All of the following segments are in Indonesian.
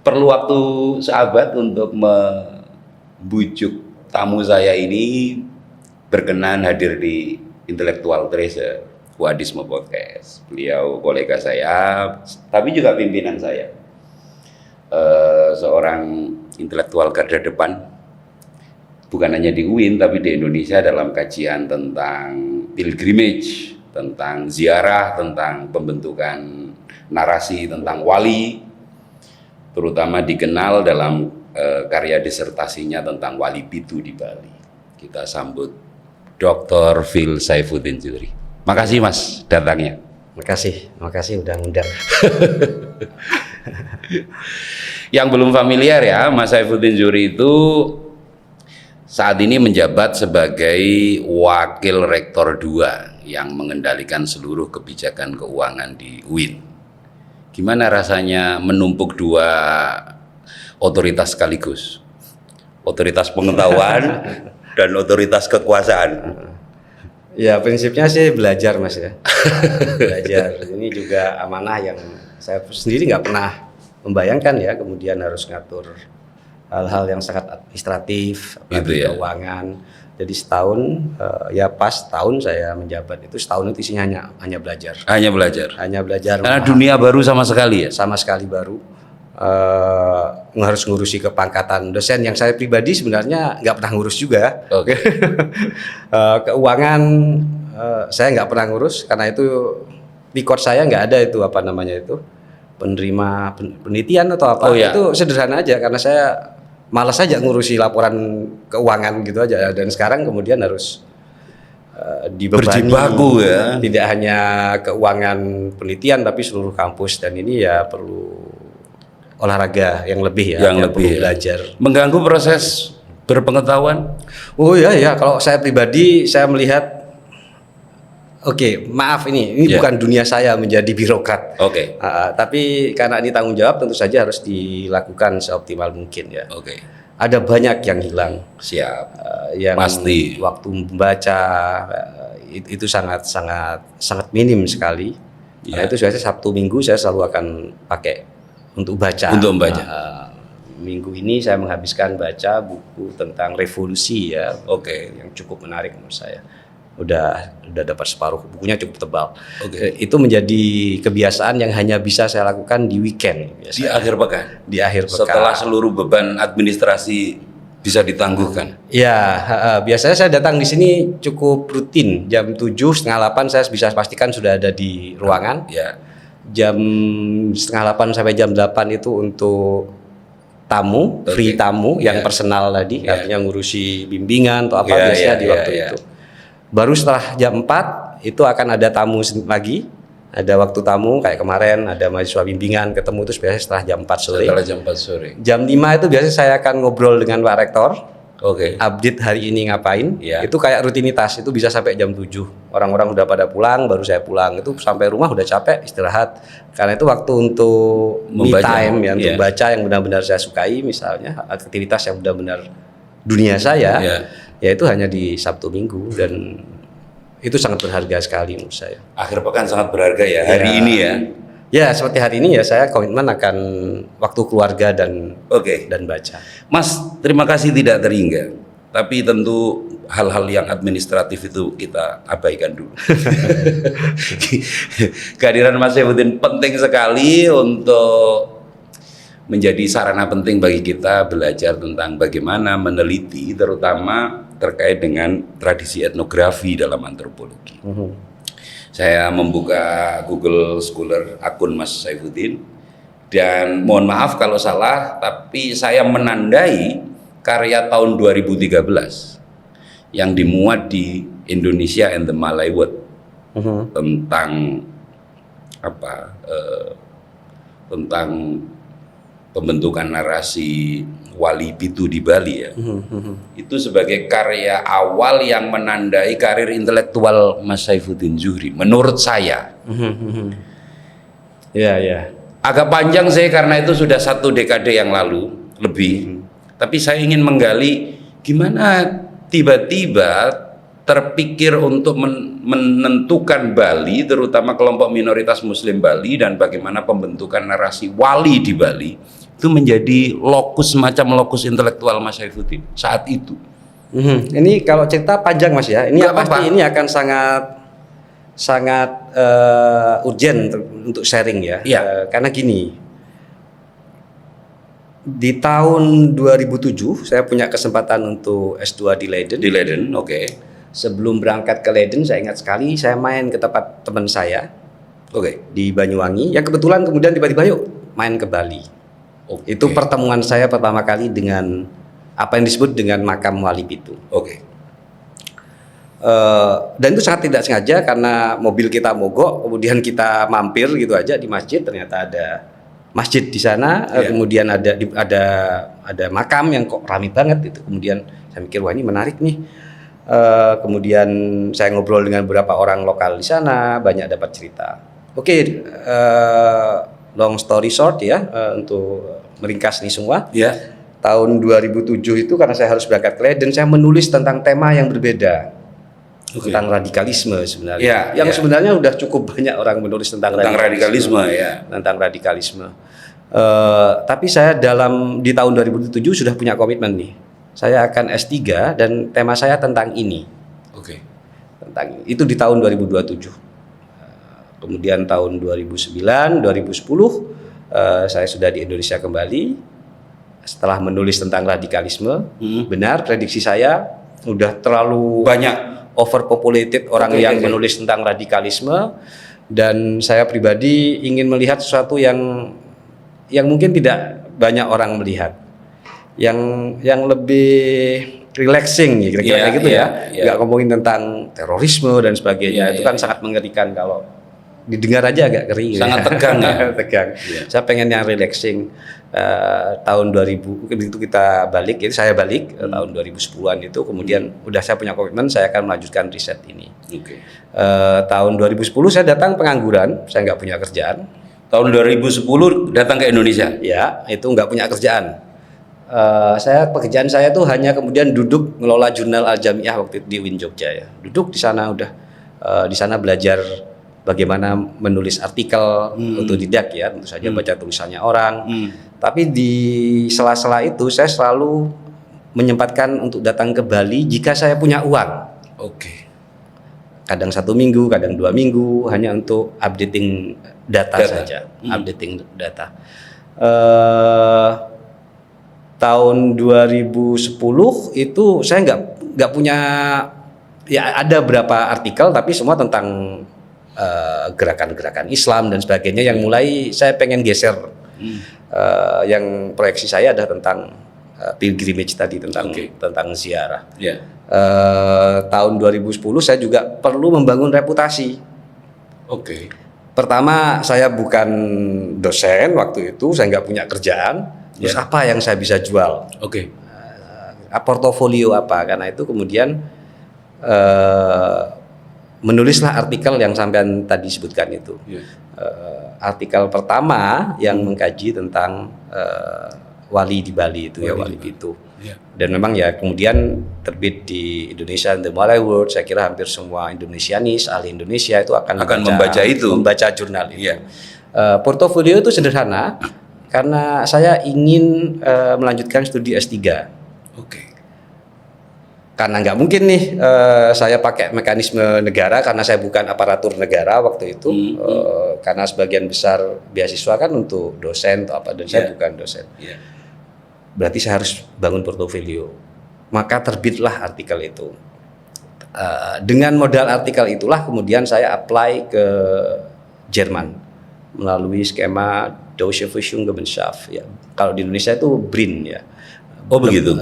perlu waktu seabad untuk membujuk tamu saya ini berkenan hadir di Intellectual Treasure Wadisme Podcast. Beliau kolega saya, tapi juga pimpinan saya. Seorang intelektual garda depan, bukan hanya di UIN tapi di Indonesia dalam kajian tentang pilgrimage, tentang ziarah, tentang pembentukan narasi tentang wali, terutama dikenal dalam karya disertasinya tentang Wali Pitu di Bali. Kita sambut Dr. Phil Saifuddin Zuhri. Makasih Mas datangnya. Makasih udah ngundang. Yang belum familiar ya, Mas Saifuddin Zuhri itu saat ini menjabat sebagai Wakil Rektor 2 yang mengendalikan seluruh kebijakan keuangan di UIN. Gimana rasanya menumpuk dua otoritas sekaligus? Otoritas pengetahuan dan otoritas kekuasaan. Ya prinsipnya sih belajar Mas ya. Belajar. Ini juga amanah yang saya sendiri nggak pernah membayangkan ya, kemudian harus ngatur hal-hal yang sangat administratif, Gitu ya. keuangan. Jadi setahun, ya pas tahun saya menjabat itu, setahun itu isinya hanya belajar. Hanya belajar. Hanya belajar. Karena dunia baru sama sekali ya. Sama sekali baru. Harus ngurusi kepangkatan dosen yang saya pribadi sebenarnya nggak pernah ngurus juga. Oke. Keuangan saya nggak pernah ngurus karena itu record saya nggak ada itu apa namanya itu penerima penelitian atau apa. Oh, ya. Itu sederhana aja karena saya malas aja ngurusi laporan keuangan gitu aja, dan sekarang kemudian harus dibebani Berjibaku ya. tidak hanya keuangan penelitian tapi seluruh kampus, dan ini ya perlu olahraga yang lebih ya, Yang lebih perlu ya. belajar. Mengganggu proses berpengetahuan. Oh ya, kalau saya pribadi saya melihat oke, maaf ini Ya. bukan dunia saya menjadi birokrat. Oke. Tapi karena ini tanggung jawab tentu saja harus dilakukan seoptimal mungkin ya. Oke. Ada banyak yang hilang. Siap. Yang Pasti. waktu membaca itu sangat minim sekali. Ya. Nah, itu biasanya Sabtu Minggu saya selalu akan pakai untuk baca. Untuk membaca. Minggu ini saya menghabiskan baca buku tentang revolusi ya. Oke. Yang cukup menarik menurut saya. Udah dapat separuh, bukunya cukup tebal. Oke. Itu menjadi kebiasaan yang hanya bisa saya lakukan di weekend Di biasanya. akhir pekan. Di akhir pekan. Setelah seluruh beban administrasi bisa ditangguhkan. Ya, biasanya saya datang di sini cukup rutin. Jam 7, setengah 8 saya bisa pastikan sudah ada di ruangan. Ya. Jam setengah 8 sampai jam 8 itu untuk tamu, Oke. free tamu yang Ya. personal tadi, Ya. artinya ngurusi bimbingan atau apa Ya, biasanya ya, di ya, waktu ya. itu. Baru setelah jam 4 itu akan ada tamu lagi. Ada waktu tamu kayak kemarin ada mahasiswa bimbingan ketemu itu biasanya setelah jam 4 sore. Setelah jam 4 sore. Jam 5 itu biasanya saya akan ngobrol dengan Pak Rektor. Oke. Update hari ini ngapain. Ya. Itu kayak rutinitas, itu bisa sampai jam 7. Orang-orang udah pada pulang, baru saya pulang. Itu sampai rumah udah capek, istirahat. Karena itu waktu untuk me Membaca. time ya, untuk Ya. baca yang benar-benar saya sukai, misalnya aktivitas yang benar-benar dunia saya. Ya. Ya itu hanya di Sabtu Minggu, dan itu sangat berharga sekali menurut saya. Akhir pekan sangat berharga ya hari Ya. ini ya. Ya seperti hari ini ya saya komitmen akan waktu keluarga dan Oke. baca. Mas, terima kasih tidak terhingga. Tapi tentu hal-hal yang administratif itu kita abaikan dulu. Kehadiran Mas Saifuddin penting sekali untuk menjadi sarana penting bagi kita belajar tentang bagaimana meneliti, terutama terkait dengan tradisi etnografi dalam antropologi. Saya membuka Google Scholar akun Mas Saifuddin, dan mohon maaf kalau salah, tapi saya menandai karya tahun 2013 yang dimuat di Indonesia and the Malay World tentang apa? Tentang pembentukan narasi Wali Pitu di Bali ya. Itu sebagai karya awal yang menandai karir intelektual Mas Saifuddin Zuhri menurut saya. Ya. Agak panjang sih karena itu sudah 1 dekade yang lalu lebih. Tapi saya ingin menggali gimana tiba-tiba terpikir untuk menentukan Bali, terutama kelompok minoritas Muslim Bali, dan bagaimana pembentukan narasi wali di Bali itu menjadi semacam lokus intelektual Mas Saifuddin saat itu? Ini kalau cerita panjang Mas ya. Ini Nggak pasti apa-apa. ini akan sangat urgent untuk sharing ya. Iya. Karena gini, di tahun 2007 saya punya kesempatan untuk S2 di Leiden. Di Leiden, oke. Sebelum berangkat ke Leiden, saya ingat sekali saya main ke tempat teman saya Oke. di Banyuwangi, yang kebetulan kemudian tiba-tiba yuk main ke Bali. Oke. Itu pertemuan saya pertama kali dengan apa yang disebut dengan makam Wali Pitu. Oke. Dan itu sangat tidak sengaja karena mobil kita mogok, kemudian kita mampir gitu aja di masjid, ternyata ada masjid di sana, kemudian ada makam yang kok rame banget itu. Kemudian saya mikir wah ini menarik nih. Kemudian saya ngobrol dengan beberapa orang lokal di sana, banyak dapat cerita. Oke, long story short ya, untuk meringkas ini semua. Ya. Tahun 2007 itu karena saya harus berangkat ke Leiden, saya menulis tentang tema yang berbeda. Tentang radikalisme sebenarnya. Yang sebenarnya udah cukup banyak orang menulis tentang radikalisme ya. Tentang radikalisme. Tapi saya di tahun 2007 sudah punya komitmen nih. Saya akan S3 dan tema saya tentang ini. Oke. Itu di tahun 2027. Kemudian tahun 2009, 2010 saya sudah di Indonesia kembali. Setelah menulis tentang radikalisme, benar prediksi saya udah terlalu Banyak. overpopulated orang yang menulis tentang radikalisme, dan saya pribadi ingin melihat sesuatu yang mungkin tidak banyak orang melihat, yang lebih relaxing kira-kira gitu ya. Nggak ngomongin tentang terorisme dan sebagainya, itu kan sangat mengerikan kalau didengar aja agak ngeri. Sangat tegang ya. Tegang. Saya pengen yang relaxing. Tahun 2000 itu kita balik, jadi saya balik tahun 2010-an itu, kemudian udah saya punya komitmen saya akan melanjutkan riset ini. Oke. Tahun 2010 saya datang pengangguran, saya nggak punya kerjaan. Tahun 2010 datang ke Indonesia. Ya, itu nggak punya kerjaan. Pekerjaan saya tuh hanya kemudian duduk ngelola jurnal Al-Jamiah waktu itu di UIN Jogja ya. Duduk di sana udah di sana belajar bagaimana menulis artikel otodidak ya, tentu saja baca tulisannya orang. Tapi di sela-sela itu saya selalu menyempatkan untuk datang ke Bali jika saya punya uang. Oke. Kadang 1 minggu, kadang 2 minggu, hanya untuk updating data. Saja, updating data. Tahun 2010 itu saya nggak punya, ya ada berapa artikel tapi semua tentang gerakan-gerakan Islam dan sebagainya yang mulai saya pengen geser. Yang proyeksi saya ada tentang pilgrimage tadi, tentang ziarah. Tahun 2010 saya juga perlu membangun reputasi. Oke. Pertama, saya bukan dosen waktu itu, saya nggak punya kerjaan. Terus apa yang saya bisa jual? Oke. Portofolio apa? Karena itu kemudian menulislah artikel yang sampean tadi sebutkan itu. Artikel pertama yang mengkaji tentang wali di Bali itu, Wali Pitu. Dan memang ya kemudian terbit di Indonesia and the Malay World. Saya kira hampir semua Indonesianis, ahli Indonesia itu akan membaca jurnal itu. Portofolio itu sederhana karena saya ingin melanjutkan studi S3. Oke. Karena nggak mungkin nih saya pakai mekanisme negara karena saya bukan aparatur negara waktu itu. Karena sebagian besar beasiswa kan untuk dosen atau apa, dan saya bukan dosen. Berarti saya harus bangun portofolio. Maka terbitlah artikel itu. Dengan modal artikel itulah kemudian saya apply ke Jerman melalui skema Deutsche Forschungsgemeinschaft ya. Kalau di Indonesia itu BRIN ya. Oh begitu.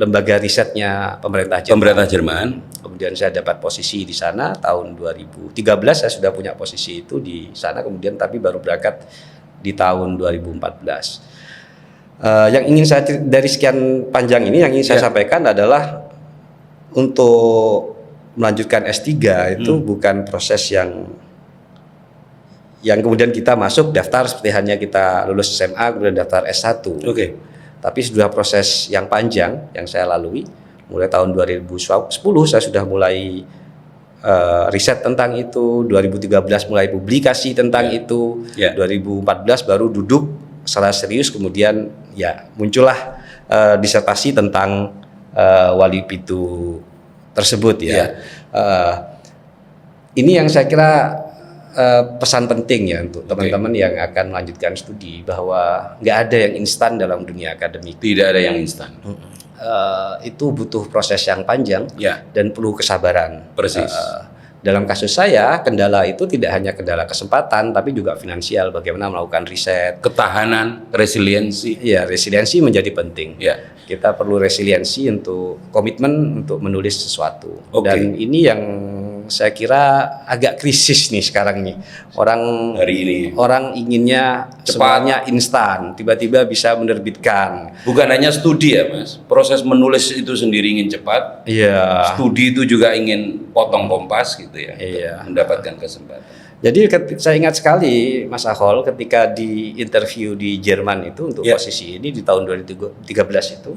Lembaga risetnya pemerintah Jerman. Kemudian saya dapat posisi di sana tahun 2013, saya sudah punya posisi itu di sana, kemudian tapi baru berangkat di tahun 2014. Yang ingin saya dari sekian panjang ini yang ingin saya sampaikan adalah untuk melanjutkan S3 itu bukan proses yang kemudian kita masuk daftar seperti hanya kita lulus SMA kemudian daftar S1. Oke. Tapi sudah proses yang panjang yang saya lalui. Mulai tahun 2010 saya sudah mulai riset tentang itu, 2013 mulai publikasi tentang itu, 2014 baru duduk secara serius kemudian ya muncullah disertasi tentang Wali Pitu tersebut ya. Ini yang saya kira pesan penting ya untuk teman-teman yang akan melanjutkan studi, bahwa nggak ada yang instan dalam dunia akademik. Tidak ada yang instan. Itu butuh proses yang panjang dan perlu kesabaran. Persis. Dalam kasus saya, kendala itu tidak hanya kendala kesempatan, tapi juga finansial. Bagaimana melakukan riset, ketahanan, resiliensi. Ya, resiliensi menjadi penting. Ya. Kita perlu resiliensi untuk komitmen untuk menulis sesuatu. Dan ini yang saya kira agak krisis nih sekarang nih. Hari ini orang inginnya semuanya instan, tiba-tiba bisa menerbitkan. Bukan hanya studi ya Mas, proses menulis itu sendiri ingin cepat. Iya. Studi itu juga ingin potong kompas gitu ya. Iya. Mendapatkan kesempatan. Jadi saya ingat sekali Mas Ahol ketika di interview di Jerman itu untuk posisi ini di tahun 2013 itu.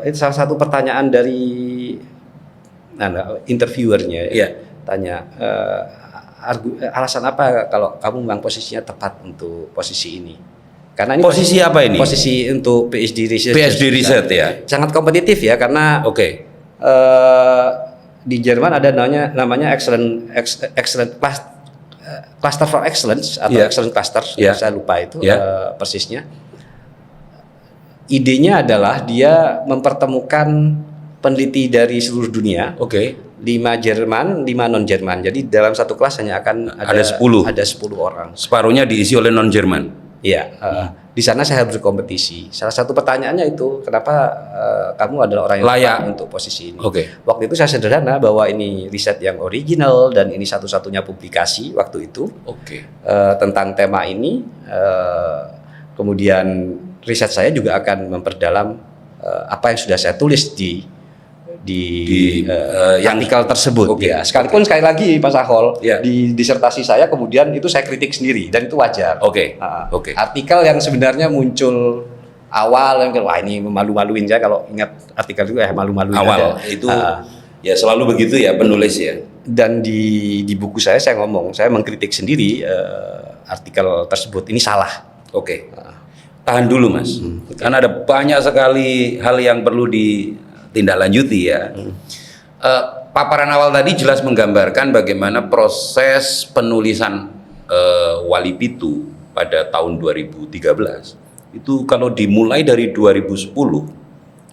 Itu salah satu pertanyaan dari interviewernya tanya alasan apa kalau kamu memang posisinya tepat untuk posisi ini, karena ini posisi apa ini? Posisi untuk PhD research. PhD research ya. Sangat kompetitif ya, karena di Jerman ada namanya excellent cluster for excellence atau excellent cluster. Saya lupa itu persisnya. Idenya adalah dia mempertemukan peneliti dari seluruh dunia, 5 Jerman, 5 non Jerman. Jadi dalam satu kelas hanya akan ada 10 orang. Separuhnya diisi oleh non Jerman. Iya. Di sana saya harus berkompetisi. Salah satu pertanyaannya itu, kenapa kamu adalah orang yang layak untuk posisi ini? Waktu itu saya sederhana bahwa ini riset yang original dan ini satu-satunya publikasi waktu itu tentang tema ini. Kemudian riset saya juga akan memperdalam apa yang sudah saya tulis di artikel tersebut. Sekalipun sekali lagi Pak Sahol, di disertasi saya kemudian itu saya kritik sendiri dan itu wajar. Artikel yang sebenarnya muncul awal, wah ini memalu-maluin saya kalau ingat artikel itu malu-maluin awal aja. Itu ya selalu begitu ya penulis ya. Dan di buku saya ngomong, saya mengkritik sendiri artikel tersebut, ini salah. Tahan dulu Mas, karena ada banyak sekali hal yang perlu ditindaklanjuti ya. Paparan awal tadi jelas menggambarkan bagaimana proses penulisan Wali Pitu pada tahun 2013 itu kalau dimulai dari 2010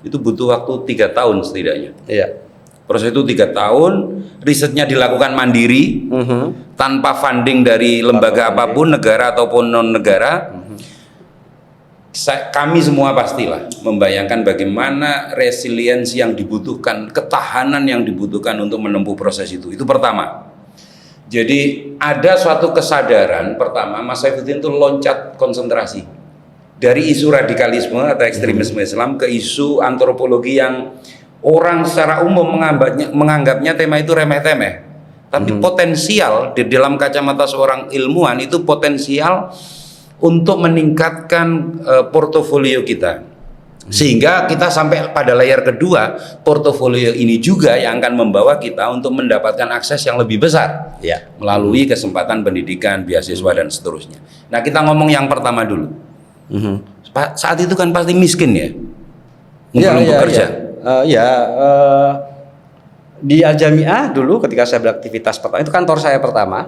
itu butuh waktu 3 tahun setidaknya. Proses itu 3 tahun, risetnya dilakukan mandiri tanpa funding dari lembaga apapun, negara ataupun non negara. Kami semua pastilah membayangkan bagaimana resiliensi yang dibutuhkan, ketahanan yang dibutuhkan untuk menempuh proses itu. Itu pertama. Jadi ada suatu kesadaran pertama, Mas Saifuddin itu loncat konsentrasi dari isu radikalisme atau ekstremisme Islam ke isu antropologi yang orang secara umum menganggapnya tema itu remeh-temeh. Tapi potensial di dalam kacamata seorang ilmuwan itu potensial untuk meningkatkan portofolio kita, sehingga kita sampai pada layar kedua, portofolio ini juga yang akan membawa kita untuk mendapatkan akses yang lebih besar melalui kesempatan pendidikan, beasiswa dan seterusnya. Nah, kita ngomong yang pertama dulu. Saat itu kan pasti miskin ya, belum bekerja. Di Al-Jami'ah dulu ketika saya beraktivitas pertama, itu kantor saya pertama.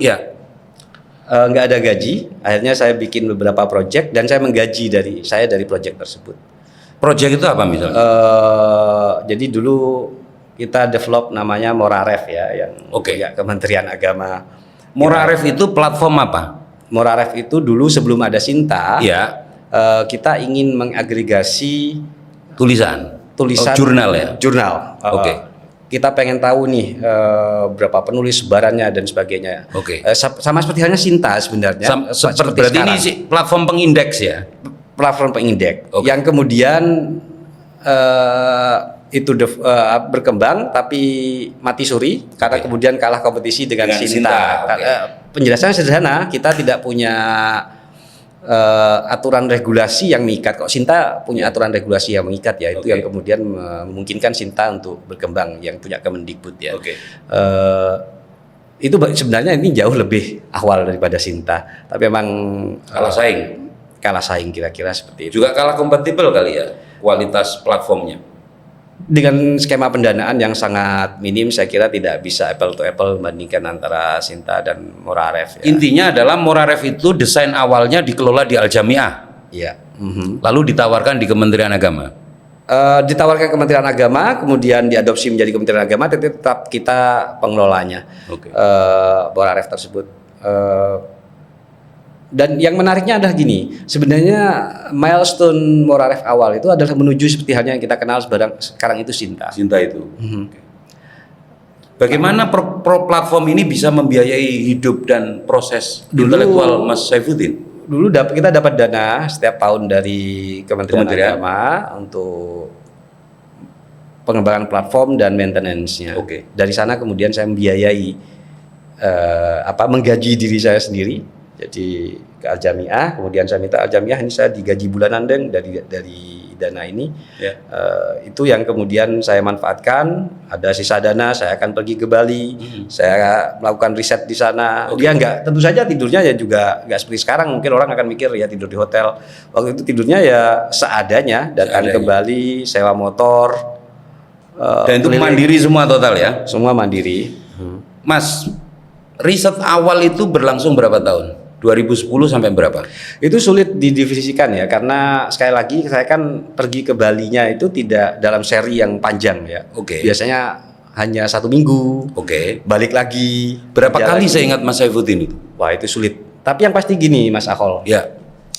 Nggak ada gaji, akhirnya saya bikin beberapa proyek dan saya menggaji dari proyek tersebut. Proyek itu apa misalnya? Jadi dulu kita develop namanya Moraref ya, yang punya Kementerian Agama. Moraref itu platform apa? Moraref itu dulu sebelum ada Sinta, kita ingin mengagregasi tulisan jurnal ya? Jurnal. Kita pengen tahu nih berapa penulis, sebarannya dan sebagainya. Sama seperti halnya Sinta sebenarnya. Berarti ini platform pengindeks ya? Platform pengindeks. Yang kemudian itu berkembang tapi mati suri karena kemudian kalah kompetisi dengan Sinta. Penjelasannya sederhana, kita tidak punya aturan regulasi yang mengikat. Kok Sinta punya aturan regulasi yang mengikat ya, itu yang kemudian memungkinkan Sinta untuk berkembang, yang punya Kemendikbud ya. Itu sebenarnya ini jauh lebih awal daripada Sinta, tapi memang kalah saing kira-kira seperti itu. Juga kalah kompatibel kali ya kualitas platformnya. Dengan skema pendanaan yang sangat minim, saya kira tidak bisa apple to apple membandingkan antara Sinta dan Moraref. Ya. Intinya adalah Moraref itu desain awalnya dikelola di Al Jamiah. Iya. Lalu ditawarkan di Kementerian Agama. Ditawarkan Kementerian Agama, kemudian diadopsi menjadi Kementerian Agama, tetap kita pengelolanya. Oke. Moraref tersebut. Dan yang menariknya adalah gini, sebenarnya milestone Moraref awal itu adalah menuju seperti halnya yang kita kenal sekarang itu Sinta. Sinta itu. Oke. Bagaimana platform ini bisa membiayai hidup dan proses intelektual Mas Saifuddin? Dulu kita dapat dana setiap tahun dari Kementerian Agama untuk pengembangan platform dan maintenance-nya. Oke. Dari sana kemudian saya membiayai menggaji diri saya sendiri. Jadi ke Al Jamiah, kemudian saya minta Al Jamiah ini saya digaji bulanan dari dana ini. Ya. Itu yang kemudian saya manfaatkan. Ada sisa dana, saya akan pergi ke Bali. Saya melakukan riset di sana. Oke. Dia tentu saja tidurnya ya juga nggak seperti sekarang. Mungkin orang akan mikir ya tidur di hotel. Waktu itu tidurnya ya seadanya. Datang ke Bali, sewa motor. Dan itu mandiri semua total ya? Semua mandiri. Mas, riset awal itu berlangsung berapa tahun? 2010 sampai berapa? Itu sulit didefinisikan ya, karena sekali lagi saya kan pergi ke Balinya itu tidak dalam seri yang panjang ya. Oke. Biasanya hanya 1 minggu. Oke. Balik lagi. Berapa kali lagi. saya ingat Mas Saifuddin itu? Wah itu sulit. Tapi yang pasti gini Mas Akol. Ya.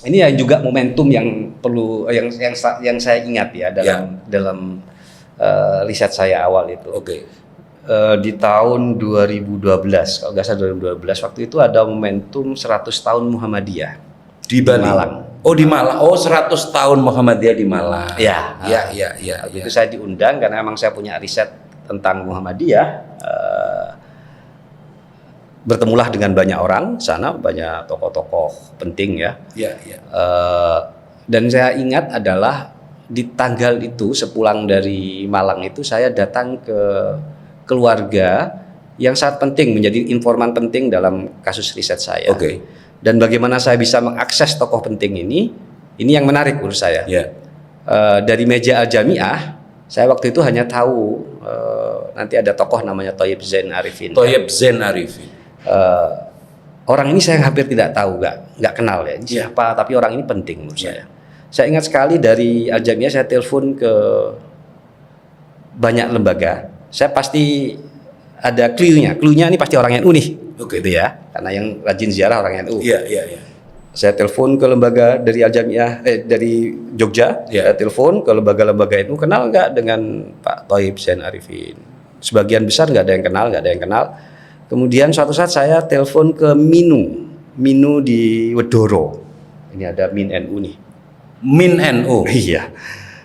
Ini yang juga momentum yang perlu yang saya ingat ya dalam riset saya awal itu. Oke. Di tahun 2012 kalau nggak salah 2012 waktu itu ada momentum 100 tahun Muhammadiyah Di Bali. Malang. Oh di Malang. Oh 100 tahun Muhammadiyah di Malang. Ya. Ya. Itu saya diundang karena memang saya punya riset tentang Muhammadiyah. Bertemulah dengan banyak orang sana, banyak tokoh-tokoh penting ya. Ya. Dan saya ingat adalah di tanggal itu sepulang dari Malang itu saya datang ke keluarga yang sangat penting, menjadi informan penting dalam kasus riset saya. Oke. Dan bagaimana saya bisa mengakses tokoh penting ini yang menarik menurut saya. Ya. Dari meja Al Jamiah, saya waktu itu hanya tahu nanti ada tokoh namanya Thayyib Zain Arifin. Thayyib Zain Arifin. Orang ini saya hampir tidak tahu, nggak kenal ya. Ini siapa? Tapi orang ini penting menurut saya. Saya ingat sekali dari Al Jamiah saya telepon ke banyak lembaga. Saya pasti ada clue-nya. Clue-nya ini pasti orang NU nih. Oke. Gitu ya. Karena yang rajin ziarah orang NU. Iya. Saya telepon ke lembaga dari Al Jamiah dari Jogja. Ya. Saya telepon ke lembaga-lembaga NU, kenal nggak dengan Pak Thayyib Zain Arifin? Sebagian besar nggak ada yang kenal. Kemudian suatu saat saya telepon ke Minu di Wedoro. Ini ada Min NU nih. Min NU. Iya.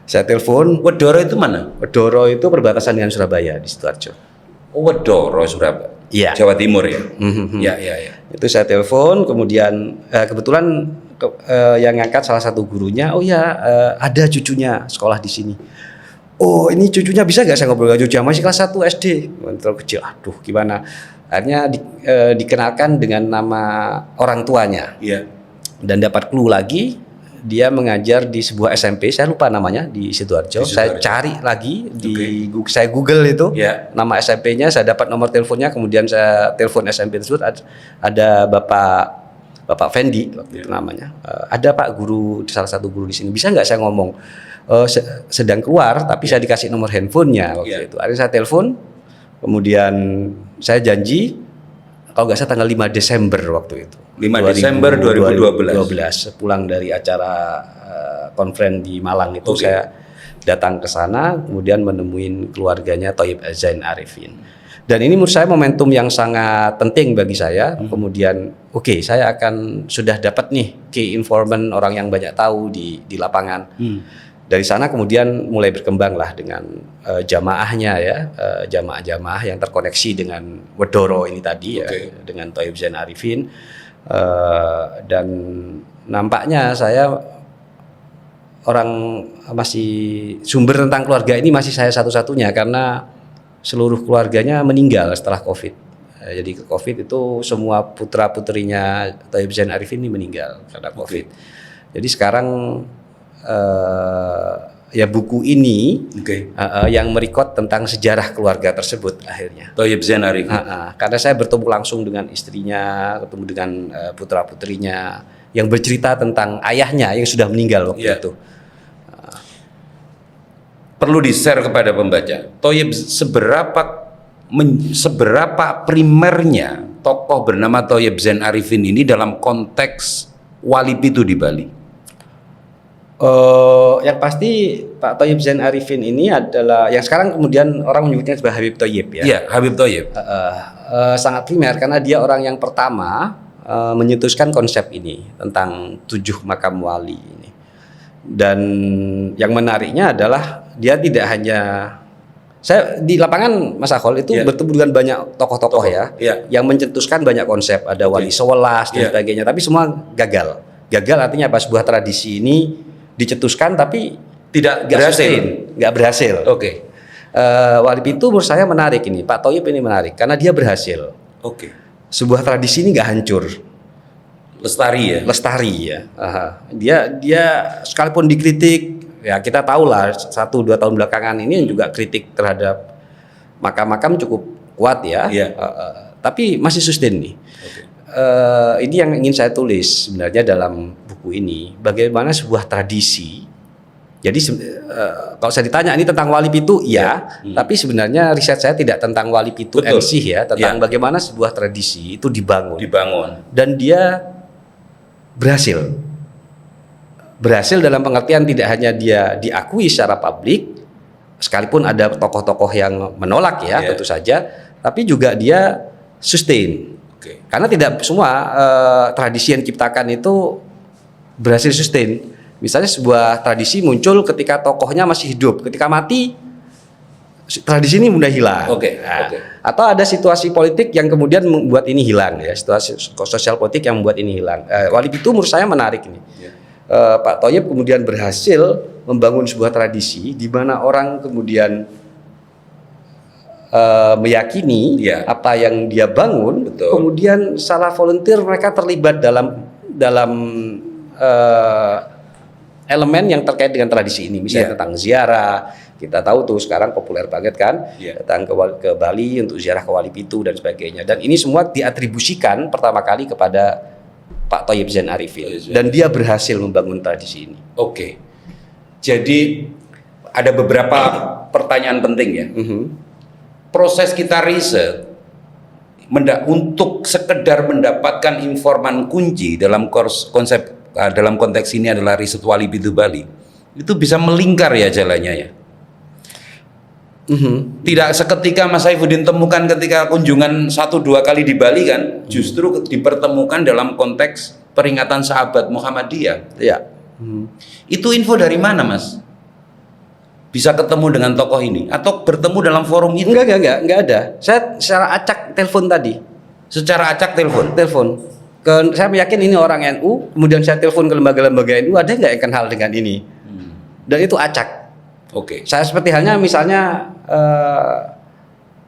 Saya telepon. Wedoro itu mana? Wedoro itu perbatasan dengan Surabaya di Sidoarjo. Oh, Wedoro Surabaya. Iya. Jawa Timur ya. Ya. Itu saya telepon, kemudian kebetulan yang ngangkat salah satu gurunya. Oh ya, ada cucunya sekolah di sini. Oh ini cucunya bisa nggak saya ngobrol dengan cucunya? Masih kelas 1 SD, terlalu kecil. Aduh gimana? Akhirnya dikenalkan dengan nama orang tuanya. Iya. Dan dapat clue lagi. Dia mengajar di sebuah SMP, saya lupa namanya di Sidoarjo. Saya cari lagi saya Google itu nama SMP-nya, saya dapat nomor teleponnya, kemudian saya telepon SMP tersebut. Ada Bapak Fendi waktu itu namanya. Ada Pak guru, salah satu guru di sini. Bisa nggak saya ngomong? Sedang keluar, tapi saya dikasih nomor handphonenya waktu itu. Akhirnya saya telepon, kemudian saya janji. Kalau nggak salah tanggal 5 Desember waktu itu. 5 Desember 2012. Pulang dari acara konferen di Malang itu saya datang ke sana, kemudian menemuin keluarganya Thayyib Zain Arifin. Dan ini menurut saya momentum yang sangat penting bagi saya. Kemudian saya akan sudah dapat nih key informant, orang yang banyak tahu di lapangan. Dari sana kemudian mulai berkembang lah dengan jamaahnya ya, jamaah-jamaah yang terkoneksi dengan Wedoro ini tadi ya, dengan Thayyib Zain Arifin. Dan nampaknya saya masih sumber tentang keluarga ini masih saya satu-satunya karena seluruh keluarganya meninggal setelah COVID. Jadi COVID itu semua putra putrinya Thayyib Zain Arifin ini meninggal karena COVID. Jadi sekarang ya buku ini yang merekod tentang sejarah keluarga tersebut akhirnya. Thayyib Zain Arifin. Karena saya bertemu langsung dengan istrinya, ketemu dengan putra putrinya yang bercerita tentang ayahnya yang sudah meninggal waktu itu. Perlu di-share kepada pembaca. Thayyib seberapa primernya tokoh bernama Thayyib Zain Arifin ini dalam konteks Wali Pitu di Bali? Yang pasti Pak Thayyib Zain Arifin ini adalah yang sekarang kemudian orang menyebutnya sebagai Habib Thayyib ya. Iya, Habib Thayyib. Sangat primer karena dia orang yang pertama menyetuskan konsep ini tentang 7 makam wali ini. Dan yang menariknya adalah dia tidak hanya, saya di lapangan Mas Akhol itu bertemu dengan banyak tokoh-tokoh yang mencetuskan banyak konsep, ada wali sewelas dan sebagainya, tapi semua gagal. Gagal artinya apa? Sebuah tradisi ini dicetuskan tapi tidak berhasil. Wali Pitu menurut saya menarik ini, Pak Thayyib ini menarik karena dia berhasil. Sebuah tradisi ini nggak hancur. Lestari ya. Dia sekalipun dikritik, ya kita tahu lah 1-2 tahun belakangan ini juga kritik terhadap makam-makam cukup kuat ya. Tapi masih sustain nih. Ini yang ingin saya tulis sebenarnya dalam buku ini, bagaimana sebuah tradisi. Jadi kalau saya ditanya ini tentang Wali Pitu, tapi sebenarnya riset saya tidak tentang Wali Pitu MC ya, tentang bagaimana sebuah tradisi itu dibangun. Dan dia berhasil dalam pengertian tidak hanya dia diakui secara publik, sekalipun ada tokoh-tokoh yang menolak tentu saja, tapi juga dia sustain. Karena tidak semua tradisi yang diciptakan itu berhasil sustain. Misalnya sebuah tradisi muncul ketika tokohnya masih hidup, ketika mati tradisi ini mudah hilang. Atau ada situasi politik yang kemudian membuat ini hilang ya, situasi sosial politik yang membuat ini hilang. Wali Pitu menurut saya menarik ini. Pak Thayyib kemudian berhasil membangun sebuah tradisi di mana orang kemudian meyakini apa yang dia bangun, kemudian salah volunteer mereka terlibat dalam elemen yang terkait dengan tradisi ini, misalnya tentang ziarah. Kita tahu tuh sekarang populer banget kan, datang ke Bali untuk ziarah ke Wali Pitu dan sebagainya. Dan ini semua diatribusikan pertama kali kepada Pak Thayyib Zain Arifin. Dan dia berhasil membangun tradisi ini. Jadi ada beberapa pertanyaan penting ya. Proses kita riset untuk sekedar mendapatkan informan kunci dalam konsep dalam konteks ini adalah riset Wali Pitu Bali, itu bisa melingkar ya jalannya ya. Tidak seketika Mas Saifuddin temukan ketika kunjungan 1-2 kali di Bali kan, justru dipertemukan dalam konteks peringatan sahabat Muhammadiyah. Itu info dari mana Mas? Bisa ketemu dengan tokoh ini atau bertemu dalam forum itu? Enggak ada. Saya secara acak telepon tadi. Secara acak telepon. Saya yakin ini orang NU, kemudian saya telepon ke lembaga-lembaga NU, ada nggak yang kenal dengan ini? Dan itu acak. Saya seperti halnya misalnya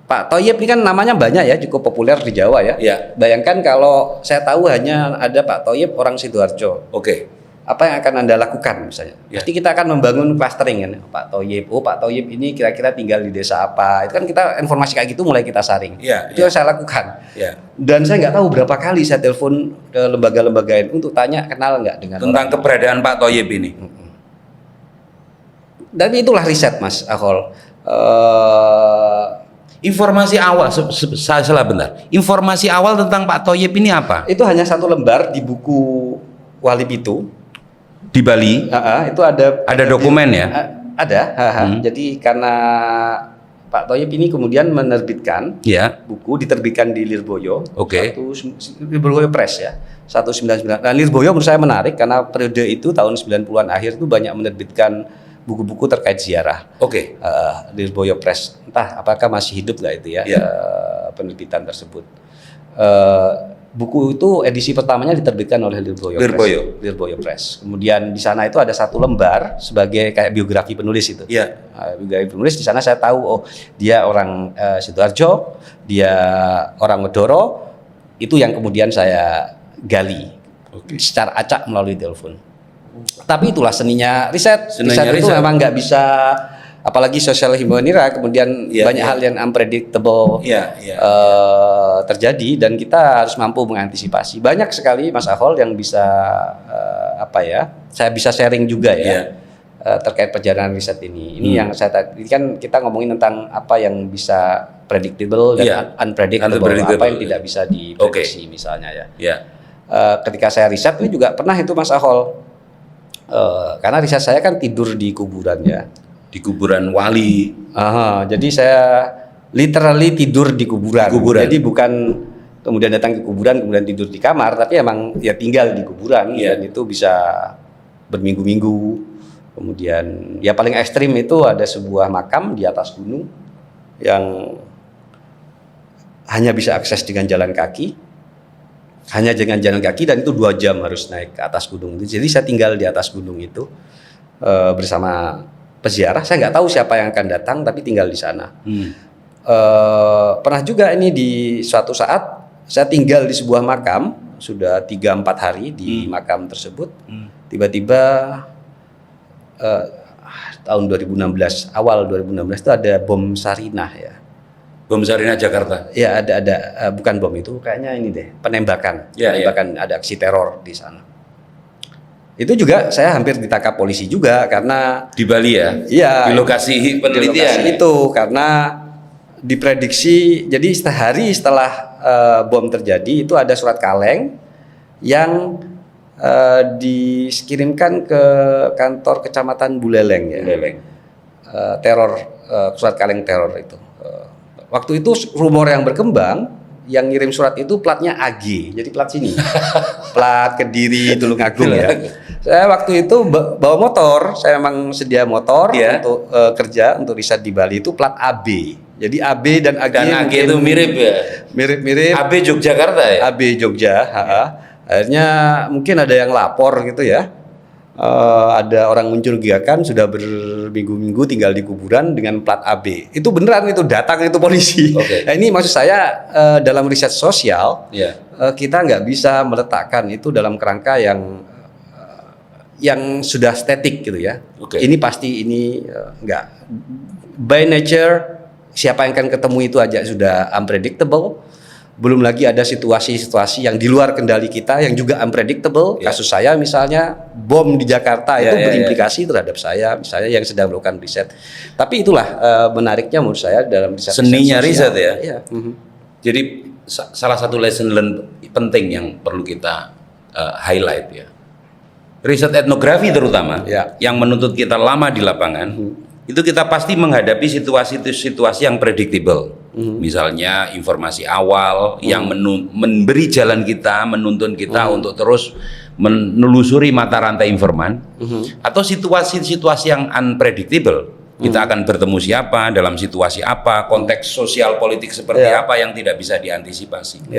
Pak Thayyib ini kan namanya banyak ya, cukup populer di Jawa ya. Bayangkan kalau saya tahu hanya ada Pak Thayyib orang Sidoarjo. Apa yang akan Anda lakukan misalnya? Pasti kita akan membangun clustering kan. Pak Thayyib ini kira-kira tinggal di desa apa? Itu kan kita informasi kayak gitu mulai kita saring. Itu yang saya lakukan. Dan saya nggak tahu berapa kali saya telepon ke lembaga-lembaga NU untuk tanya kenal nggak dengan tentang keberadaan Pak Thayyib ini. Dan itulah riset Mas Akhol. Informasi awal, saya salah benar. Informasi awal tentang Pak Thayyib ini apa? Itu hanya 1 lembar di buku Wali Pitu di Bali. Itu ada dokumen ya? Ada. Jadi karena Pak Thayyib ini kemudian menerbitkan buku, diterbitkan di Lirboyo. Lirboyo Press ya. 199. Nah, Lirboyo menurut saya menarik karena periode itu tahun 90-an akhir itu banyak menerbitkan buku-buku terkait ziarah. Lirboyo Press. Entah apakah masih hidup nggak itu ya, penerbitan tersebut. buku itu edisi pertamanya diterbitkan oleh Lirboyo Press. Kemudian di sana itu ada satu lembar sebagai kayak biografi penulis itu. Iya. Biografi penulis, di sana saya tahu oh dia orang Sidoarjo, dia orang Medoro. Itu yang kemudian saya gali secara acak melalui telepon. Tapi itulah seninya riset. Riset itu memang nggak bisa, apalagi sosial humanira, kemudian banyak hal yang unpredictable terjadi dan kita harus mampu mengantisipasi. Banyak sekali Mas Ahol yang bisa saya bisa sharing juga terkait perjalanan riset ini. Ini yang saya tadi kan kita ngomongin tentang apa yang bisa predictable dan unpredictable, apa yang tidak bisa diprediksi misalnya ya. Ketika saya riset ini juga pernah itu Mas Ahol, karena riset saya kan tidur di kuburan ya. Di kuburan wali. Jadi saya literally tidur di kuburan. Jadi bukan kemudian datang ke kuburan kemudian tidur di kamar, tapi emang ya tinggal di kuburan dan itu bisa berminggu-minggu. Kemudian ya paling ekstrim itu ada sebuah makam di atas gunung yang hanya bisa akses dengan jalan kaki. Hanya dengan jalan kaki dan itu 2 jam harus naik ke atas gunung itu. Jadi saya tinggal di atas gunung itu bersama peziarah. Saya nggak tahu siapa yang akan datang, tapi tinggal di sana. Pernah juga ini di suatu saat saya tinggal di sebuah makam sudah 3-4 hari di makam tersebut. Tiba-tiba tahun 2016, awal 2016 itu ada bom Sarinah ya. Bom Sarinah Jakarta. Ya ada bukan bom itu, kayaknya ini deh penembakan. Ada aksi teror di sana. Itu juga saya hampir ditangkap polisi juga karena di Bali ya. Iya. Di lokasi penelitian. Di lokasi itu karena diprediksi jadi sehari setelah bom terjadi itu ada surat kaleng yang dikirimkan ke kantor kecamatan Buleleng ya. Surat kaleng teror itu. Waktu itu rumor yang berkembang, yang ngirim surat itu platnya AG, jadi plat sini, plat Kediri, Tulungagung ya. Saya waktu itu bawa motor, saya memang sedia motor untuk kerja, untuk riset di Bali itu plat AB. Jadi AB dan AG. Dan AG itu mirip ya? Mirip-mirip. AB Yogyakarta ya? AB Jogja. Akhirnya mungkin ada yang lapor gitu ya. Ada orang mencurigakan sudah berminggu-minggu tinggal di kuburan dengan plat AB. Itu beneran, itu datang itu polisi. Nah, ini maksud saya dalam riset sosial kita nggak bisa meletakkan itu dalam kerangka yang sudah statik gitu ya. Ini pasti ini nggak by nature, siapa yang akan ketemu itu aja sudah unpredictable. Belum lagi ada situasi-situasi yang di luar kendali kita yang juga unpredictable. Kasus saya misalnya bom di Jakarta itu berimplikasi terhadap saya misalnya yang sedang melakukan riset. Tapi itulah menariknya menurut saya dalam riset. Seninya riset ya. Jadi salah satu lesson learn penting yang perlu kita highlight ya. Riset etnografi terutama yang menuntut kita lama di lapangan. Itu kita pasti menghadapi situasi-situasi yang predictable. Misalnya informasi awal yang memberi jalan kita, menuntun kita untuk terus menelusuri mata rantai informan, atau situasi-situasi yang unpredictable. Kita akan bertemu siapa, dalam situasi apa, konteks sosial politik seperti apa yang tidak bisa diantisipasi.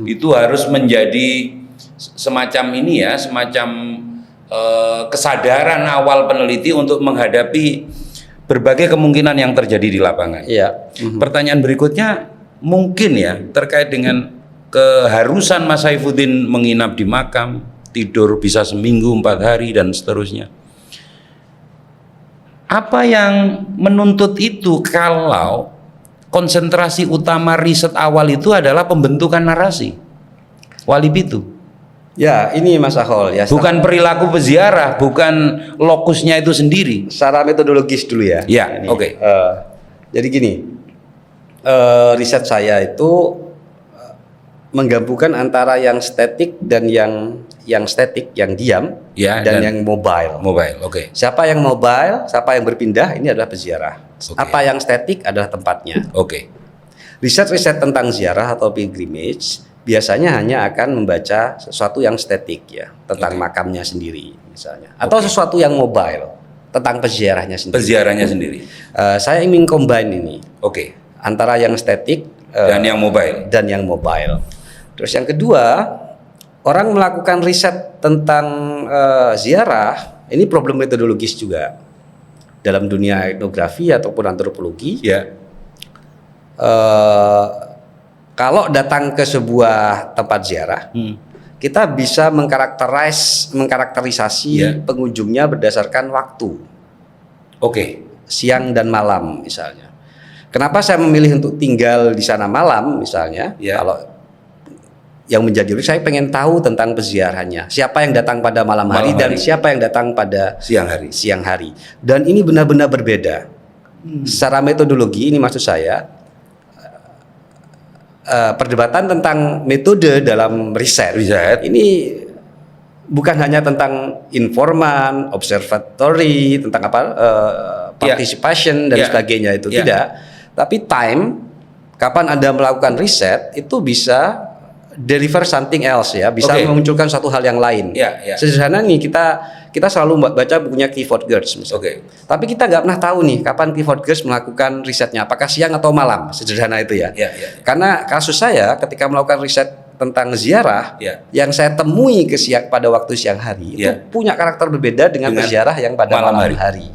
Itu harus menjadi semacam ini ya, semacam kesadaran awal peneliti untuk menghadapi berbagai kemungkinan yang terjadi di lapangan. Pertanyaan berikutnya mungkin ya terkait dengan keharusan Mas Saifuddin menginap di makam, tidur bisa seminggu 4 hari dan seterusnya. Apa yang menuntut itu kalau konsentrasi utama riset awal itu adalah pembentukan narasi Wali Pitu? Ya, ini Mas Ahol ya. Bukan perilaku peziarah, bukan lokusnya itu sendiri. Secara metodologis dulu ya. Ya, oke. Jadi gini, riset saya itu menggabungkan antara yang statik dan yang statik, yang diam, dan yang mobile. Oke. Siapa yang mobile, siapa yang berpindah, ini adalah peziarah. Apa yang statik adalah tempatnya. Riset-riset tentang ziarah atau pilgrimage biasanya hanya akan membaca sesuatu yang statik ya, tentang makamnya sendiri misalnya, atau sesuatu yang mobile tentang peziarahnya sendiri. Saya ingin combine ini. Antara yang statik dan yang mobile. Terus yang kedua, orang melakukan riset tentang ziarah, ini problem metodologis juga dalam dunia etnografi ataupun antropologi. Ya. Kalau datang ke sebuah tempat ziarah, kita bisa mengkarakterisasi pengunjungnya berdasarkan waktu. Oke. Siang dan malam misalnya. Kenapa saya memilih untuk tinggal di sana malam misalnya? Kalau yang menjadi saya pengen tahu tentang peziarahannya. Siapa yang datang pada malam hari dan siapa yang datang pada siang hari. Dan ini benar-benar berbeda. Secara metodologi ini maksud saya perdebatan tentang metode dalam riset. Ini bukan hanya tentang informan, observatory, tentang participation dan sebagainya itu tidak. Tapi time, kapan Anda melakukan riset itu bisa deliver something else ya, bisa memunculkan satu hal yang lain. Sederhana nih kita selalu baca bukunya Clifford Geertz misalnya. Tapi kita nggak pernah tahu nih kapan Clifford Geertz melakukan risetnya, apakah siang atau malam, sederhana itu ya. Karena kasus saya ketika melakukan riset tentang ziarah, yang saya temui pada waktu siang hari itu punya karakter berbeda dengan peziarah yang pada malam hari.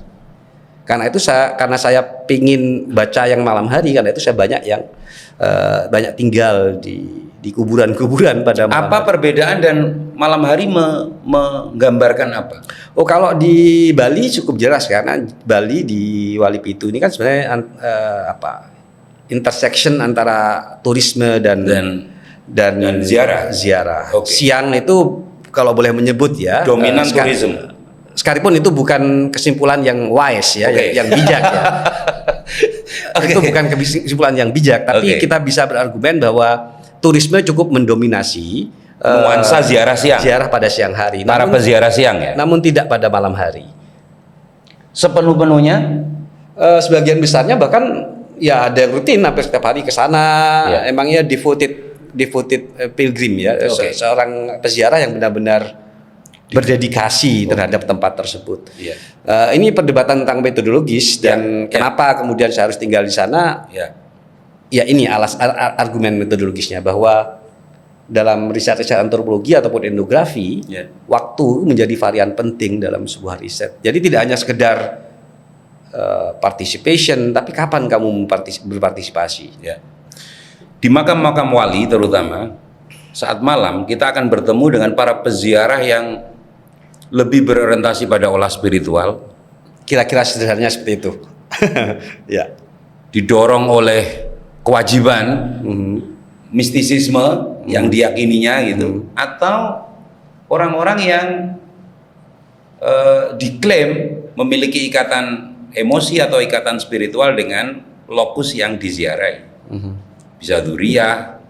Karena itu karena saya pingin baca yang malam hari, karena itu saya banyak tinggal di kuburan-kuburan pada malam hari. Perbedaan dan malam hari menggambarkan apa? Kalau di Bali cukup jelas, karena Bali di Walipitu ini kan sebenarnya intersection antara turisme dan ziarah. Siang itu kalau boleh menyebut ya dominan tourism. Sekalipun itu bukan kesimpulan yang wise ya, yang bijak ya. Itu bukan kesimpulan yang bijak, tapi kita bisa berargumen bahwa turisme cukup mendominasi nuansa ziarah pada siang hari. Para peziarah siang ya. Namun tidak pada malam hari. Sepenuh-penuhnya? Sebagian besarnya bahkan ya ada yang rutin hampir setiap hari ke sana. Emangnya devoted pilgrim ya, seorang peziarah yang benar-benar berdedikasi terhadap tempat tersebut. Ini perdebatan tentang metodologis dan kenapa kemudian saya harus tinggal di sana. Ya ini argumen metodologisnya, bahwa dalam riset antropologi ataupun etnografi, waktu menjadi varian penting dalam sebuah riset. Jadi tidak hanya sekedar participation, tapi kapan kamu berpartisipasi. Di makam-makam wali terutama, saat malam kita akan bertemu dengan para peziarah yang lebih berorientasi pada olah spiritual. Kira-kira sederhananya seperti itu. Didorong oleh kewajiban, mistisisme yang diyakininya gitu, atau orang-orang yang diklaim memiliki ikatan emosi atau ikatan spiritual dengan lokus yang diziarahi. Bisa dzurriyyah,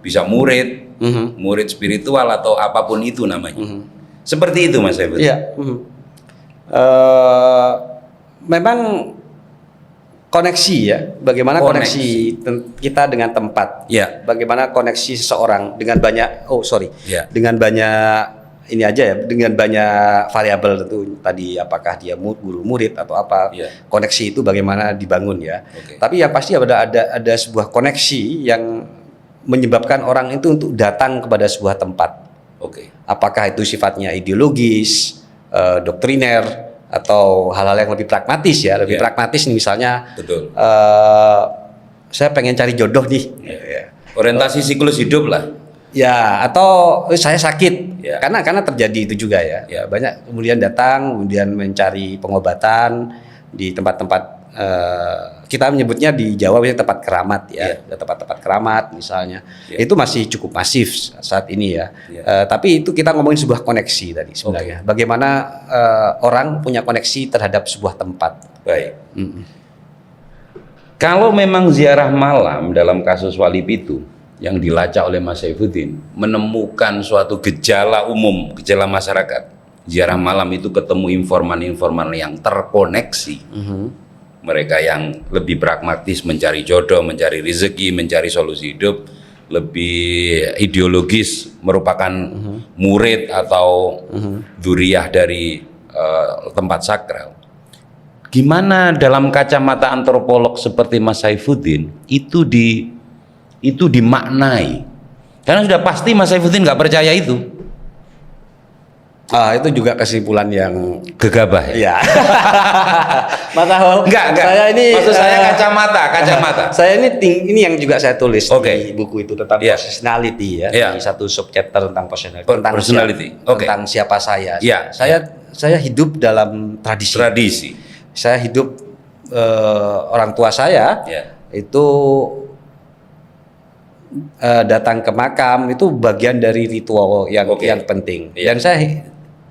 bisa murid spiritual atau apapun itu namanya. Seperti itu Mas Saiful. Memang koneksi ya, bagaimana koneksi kita dengan tempat, bagaimana koneksi seseorang dengan banyak, dengan banyak ini aja ya, dengan banyak variabel tentu tadi, apakah dia guru murid atau apa, koneksi itu bagaimana dibangun ya. Tapi yang pasti ada sebuah koneksi yang menyebabkan orang itu untuk datang kepada sebuah tempat. Apakah itu sifatnya ideologis, doktriner, atau hal-hal yang lebih pragmatis ya, lebih pragmatis nih misalnya. Saya pengen cari jodoh nih. Orientasi siklus hidup lah. Ya, atau saya sakit. Karena terjadi itu juga ya. Banyak kemudian datang, kemudian mencari pengobatan di tempat-tempat kita menyebutnya di Jawa tempat keramat ya, tempat-tempat keramat misalnya. Itu masih cukup masif saat ini ya. Tapi itu kita ngomongin sebuah koneksi tadi sebenarnya. Bagaimana orang punya koneksi terhadap sebuah tempat. Baik. Kalau memang ziarah malam dalam kasus Walipitu yang dilacak oleh Mas Saifuddin menemukan suatu gejala umum, gejala masyarakat, ziarah malam itu ketemu informan-informan yang terkoneksi. Mereka yang lebih pragmatis mencari jodoh, mencari rezeki, mencari solusi hidup, lebih ideologis merupakan murid atau dzurriyyah dari tempat sakral. Gimana dalam kacamata antropolog seperti Mas Saifuddin itu dimaknai Karena sudah pasti Mas Saifuddin nggak percaya itu. Itu juga kesimpulan yang Gegabah ya? ya. Mas Ahol, Enggak. saya ini Maksud saya kacamata. Saya ini yang juga saya tulis di buku itu tentang Yeah. personality ya, Yeah. di satu subchapter tentang personality, Personality. tentang siapa saya. Yeah. Saya hidup dalam tradisi. Saya hidup orang tua saya itu datang ke makam itu bagian dari ritual yang penting. Dan saya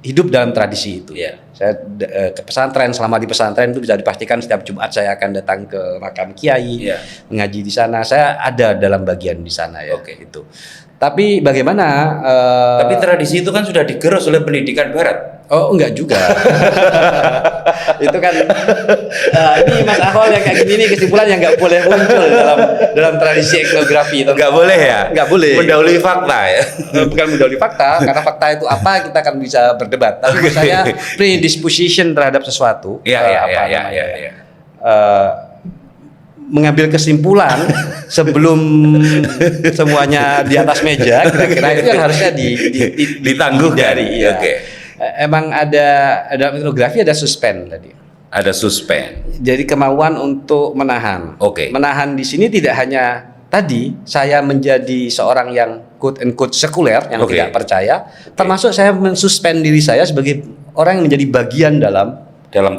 hidup dalam tradisi itu. Saya ke pesantren, selama di pesantren itu bisa dipastikan setiap Jumat saya akan datang ke makam kiai, mengaji di sana. Saya ada dalam bagian di sana ya. Itu. Tapi bagaimana? Tapi tradisi itu kan sudah digerus oleh pendidikan Barat. Oh enggak juga. Itu kan ini Mas Ahol yang kayak gini nih kesimpulan yang nggak boleh muncul dalam tradisi etnografi. Nggak boleh ya? Nggak boleh. Mendahului fakta ya? Bukan mendahului fakta, karena fakta itu apa kita akan bisa berdebat. Tapi saya predisposition terhadap sesuatu. Mengambil kesimpulan sebelum semuanya di atas meja, kira-kira itu yang harusnya ditangguhkan. Emang ada dalam etnografi ada suspend tadi. Ada suspend. Jadi kemauan untuk menahan. Menahan di sini tidak hanya tadi saya menjadi seorang yang quote and quote sekuler yang tidak percaya, termasuk saya mensuspend diri saya sebagai orang yang menjadi bagian dalam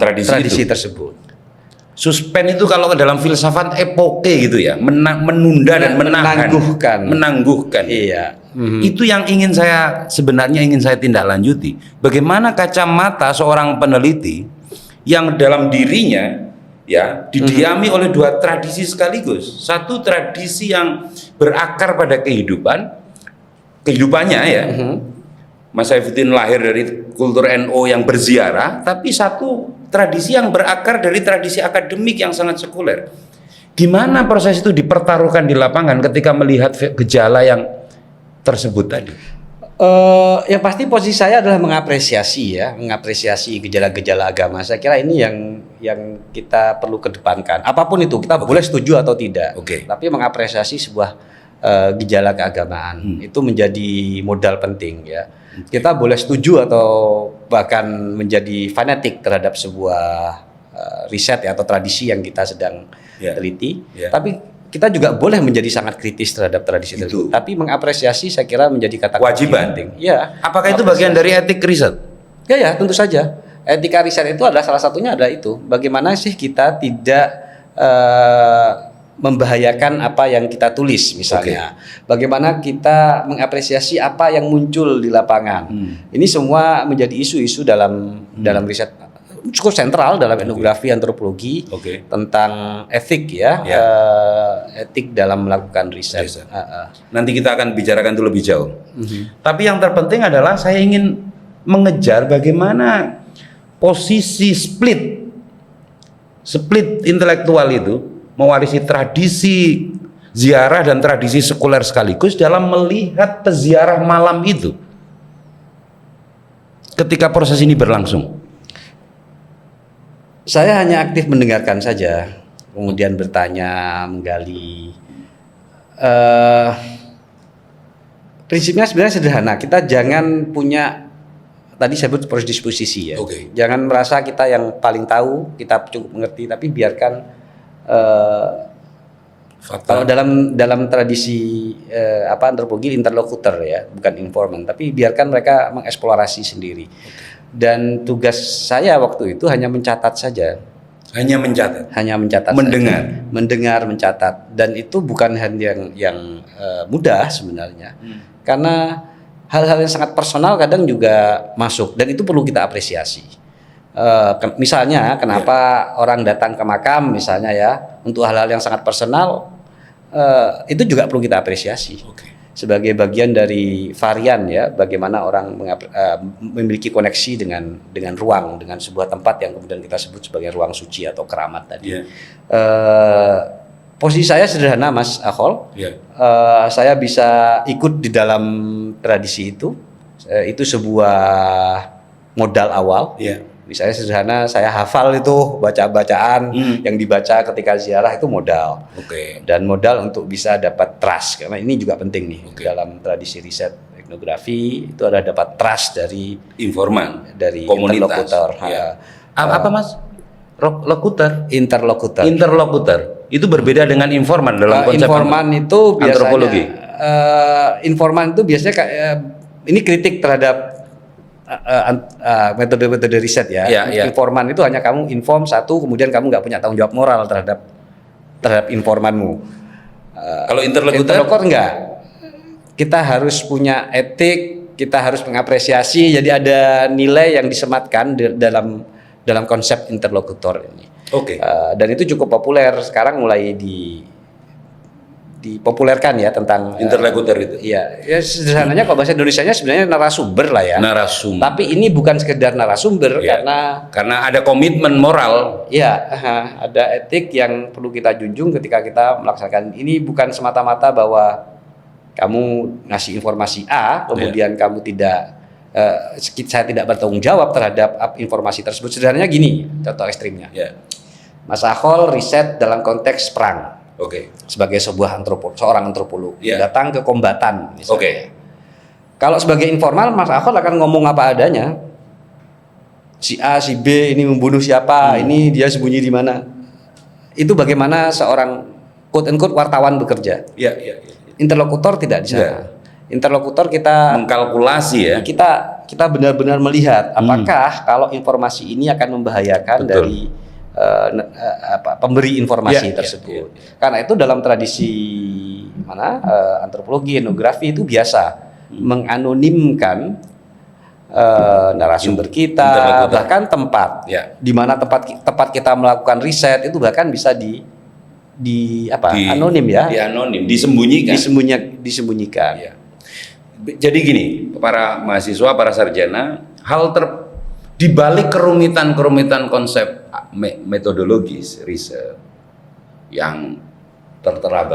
tradisi tersebut. Suspend itu kalau ke dalam filsafat epoke gitu ya, menunda dan menahan, menangguhkan. Iya. Itu yang sebenarnya ingin saya tindak lanjuti. Bagaimana kacamata seorang peneliti yang dalam dirinya ya didiami oleh dua tradisi sekaligus. Satu tradisi yang berakar pada kehidupannya ya. Mas Saifuddin lahir dari kultur NU yang berziarah, tapi satu tradisi yang berakar dari tradisi akademik yang sangat sekuler. Gimana proses itu dipertaruhkan di lapangan ketika melihat gejala yang tersebut tadi? Yang pasti posisi saya adalah mengapresiasi gejala-gejala agama. Saya kira ini yang kita perlu kedepankan. Apapun itu, kita boleh setuju atau tidak. Tapi mengapresiasi sebuah gejala keagamaan itu menjadi modal penting ya. Kita boleh setuju atau bahkan menjadi fanatik terhadap sebuah riset ya, atau tradisi yang kita sedang teliti. Tapi kita juga boleh menjadi sangat kritis terhadap tradisi tersebut. Tapi mengapresiasi saya kira menjadi kata kewajiban penting. Ya. Apakah itu bagian dari etik riset? Ya, tentu saja. Etika riset itu adalah salah satunya ada itu. Bagaimana sih kita tidak membahayakan apa yang kita tulis misalnya. Bagaimana kita mengapresiasi apa yang muncul di lapangan. Ini semua menjadi isu-isu dalam riset cukup sentral dalam etnografi antropologi tentang etik ya, etik dalam melakukan riset. Nanti kita akan bicarakan itu lebih jauh. Tapi yang terpenting adalah saya ingin mengejar bagaimana posisi split intelektual itu mewarisi tradisi ziarah dan tradisi sekuler sekaligus dalam melihat peziarah malam itu ketika proses ini berlangsung. Saya hanya aktif mendengarkan saja, kemudian bertanya, menggali. Prinsipnya sebenarnya sederhana. Kita jangan punya, tadi saya sebut predisposisi ya. Jangan merasa kita yang paling tahu, kita cukup mengerti, tapi biarkan kalau dalam tradisi antropologi interlokutor ya, bukan informan, tapi biarkan mereka mengeksplorasi sendiri. Dan tugas saya waktu itu hanya mencatat saja. Hanya mencatat. Mendengar, mencatat. Dan itu bukan hal yang mudah sebenarnya. Karena hal-hal yang sangat personal kadang juga masuk, dan itu perlu kita apresiasi. Misalnya kenapa orang datang ke makam misalnya ya, untuk hal-hal yang sangat personal, itu juga perlu kita apresiasi. Sebagai bagian dari varian ya, bagaimana orang memiliki koneksi dengan ruang, dengan sebuah tempat yang kemudian kita sebut sebagai ruang suci atau keramat tadi. Posisi saya sederhana, Mas Ahol. Saya bisa ikut di dalam tradisi itu. Itu sebuah modal awal. Misalnya sederhana, saya hafal itu bacaan yang dibaca ketika ziarah itu modal. Dan modal untuk bisa dapat trust, karena ini juga penting nih dalam tradisi riset etnografi itu ada dapat trust dari informan, dari komunitas, interlokutor. Apa Mas? Interlokutor. Itu berbeda dengan informan dalam konsep informan itu biasanya, antropologi. Informan itu biasanya ini kritik terhadap metode-metode riset ya. Informan itu hanya kamu inform satu, kemudian kamu nggak punya tanggung jawab moral terhadap informanmu. Kalau interlokutor enggak. Kita harus punya etik, kita harus mengapresiasi. Jadi ada nilai yang disematkan dalam konsep interlokutor ini. Dan itu cukup populer sekarang, mulai dipopulerkan ya tentang interlokutor itu. Iya, ya sederhananya kalau bahasa Indonesianya sebenarnya narasumber lah ya. Narasumber. Tapi ini bukan sekedar narasumber karena ada komitmen moral. Iya, ada etik yang perlu kita junjung ketika kita melaksanakan ini. Bukan semata-mata bahwa kamu ngasih informasi A, kemudian kamu saya tidak bertanggung jawab terhadap informasi tersebut. Sederhananya gini, contoh ekstrimnya. Mas Akol riset dalam konteks perang. Sebagai seorang antropolog datang ke kombatan misalnya. Kalau sebagai informal, Mas Akol akan ngomong apa adanya. Si A, si B ini membunuh siapa, ini dia sembunyi di mana. Itu bagaimana seorang quote unquote wartawan bekerja. Interlokutor tidak di sana. Interlokutor kita mengkalkulasi ya. Kita benar-benar melihat apakah kalau informasi ini akan membahayakan dari pemberi informasi tersebut. Karena itu dalam tradisi antropologi, etnografi itu biasa menganonimkan narasumber kita, bahkan tempat di mana tempat kita melakukan riset itu bahkan bisa anonim ya. Disembunyikan. Jadi gini, para mahasiswa, para sarjana, di balik kerumitan konsep metodologis riset yang tertera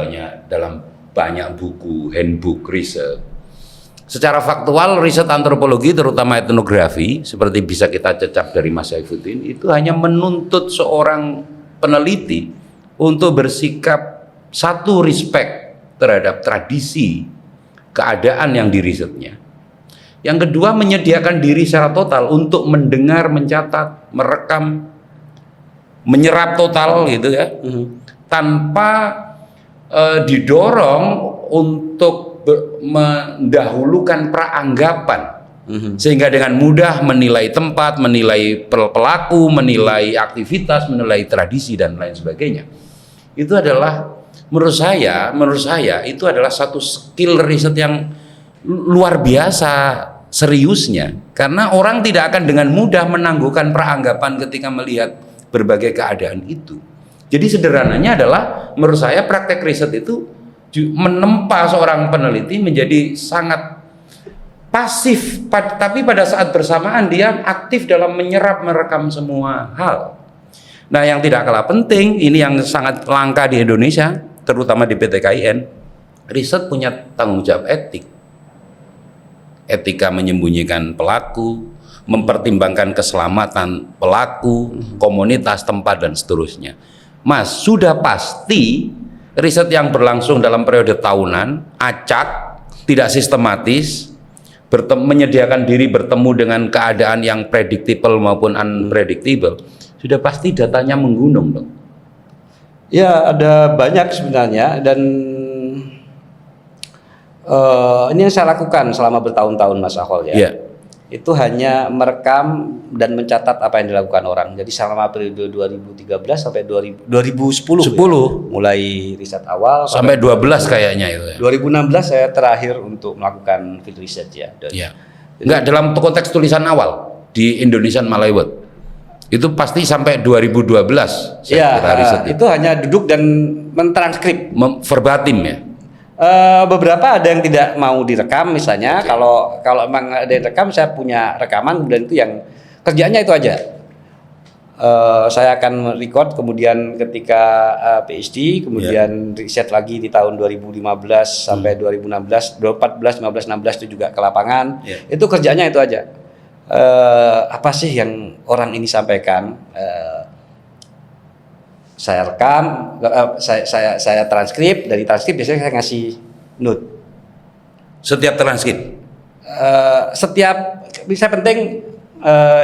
dalam banyak buku, handbook riset. Secara faktual, riset antropologi terutama etnografi seperti bisa kita cecap dari Mas Saifuddin itu hanya menuntut seorang peneliti untuk bersikap satu, respect terhadap tradisi keadaan yang dirisetnya. Yang kedua, menyediakan diri secara total untuk mendengar, mencatat, merekam, menyerap total gitu ya, tanpa didorong untuk mendahulukan praanggapan, sehingga dengan mudah menilai tempat, menilai pelaku, menilai aktivitas, menilai tradisi dan lain sebagainya. Itu adalah menurut saya itu adalah satu skill riset yang luar biasa seriusnya, karena orang tidak akan dengan mudah menangguhkan praanggapan ketika melihat berbagai keadaan itu. Jadi sederhananya adalah menurut saya praktek riset itu menempa seorang peneliti menjadi sangat pasif, tapi pada saat bersamaan dia aktif dalam menyerap, merekam semua hal. Nah, yang tidak kalah penting, ini yang sangat langka di Indonesia, terutama di PT KIN, riset punya tanggung jawab etika menyembunyikan pelaku, mempertimbangkan keselamatan pelaku, komunitas, tempat, dan seterusnya. Mas, sudah pasti riset yang berlangsung dalam periode tahunan, acak, tidak sistematis, menyediakan diri bertemu dengan keadaan yang predictable maupun unpredictable, sudah pasti datanya menggunung dong. Ya, ada banyak sebenarnya, dan ini yang saya lakukan selama bertahun-tahun, Mas Akol ya. Itu hanya merekam dan mencatat apa yang dilakukan orang. Jadi selama periode 2013 sampai 2010 mulai riset awal sampai 12 kayaknya itu ya. 2016 saya terakhir untuk melakukan field research ya. Enggak, dalam konteks tulisan awal di Indonesian Malay World itu pasti sampai 2012 saya kira riset itu hanya duduk dan mentranskrip verbatim ya. Beberapa ada yang tidak mau direkam misalnya. Kalau emang ada yang rekam, saya punya rekaman, dan itu yang kerjanya itu aja. Saya akan record, kemudian ketika PhD, kemudian riset lagi di tahun 2015 sampai 2016, 2014, 15, 16 itu juga ke lapangan. Itu kerjanya itu aja. apa sih yang orang ini sampaikan. Saya rekam, saya transkrip. Dari transkrip biasanya saya ngasih note. Setiap transkrip. Setiap bisa penting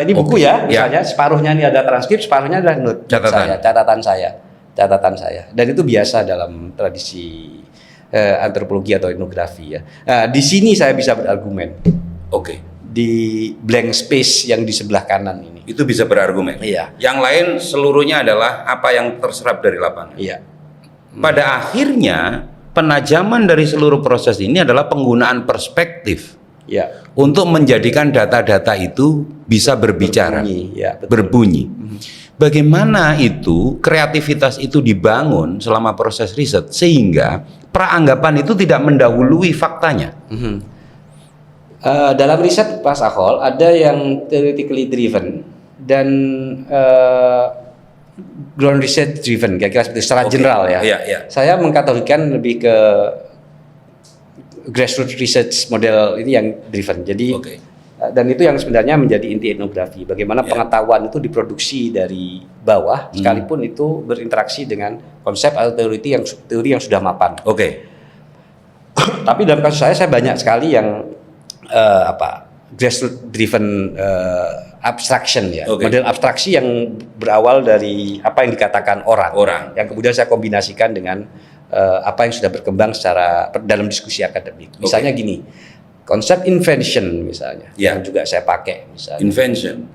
ini buku ya, misalnya separuhnya ini ada transkrip, separuhnya adalah note catatan saya. Dan itu biasa dalam tradisi antropologi atau etnografi ya. Nah, di sini saya bisa berargumen. Di blank space yang di sebelah kanan ini. Itu bisa berargumen. Iya. Yang lain seluruhnya adalah apa yang terserap dari lapangan. Iya. Pada akhirnya penajaman dari seluruh proses ini adalah penggunaan perspektif. Ya. Untuk menjadikan data-data itu bisa berbicara, berbunyi. Bagaimana itu kreativitas itu dibangun selama proses riset sehingga peranggapan itu tidak mendahului faktanya. Dalam riset Mas Akol ada yang theoretically driven dan ground research driven, kira-kira seperti secara general ya. Saya mengkategorikan lebih ke grassroots research model ini yang driven. Jadi dan itu yang sebenarnya menjadi inti etnografi. Bagaimana pengetahuan itu diproduksi dari bawah, sekalipun itu berinteraksi dengan konsep atau teori yang sudah mapan. Tapi dalam kasus saya banyak sekali yang grassroots driven abstraction ya, model abstraksi yang berawal dari apa yang dikatakan orang, yang kemudian saya kombinasikan dengan apa yang sudah berkembang secara dalam diskusi akademik. Misalnya gini, konsep invention misalnya, yang juga saya pakai misalnya. Invention,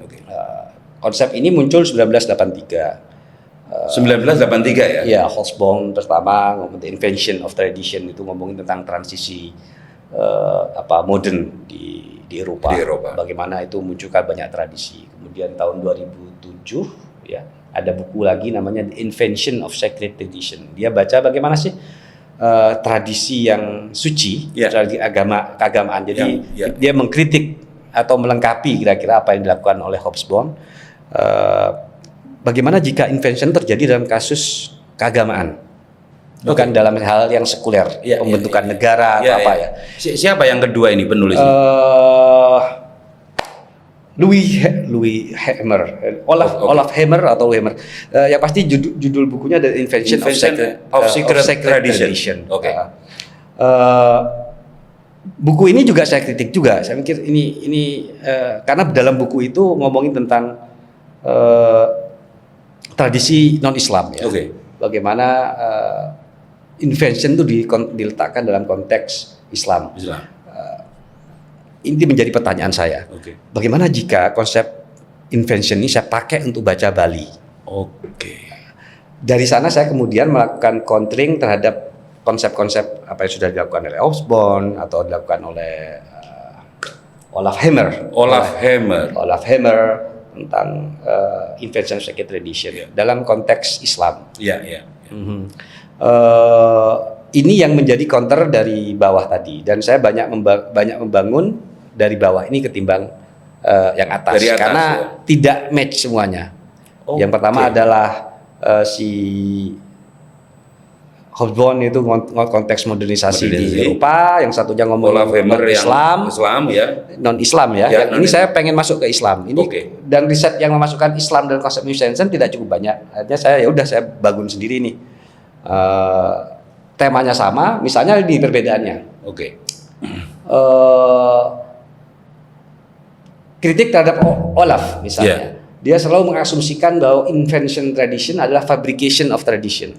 konsep ini muncul 1983. 1983 ya? Ya, Hobsbawm pertama ngomong the invention of tradition, itu ngomongin tentang transisi modern di Eropa. Bagaimana itu munculkan banyak tradisi. Kemudian tahun 2007 ya, ada buku lagi namanya The Invention of Sacred Tradition. Dia baca bagaimana sih tradisi yang suci, tradisi keagamaan. Jadi dia mengkritik atau melengkapi kira-kira apa yang dilakukan oleh Hobsbawm. Bagaimana jika invention terjadi dalam kasus keagamaan, bukan dalam hal yang sekuler, pembentukan negara atau apa ya. Siapa yang kedua ini penulis? Louis Hammer, Olaf Hammer atau Hammer. Yang pasti judul bukunya The Invention of Sacred Tradition. Buku ini juga saya kritik juga. Saya mikir ini karena dalam buku itu ngomongin tentang tradisi non-Islam ya. Bagaimana invention itu diletakkan dalam konteks Islam. Ini menjadi pertanyaan saya. Bagaimana jika konsep invention ini saya pakai untuk baca Bali? Dari sana saya kemudian melakukan countering terhadap konsep-konsep apa yang sudah dilakukan oleh Hobsbawm atau dilakukan oleh Olaf Hammer tentang invention of sacred tradition dalam konteks Islam. Ini yang menjadi counter dari bawah tadi, dan saya banyak membangun dari bawah ini ketimbang yang atas, karena tidak match semuanya. Yang pertama adalah si Hobsbawm itu konteks modernisasi di Eropa, yang satunya ngomong Islam non-Islam ya. Yang ini saya pengen masuk ke Islam. Ini dan riset yang memasukkan Islam dan konsep invention tidak cukup banyak. Akhirnya saya bangun sendiri nih. Temanya sama, misalnya di perbedaannya. Kritik terhadap Olaf misalnya. Dia selalu mengasumsikan bahwa invention tradition adalah fabrication of tradition.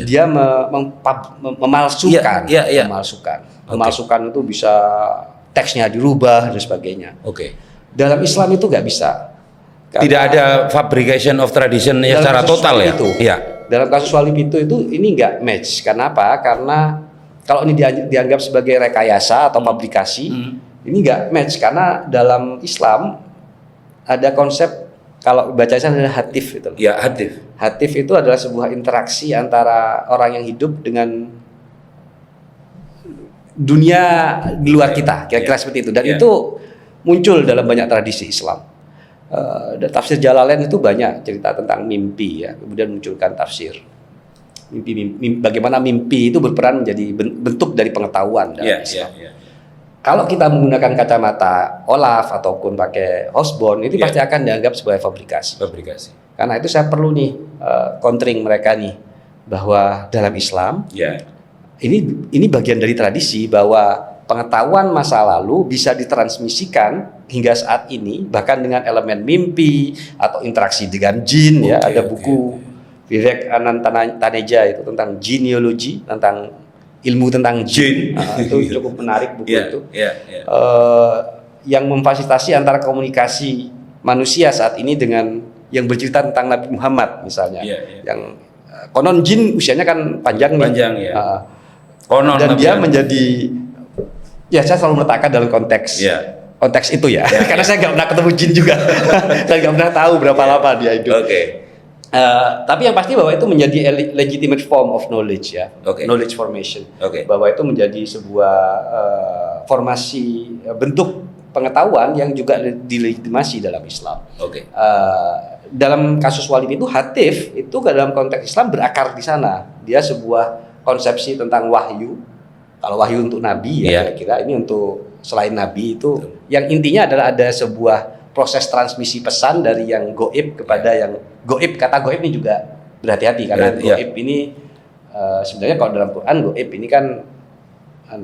Dia memalsukan. Memalsukan itu bisa teksnya dirubah dan sebagainya. Dalam Islam itu nggak bisa. Tidak ada fabrication of tradition secara total ya. Dalam kasus Wali Pitu itu ini nggak match. Karena apa? Karena kalau ini dianggap sebagai rekayasa atau fabrikasi, ini nggak match karena dalam Islam ada konsep, kalau baca Islam adalah hatif itu. Hatif itu adalah sebuah interaksi antara orang yang hidup dengan dunia di luar kita, kira-kira seperti itu. Dan itu muncul dalam banyak tradisi Islam. Dan tafsir Jalalain itu banyak cerita tentang mimpi ya, kemudian munculkan tafsir mimpi, bagaimana mimpi itu berperan menjadi bentuk dari pengetahuan dalam Islam. kalau kita menggunakan kacamata Olaf ataupun pakai Hobsbawm itu pasti akan dianggap sebagai fabrikasi. Karena itu saya perlu nih countering mereka nih bahwa dalam Islam ini bagian dari tradisi bahwa pengetahuan masa lalu bisa ditransmisikan hingga saat ini bahkan dengan elemen mimpi atau interaksi dengan jin ya. Ada buku Vivek Anand Taneja itu tentang genealogy, tentang ilmu tentang jin. Itu cukup menarik buku itu. Yang memfasilitasi antara komunikasi manusia saat ini dengan yang bercerita tentang Nabi Muhammad misalnya. Yang konon jin usianya kan panjang nih. Konon dan dia menjadi saya selalu meletakkan dalam konteks itu ya. Karena saya nggak pernah ketemu jin juga. Saya nggak pernah tahu berapa lama dia hidup. Tapi yang pasti bahwa itu menjadi legitimate form of knowledge ya, knowledge formation. Bahwa itu menjadi sebuah formasi bentuk pengetahuan yang juga dilegitimasi dalam Islam. Dalam kasus Walid itu hatif itu dalam konteks Islam berakar di sana. Dia sebuah konsepsi tentang wahyu. Kalau wahyu untuk Nabi ya kira-kira, ini untuk selain Nabi itu yang intinya adalah ada sebuah proses transmisi pesan dari yang goib kepada yang goib. Kata goib ini juga berhati-hati karena goib ini sebenarnya kalau dalam Quran goib ini kan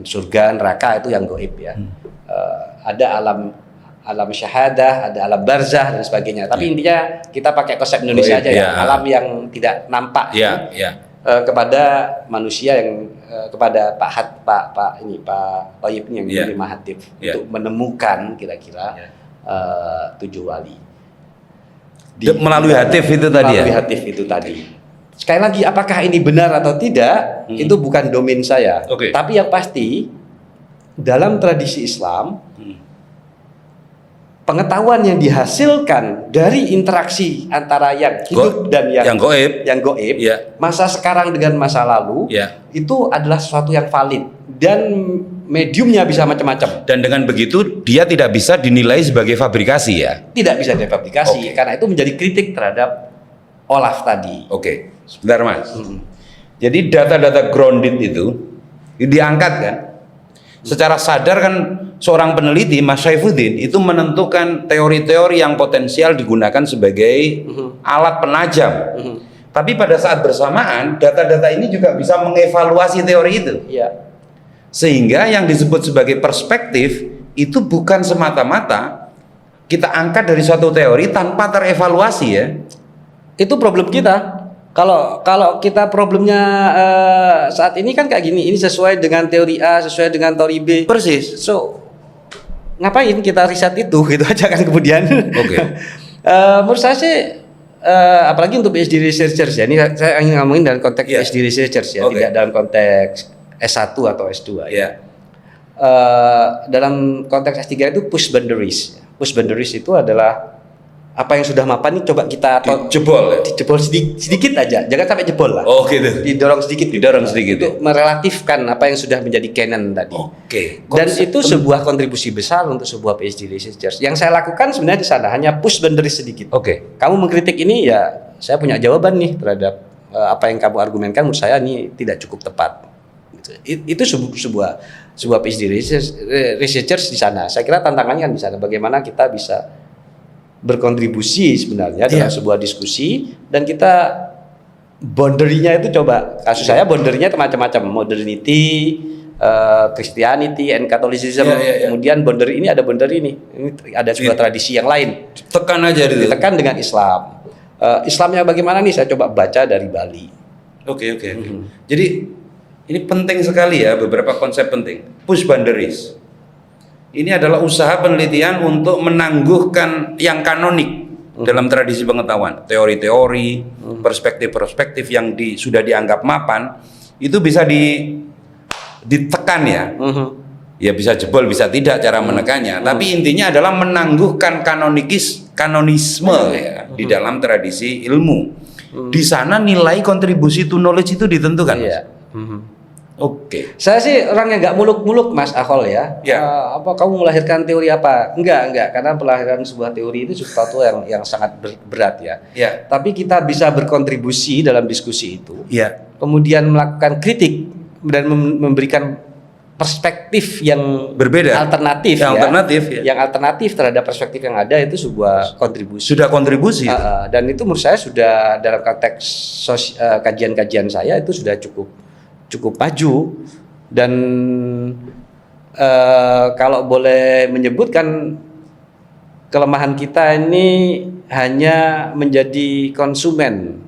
surga, neraka itu yang goib ya. Ada alam syahadah, ada alam barzah dan sebagainya. Tapi intinya kita pakai konsep Indonesia aja ya, alam yang tidak nampak kepada manusia yang kepada Pak Toyib ini yang menerima hatif untuk menemukan kira-kira 7 wali melalui hatif itu tadi melalui hatif itu tadi. Sekali lagi apakah ini benar atau tidak itu bukan domain saya. Tapi yang pasti dalam tradisi Islam pengetahuan yang dihasilkan dari interaksi antara yang hidup dan yang goib, masa sekarang dengan masa lalu itu adalah sesuatu yang valid dan mediumnya bisa macam-macam. Dan dengan begitu dia tidak bisa dinilai sebagai fabrikasi ya? Tidak bisa difabrikasi karena itu menjadi kritik terhadap Olaf tadi. Sebentar Mas. Jadi data-data grounded itu diangkat kan? Secara sadar kan seorang peneliti Mas Saifuddin itu menentukan teori-teori yang potensial digunakan sebagai alat penajam. Tapi pada saat bersamaan data-data ini juga bisa mengevaluasi teori itu. Sehingga yang disebut sebagai perspektif itu bukan semata-mata kita angkat dari suatu teori tanpa terevaluasi ya. Itu problem kita. Kalau kita problemnya saat ini kan kayak gini, ini sesuai dengan teori A, sesuai dengan teori B. Persis. So ngapain kita riset itu gitu aja kan kemudian. Menurut saya sih apalagi untuk PhD researchers ya. Ini saya ingin ngomongin dalam konteks PhD researchers ya, tidak dalam konteks S1 atau S2 ya. Dalam konteks S3 itu push boundaries. Push boundaries itu adalah apa yang sudah mapan ini coba kita jebol sedikit aja, jangan sampai jebol lah. Didorong sedikit untuk merelatifkan apa yang sudah menjadi canon tadi. Dan itu sebuah kontribusi besar untuk sebuah PhD researchers. Yang saya lakukan sebenarnya di sana hanya push boundaries sedikit. Kamu mengkritik ini ya, saya punya jawaban nih terhadap apa yang kamu argumenkan menurut saya ini tidak cukup tepat. Itu sebuah PhD researchers di sana. Saya kira tantangannya kan di sana, bagaimana kita bisa berkontribusi sebenarnya dalam sebuah diskusi dan kita boundary-nya itu coba kasus saya boundary-nya itu macam-macam, modernity, Christianity and Catholicism. Kemudian boundary ini ada boundary ini ada sebuah tradisi yang lain. Tekan aja dulu. Ditekan dengan Islam. Islamnya bagaimana nih? Saya coba baca dari Bali. Jadi ini penting sekali ya, beberapa konsep penting. Push boundaries. Ini adalah usaha penelitian untuk menangguhkan yang kanonik dalam tradisi pengetahuan, teori-teori, perspektif-perspektif yang sudah dianggap mapan, itu bisa ditekan ya. Ya bisa jebol, bisa tidak cara menekannya. Tapi intinya adalah menangguhkan kanonisme ya, di dalam tradisi ilmu. Di sana nilai kontribusi to knowledge itu ditentukan. Saya sih orang yang nggak muluk-muluk Mas Ahol ya. Apa kamu melahirkan teori apa? Enggak, karena pelahiran sebuah teori itu sesuatu yang sangat berat ya. Tapi kita bisa berkontribusi dalam diskusi itu. Kemudian melakukan kritik dan memberikan perspektif yang Berbeda. alternatif Yang ya. alternatif, ya. Yang alternatif terhadap perspektif yang ada itu sebuah kontribusi. Sudah kontribusi. Dan itu menurut saya sudah dalam konteks kajian-kajian saya itu sudah cukup maju. Dan kalau boleh menyebutkan, kelemahan kita ini hanya menjadi konsumen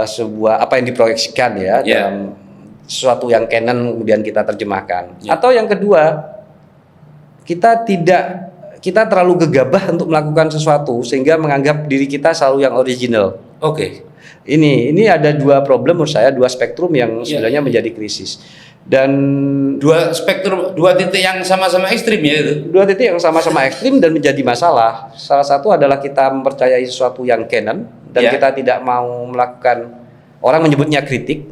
sebuah apa yang diproyeksikan ya dalam sesuatu yang canon kemudian kita terjemahkan. Atau yang kedua, kita terlalu gegabah untuk melakukan sesuatu sehingga menganggap diri kita selalu yang original. Oke. Ini ada dua problem menurut saya, dua spektrum yang sebenarnya menjadi krisis. Dan dua titik yang sama-sama ekstrim ya itu. Dua titik yang sama-sama ekstrim dan menjadi masalah. Salah satu adalah kita mempercayai sesuatu yang canon dan kita tidak mau melakukan, orang menyebutnya kritik.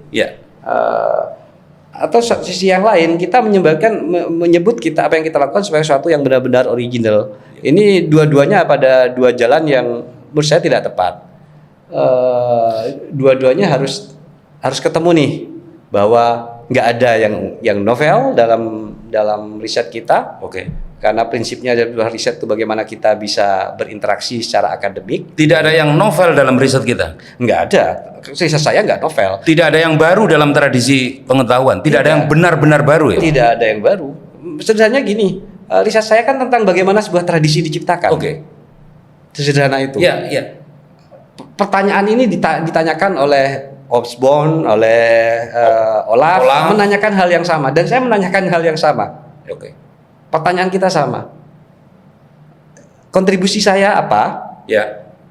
Atau sisi yang lain kita menyebut kita apa yang kita lakukan sebagai sesuatu yang benar-benar original. Ini dua-duanya pada dua jalan yang menurut saya tidak tepat. Dua-duanya harus ketemu nih, bahwa nggak ada yang novel dalam riset kita. Karena prinsipnya adalah riset itu bagaimana kita bisa berinteraksi secara akademik. Tidak ada yang novel dalam riset kita. Nggak ada. Riset saya nggak novel. Tidak ada yang baru dalam tradisi pengetahuan. Tidak ada yang benar-benar baru ya. Tidak ada yang baru. Sederhananya gini, riset saya kan tentang bagaimana sebuah tradisi diciptakan. Sesederhana itu. Pertanyaan ini ditanyakan oleh Hobsbawm, oleh Olaf, menanyakan hal yang sama, dan saya menanyakan hal yang sama. Pertanyaan kita sama. Kontribusi saya apa?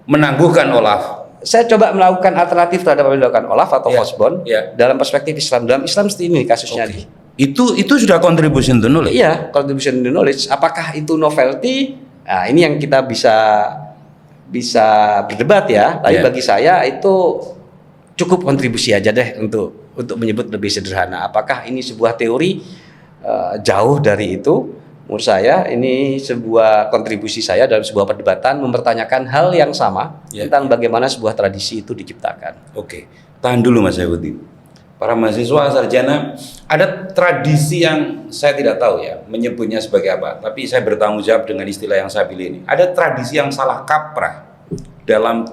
Menangguhkan Olaf. Saya coba melakukan alternatif terhadap apa yang dilakukan Olaf atau Hobsbawm dalam perspektif Islam. Dalam Islam seperti ini kasusnya. Itu sudah contribution to knowledge. Iya, contribution to knowledge. Apakah itu novelty? Nah, ini yang kita bisa berdebat ya. Tapi bagi saya itu cukup kontribusi aja deh untuk menyebut lebih sederhana. Apakah ini sebuah teori? Jauh dari itu. Menurut saya ini sebuah kontribusi saya dalam sebuah perdebatan mempertanyakan hal yang sama tentang bagaimana sebuah tradisi itu diciptakan. Tahan dulu Mas Saifuddin. Para mahasiswa sarjana, ada tradisi yang saya tidak tahu ya menyebutnya sebagai apa, tapi saya bertanggung jawab dengan istilah yang saya pilih ini. Ada tradisi yang salah kaprah dalam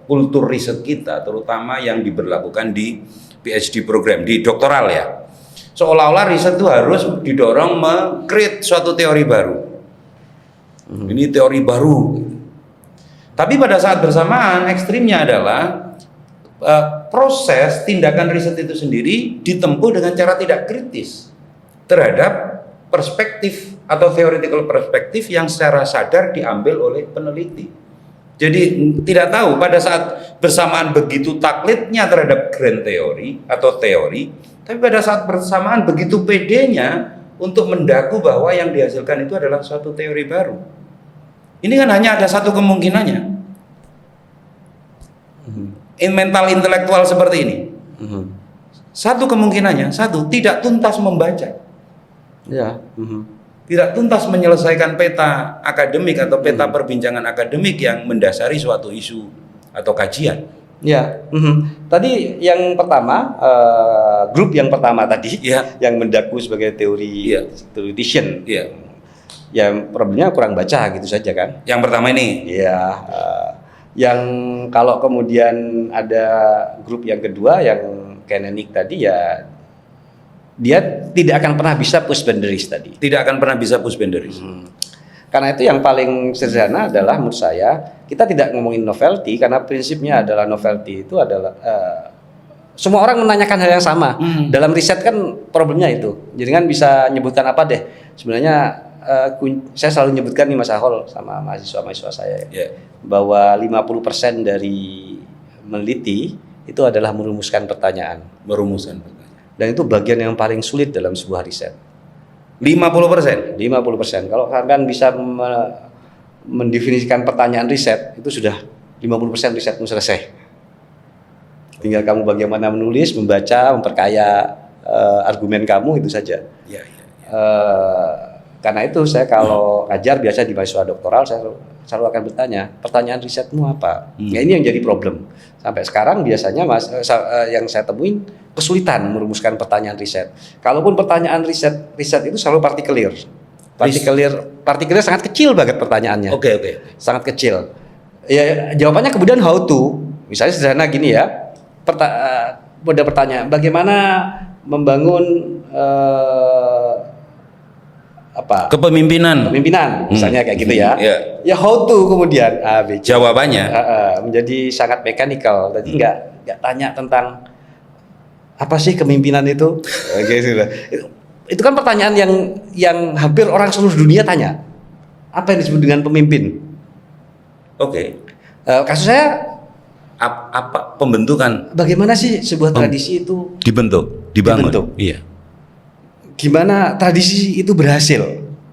kultur riset kita, terutama yang diberlakukan di PhD program, di doktoral ya. Seolah-olah riset itu harus didorong meng-create suatu teori baru. Ini teori baru. Tapi pada saat bersamaan ekstrimnya adalah proses tindakan riset itu sendiri ditempuh dengan cara tidak kritis terhadap perspektif atau theoretical perspektif yang secara sadar diambil oleh peneliti. Jadi tidak tahu pada saat bersamaan begitu taklidnya terhadap grand teori atau teori, tapi pada saat bersamaan begitu pedenya untuk mendaku bahwa yang dihasilkan itu adalah suatu teori baru. Ini kan hanya ada satu kemungkinannya. Mental intelektual seperti ini. Satu kemungkinannya, tidak tuntas membaca. Tidak tuntas menyelesaikan peta akademik atau peta perbincangan akademik yang mendasari suatu isu atau kajian. Tadi yang pertama, grup yang pertama tadi yang mendaku sebagai teori theoretician. Ya problemnya kurang baca gitu saja kan. Yang pertama ini. Yang kalau kemudian ada grup yang kedua yang canonic tadi ya, dia tidak akan pernah bisa push boundaries tadi. Tidak akan pernah bisa push boundaries. Karena itu yang paling sederhana adalah menurut saya, kita tidak ngomongin novelty karena prinsipnya adalah novelty itu adalah semua orang menanyakan hal yang sama. Dalam riset kan problemnya itu. Jadi kan bisa nyebutkan apa deh. Sebenarnya saya selalu nyebutkan nih Mas Ahol sama mahasiswa-mahasiswa saya bahwa 50% dari meneliti itu adalah merumuskan pertanyaan. Dan itu bagian yang paling sulit dalam sebuah riset. 50%? 50%. Kalau kalian bisa mendefinisikan pertanyaan riset, itu sudah 50% risetmu selesai. Tinggal kamu bagaimana menulis, membaca, memperkaya argumen kamu, itu saja. Karena itu saya kalau ngajar biasa di mahasiswa doktoral, saya selalu akan bertanya, pertanyaan risetmu apa? Ya ini yang jadi problem. Sampai sekarang biasanya yang saya temuin kesulitan merumuskan pertanyaan riset. Kalaupun pertanyaan riset itu selalu partikelir. Partikelir sangat kecil banget pertanyaannya. Oke. Sangat kecil. Ya jawabannya kemudian how to. Misalnya sederhana gini ya. Pada pertanyaan bagaimana membangun kepemimpinan misalnya kayak gitu ya. Ya how to kemudian jawabannya menjadi sangat mekanikal. Tadi nggak tanya tentang apa sih kepemimpinan itu. Gitu. Itu kan pertanyaan yang hampir orang seluruh dunia tanya. Apa yang disebut dengan pemimpin? Oke. Kasus saya apa pembentukan? Bagaimana sih sebuah tradisi itu dibangun? Iya. Gimana tradisi itu berhasil?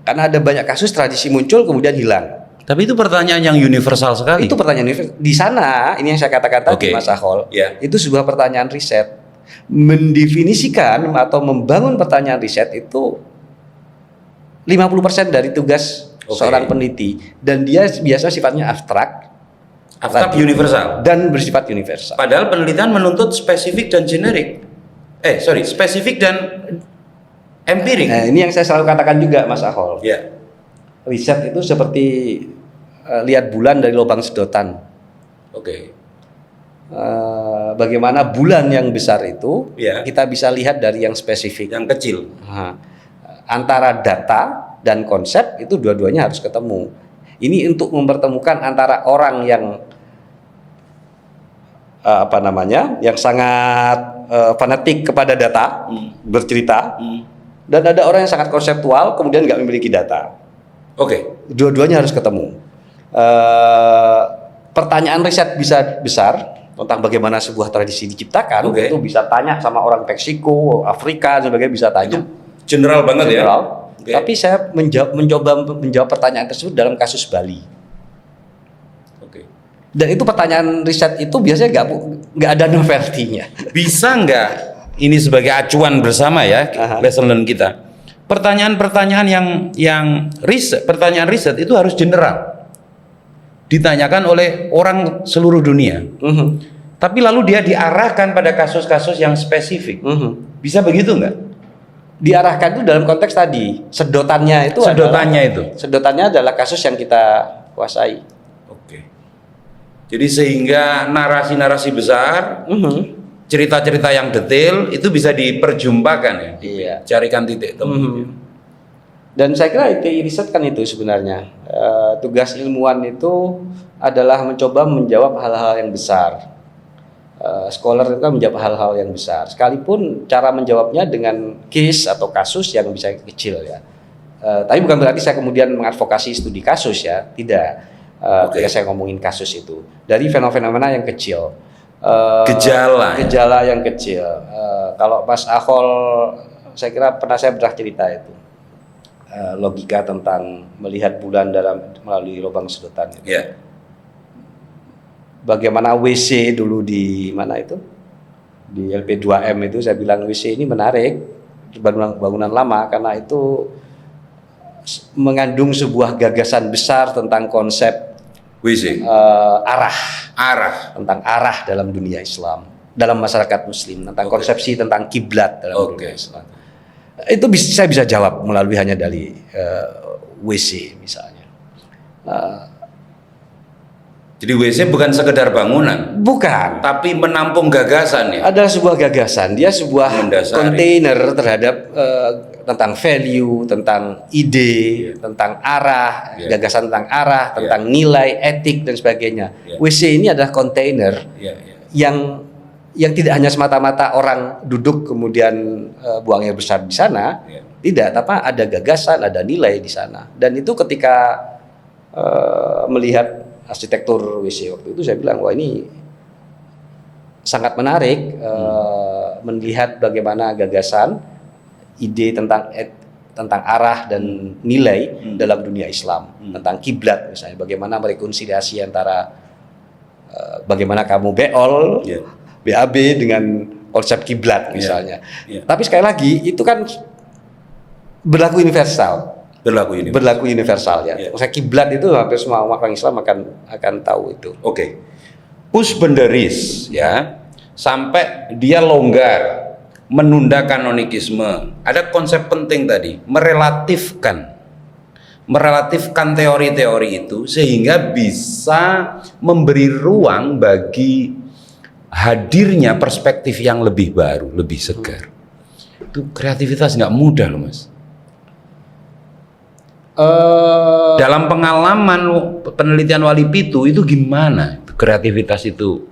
Karena ada banyak kasus tradisi muncul kemudian hilang. Tapi itu pertanyaan yang universal sekali. Itu pertanyaan universal. Di sana, ini yang saya katakan tadi Mas Ahol, itu sebuah pertanyaan riset. Mendefinisikan atau membangun pertanyaan riset itu 50% dari tugas seorang peneliti. Dan dia biasa sifatnya abstrak universal. Dan bersifat universal. Padahal penelitian menuntut spesifik dan generik. Spesifik dan empirik. Nah, ini yang saya selalu katakan juga Mas Ahol. Ya. Riset itu seperti lihat bulan dari lubang sedotan. Oke. Bagaimana bulan yang besar itu kita bisa lihat dari yang spesifik, yang kecil. Antara data dan konsep itu dua-duanya harus ketemu. Ini untuk mempertemukan antara orang yang yang sangat fanatik kepada data, bercerita, dan ada orang yang sangat konseptual kemudian nggak memiliki data. Oke. Dua-duanya harus ketemu. Pertanyaan riset bisa besar tentang bagaimana sebuah tradisi diciptakan, itu bisa tanya sama orang Meksiko, Afrika, dan sebagainya bisa tanya. Itu general banget ya. Tapi saya mencoba menjawab pertanyaan tersebut dalam kasus Bali. Dan itu pertanyaan riset itu biasanya nggak ada novelty-nya. Bisa nggak ini sebagai acuan bersama ya, lesson learn kita. Pertanyaan-pertanyaan pertanyaan riset itu harus general. Ditanyakan oleh orang seluruh dunia. Tapi lalu dia diarahkan pada kasus-kasus yang spesifik. Bisa begitu nggak? Diarahkan itu dalam konteks tadi, sedotannya adalah kasus yang kita kuasai. Oke. Jadi sehingga narasi-narasi besar, cerita-cerita yang detail itu bisa diperjumpakan ya. Iya. Carikan titik temu. Dan saya kira riset kan itu sebenarnya tugas ilmuwan itu adalah mencoba menjawab hal-hal yang besar. Scholar itu kan menjawab hal-hal yang besar. Sekalipun cara menjawabnya dengan case atau kasus yang bisa kecil ya. Tapi bukan berarti saya kemudian mengadvokasi studi kasus ya, tidak. Ketika saya ngomongin kasus itu dari fenomena yang kecil, gejala yang kecil. Kalau Mas Ahol, saya kira pernah saya cerita itu logika tentang melihat bulan melalui lubang sedotan. Yeah. Bagaimana WC dulu di mana itu di LP2M itu saya bilang WC ini menarik, bangunan lama karena itu mengandung sebuah gagasan besar tentang konsep WC. Arah tentang arah dalam dunia Islam, dalam masyarakat Muslim, tentang konsepsi tentang kiblat dalam dunia Islam. Itu saya bisa jawab melalui hanya dari WC misalnya. Jadi WC bukan sekedar bangunan, bukan, tapi menampung gagasan ya. Adalah sebuah gagasan, dia sebuah kontainer terhadap tentang value, tentang ide, tentang arah, gagasan tentang arah, tentang nilai, etik dan sebagainya. WC ini adalah kontainer yang tidak hanya semata-mata orang duduk kemudian buang air besar di sana, tidak, tapi ada gagasan, ada nilai di sana. Dan itu ketika melihat arsitektur WC waktu itu saya bilang, wah ini sangat menarik melihat bagaimana gagasan, ide tentang arah dan nilai dalam dunia Islam, tentang kiblat misalnya, bagaimana merekonsiliasi antara bagaimana kamu beol, BAB dengan konsep kiblat misalnya. Tapi sekali lagi itu kan berlaku universal. berlaku universal ya. Ya. Saya kiblat itu hampir semua orang Islam akan tahu itu. Oke. Push boundaries ya, sampai dia longgar, menunda kanonikisme. Ada konsep penting tadi, merelatifkan teori-teori itu sehingga bisa memberi ruang bagi hadirnya perspektif yang lebih baru, lebih segar. Itu kreativitas nggak mudah loh Mas. Dalam pengalaman penelitian Wali Pitu itu gimana kreativitas itu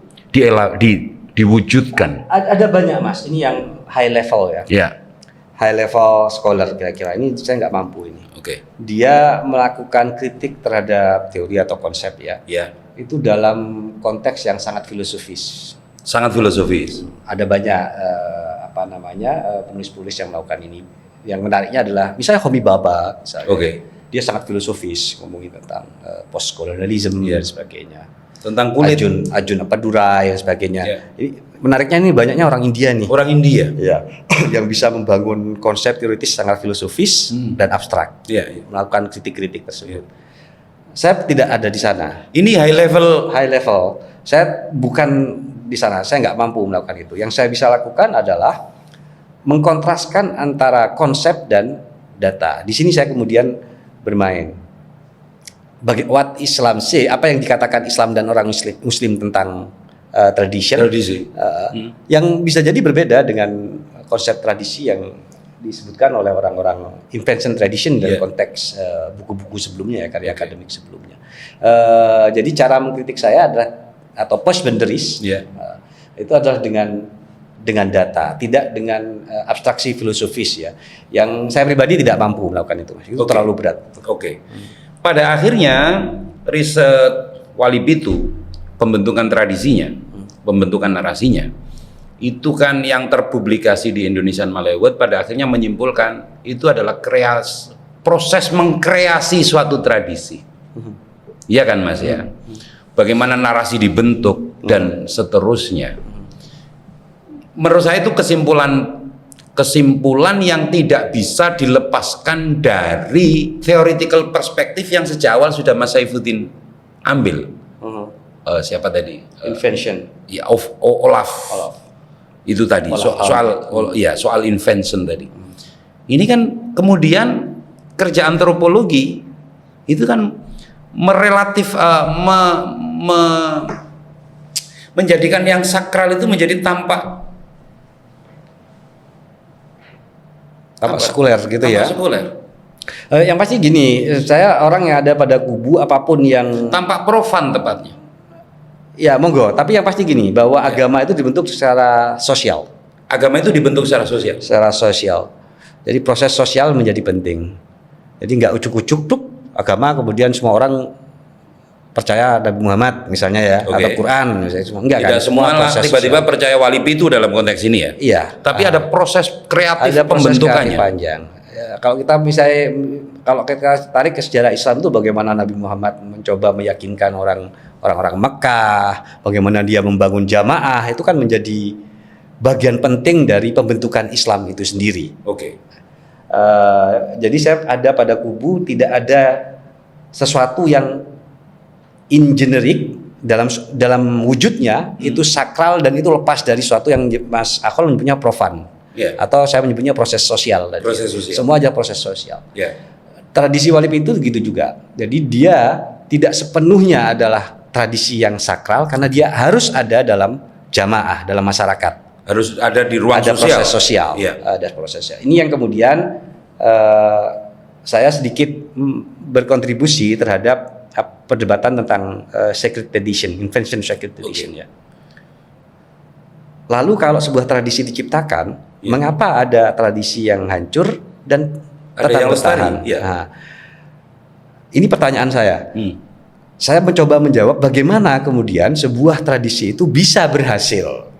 diwujudkan? Ada banyak Mas, ini yang high level ya. Ya. High level scholar kira-kira, ini saya nggak mampu ini. Oke. Dia melakukan kritik terhadap teori atau konsep ya. Ya. Itu dalam konteks yang sangat filosofis. Sangat filosofis. Ada banyak penulis-penulis yang melakukan ini. Yang menariknya adalah misalnya Homi Bhabha misalnya. Oke. Dia sangat filosofis ngomongin tentang post colonialism dan sebagainya. Tentang kulit. Arjuna Padura dan sebagainya. Ya. Jadi, menariknya ini banyaknya orang India nih. Orang India. Ya, yang bisa membangun konsep teoritis sangat filosofis dan abstrak. Ya. Melakukan kritik-kritik tersebut. Saya tidak ada di sana. Ini high level. High level. Saya bukan di sana. Saya nggak mampu melakukan itu. Yang saya bisa lakukan adalah mengkontraskan antara konsep dan data. Di sini saya kemudian bermain. What Islam say, apa yang dikatakan Islam dan orang Muslim tentang tradisi. Yang bisa jadi berbeda dengan konsep tradisi yang disebutkan oleh orang-orang invention tradition dalam konteks buku-buku sebelumnya ya, karya akademik sebelumnya. Jadi cara mengkritik saya adalah atau post boundaries itu adalah dengan data, tidak dengan abstraksi filosofis ya. Yang saya pribadi tidak mampu melakukan itu, itu terlalu berat. Oke. Pada akhirnya riset Wali Pitu, pembentukan tradisinya, pembentukan narasinya, itu kan yang terpublikasi di Indonesian Malay World pada akhirnya menyimpulkan itu adalah proses mengkreasi suatu tradisi. Iya kan Mas ya? Bagaimana narasi dibentuk dan seterusnya. Menurut saya itu kesimpulan yang tidak bisa dilepaskan dari theoretical perspektif yang sejak awal sudah Mas Saifuddin ambil. Siapa tadi? Invention. Ya, Olaf. Itu tadi soal invention tadi. Ini kan kemudian kerja antropologi itu kan menjadikan yang sakral itu menjadi tampak sekuler gitu ya. Sekuler. Yang pasti gini, saya orang yang ada pada kubu apapun yang tampak profan tepatnya. Ya monggo, tapi yang pasti gini bahwa agama itu dibentuk secara sosial. Agama itu dibentuk secara sosial. Secara sosial. Jadi proses sosial menjadi penting. Jadi nggak ucuk-ucuk tuh agama kemudian semua orang percaya Nabi Muhammad misalnya ya atau Quran misalnya semua enggak kan? Semua tiba-tiba percaya Wali Pitu dalam konteks ini ya. Iya. Tapi ada proses kreatif ada pembentukannya. Kreatif panjang. Ya, kalau kita tarik ke sejarah Islam itu bagaimana Nabi Muhammad mencoba meyakinkan orang-orang Mekah, bagaimana dia membangun jamaah itu kan menjadi bagian penting dari pembentukan Islam itu sendiri. Jadi saya ada pada kubu tidak ada sesuatu yang in generic dalam wujudnya itu sakral dan itu lepas dari sesuatu yang Mas Akol menyebutnya profan atau saya menyebutnya proses sosial. Semua aja proses sosial. Tradisi Wali Pitu gitu juga. Jadi dia tidak sepenuhnya adalah tradisi yang sakral karena dia harus ada dalam jamaah, dalam masyarakat. Harus ada di ruang ada sosial. Proses sosial. Ada proses sosial. Ini yang kemudian saya sedikit berkontribusi terhadap perdebatan tentang sacred tradition, invention sacred tradition ya. Lalu kalau sebuah tradisi diciptakan, mengapa ada tradisi yang hancur dan tetap bertahan? Nah, ini pertanyaan saya. Saya mencoba menjawab bagaimana kemudian sebuah tradisi itu bisa berhasil.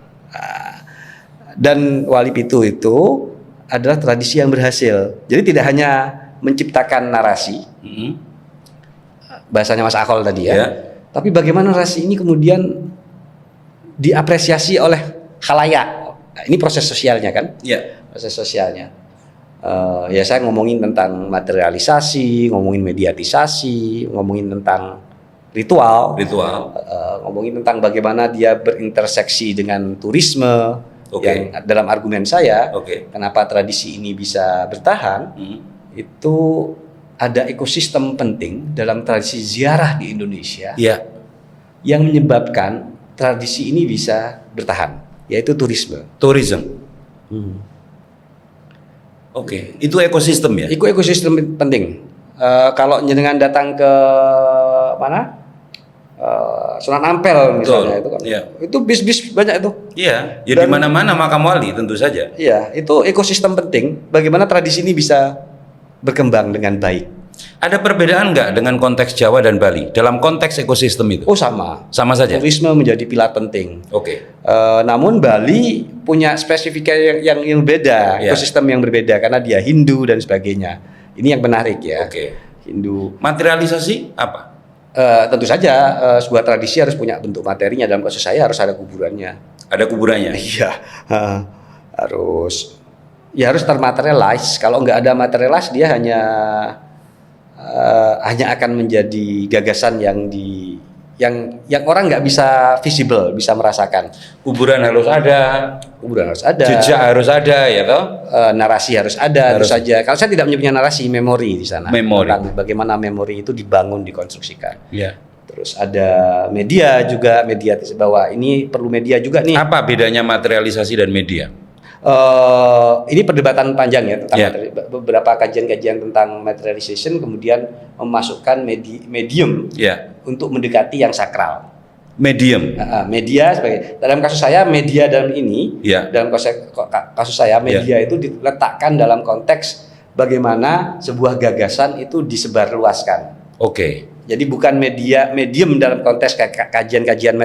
Dan Wali Pitu itu adalah tradisi yang berhasil. Jadi tidak hanya menciptakan narasi, bahasanya Mas Akol tadi ya. Tapi bagaimana narasi ini kemudian diapresiasi oleh khalayak. Nah, ini proses sosialnya kan? Proses sosialnya. Ya saya ngomongin tentang materialisasi, ngomongin mediatisasi, ngomongin tentang ritual, ngomongin tentang bagaimana dia berinterseksi dengan turisme. Yang dalam argumen saya, kenapa tradisi ini bisa bertahan, itu ada ekosistem penting dalam tradisi ziarah di Indonesia yang menyebabkan tradisi ini bisa bertahan, yaitu turisme. Itu ekosistem ya? Itu ekosistem penting. Kalau jenengan datang ke mana? Sunan Ampel misalnya, itu kan, itu bis-bis banyak itu. Iya, ya di mana-mana makam wali tentu saja. Iya, itu ekosistem penting. Bagaimana tradisi ini bisa berkembang dengan baik. Ada perbedaan nggak dengan konteks Jawa dan Bali dalam konteks ekosistem itu? Oh sama saja. Turisme menjadi pilar penting. Namun Bali punya spesifika yang beda, ekosistem yang berbeda karena dia Hindu dan sebagainya. Ini yang menarik ya. Hindu. Materialisasi apa? Tentu saja sebuah tradisi harus punya bentuk materinya. Dalam kasus saya harus ada kuburannya. Ada kuburannya? Iya, harus termaterialize. Kalau nggak ada materialize, dia hanya akan menjadi gagasan yang orang nggak bisa visible, bisa merasakan. Kuburan harus ada, jejak harus ada, ya toh. Narasi harus ada, harus saja. Kalau saya tidak punya narasi, memori di sana. Tentang bagaimana memori itu dibangun, dikonstruksikan. Terus ada media juga, bahwa ini perlu media juga nih. Apa bedanya materialisasi dan media? Ini perdebatan panjang ya tentang beberapa kajian-kajian tentang materialization, kemudian memasukkan medium untuk mendekati yang sakral. Media sebagai, dalam kasus saya media dalam ini, dalam kasus saya media itu diletakkan dalam konteks bagaimana sebuah gagasan itu disebarluaskan. Jadi bukan medium dalam konteks kajian-kajian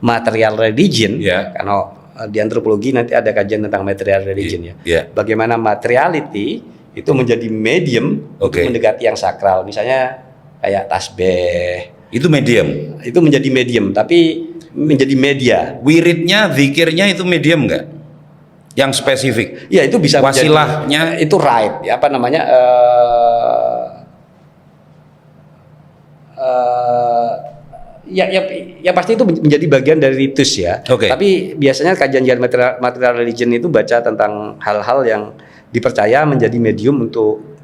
material religion, karena di antropologi nanti ada kajian tentang material religion ya. Bagaimana materiality itu menjadi medium untuk mendekati yang sakral. Misalnya kayak tasbih. Itu medium. Itu menjadi medium, tapi menjadi media. Wiridnya, zikirnya itu medium enggak? Yang spesifik. Ya itu bisa wasilahnya itu right. Ya, apa namanya? Ya pasti itu menjadi bagian dari ritus ya. Tapi biasanya kajian material religion itu baca tentang hal-hal yang dipercaya menjadi medium untuk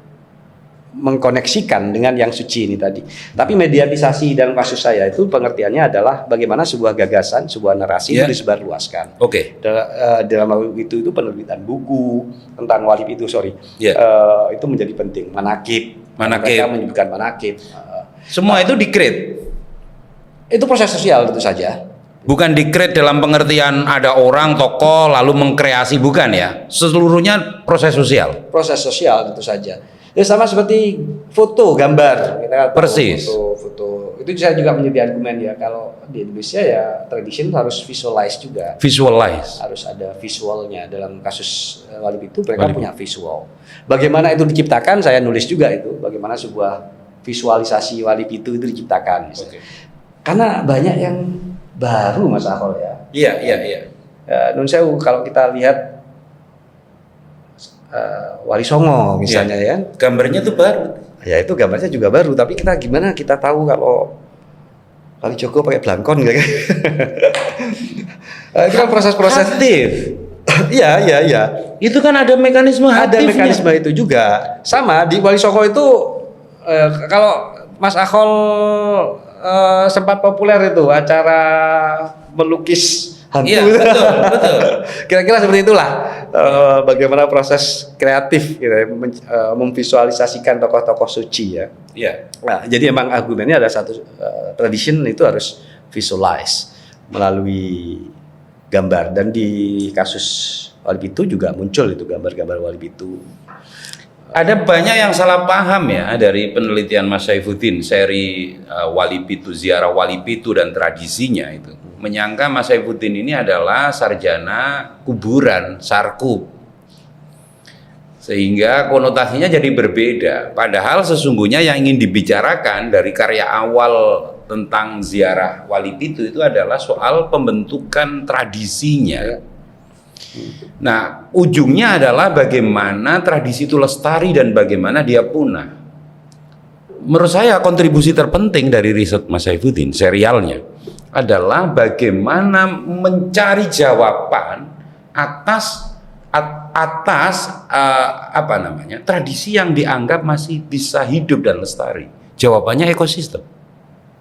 mengkoneksikan dengan yang suci ini tadi. Tapi mediatisasi dalam kasus saya itu pengertiannya adalah bagaimana sebuah gagasan, sebuah narasi itu disebarluaskan. Dalam itu penerbitan buku tentang wali itu itu menjadi penting. Manakib. Mereka menyebutkan manakib. Semua itu di-create. Itu proses sosial tentu saja. Bukan di-create dalam pengertian ada orang, tokoh, lalu mengkreasi, bukan ya. Seluruhnya proses sosial. Proses sosial tentu saja. Ya sama seperti foto, gambar. Persis. Foto. Itu saya juga menjadi argumen ya. Kalau di Indonesia ya tradition harus visualize juga. Harus ada visualnya. Dalam kasus wali itu mereka punya visual. Bagaimana itu diciptakan, saya nulis juga itu. Bagaimana sebuah visualisasi wali itu diciptakan. Karena banyak yang baru Mas Ahol ya. Iya. Nun sewu kalau kita lihat Wali Songo misalnya ya. Gambarnya tuh baru. Ya itu gambarnya juga baru. Tapi gimana kita tahu kalau Wali Joko pakai blangkon gitu kan? Itu kan proses-proses aktif. Iya. Itu kan ada mekanisme aktifnya. Ada mekanisme itu juga. Sama di Wali Songo itu kalau Mas Ahol sempat populer itu acara melukis hantu. Iya, betul. Kira-kira seperti itulah bagaimana proses kreatif gitu, memvisualisasikan tokoh-tokoh suci ya. Nah, jadi emang argumennya ada satu tradition itu harus visualize melalui gambar, dan di kasus Wali Pitu juga muncul itu gambar-gambar Wali Pitu. Ada banyak yang salah paham ya dari penelitian Mas Saifuddin seri Wali Pitu, ziarah Wali Pitu dan tradisinya itu. Menyangka Mas Saifuddin ini adalah sarjana kuburan, sarkup. Sehingga konotasinya jadi berbeda. Padahal sesungguhnya yang ingin dibicarakan dari karya awal tentang ziarah Wali Pitu itu adalah soal pembentukan tradisinya. Nah, ujungnya adalah bagaimana tradisi itu lestari dan bagaimana dia punah. Menurut saya kontribusi terpenting dari riset Mas Saifuddin serialnya adalah bagaimana mencari jawaban atas apa namanya, tradisi yang dianggap masih bisa hidup dan lestari. Jawabannya ekosistem.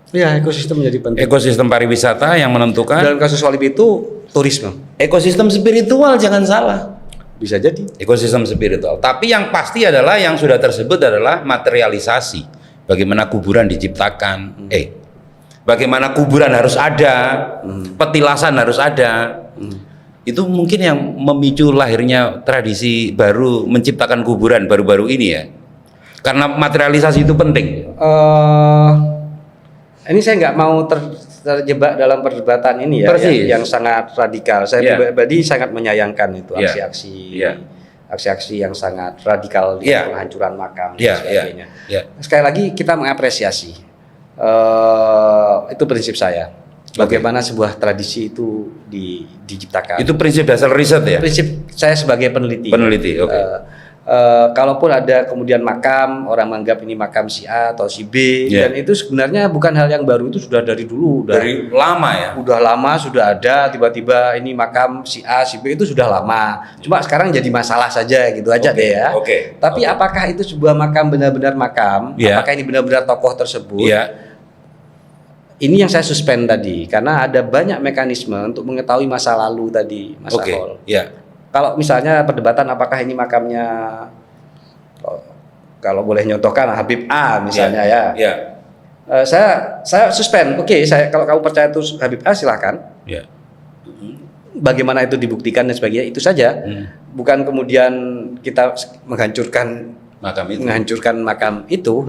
Ya, ekosistem menjadi penting. Ekosistem pariwisata yang menentukan. Dalam kasus Walip itu turisme. Ekosistem spiritual, jangan salah. Bisa jadi. Ekosistem spiritual. Tapi yang pasti adalah yang sudah tersebut adalah materialisasi. Bagaimana kuburan diciptakan. Bagaimana kuburan harus ada, petilasan harus ada. Itu mungkin yang memicu lahirnya tradisi baru menciptakan kuburan baru-baru ini ya. Karena materialisasi itu penting. Ini saya nggak mau terjebak dalam perdebatan ini ya, yang sangat radikal. Saya pribadi sangat menyayangkan itu aksi-aksi yang sangat radikal di penghancuran makam dan sebagainya. Sekali lagi kita mengapresiasi. Itu prinsip saya. Bagaimana sebuah tradisi itu diciptakan. Itu prinsip dasar riset ya? Prinsip saya sebagai peneliti. Oke. Kalaupun ada kemudian makam, orang menganggap ini makam si A atau si B, dan itu sebenarnya bukan hal yang baru, itu sudah dari dulu, dari lama ya. Udah lama sudah ada, tiba-tiba ini makam si A, si B itu sudah lama. Cuma sekarang jadi masalah saja gitu aja deh ya. Tapi apakah itu sebuah makam benar-benar makam? Apakah ini benar-benar tokoh tersebut? Ini yang saya suspend tadi, karena ada banyak mekanisme untuk mengetahui masa lalu tadi, Mas Akol. Kalau misalnya perdebatan apakah ini makamnya, kalau boleh nyontohkan Habib A misalnya saya suspend. Kalau kamu percaya itu Habib A silahkan. Bagaimana itu dibuktikan dan sebagainya itu saja. Bukan kemudian kita menghancurkan makam itu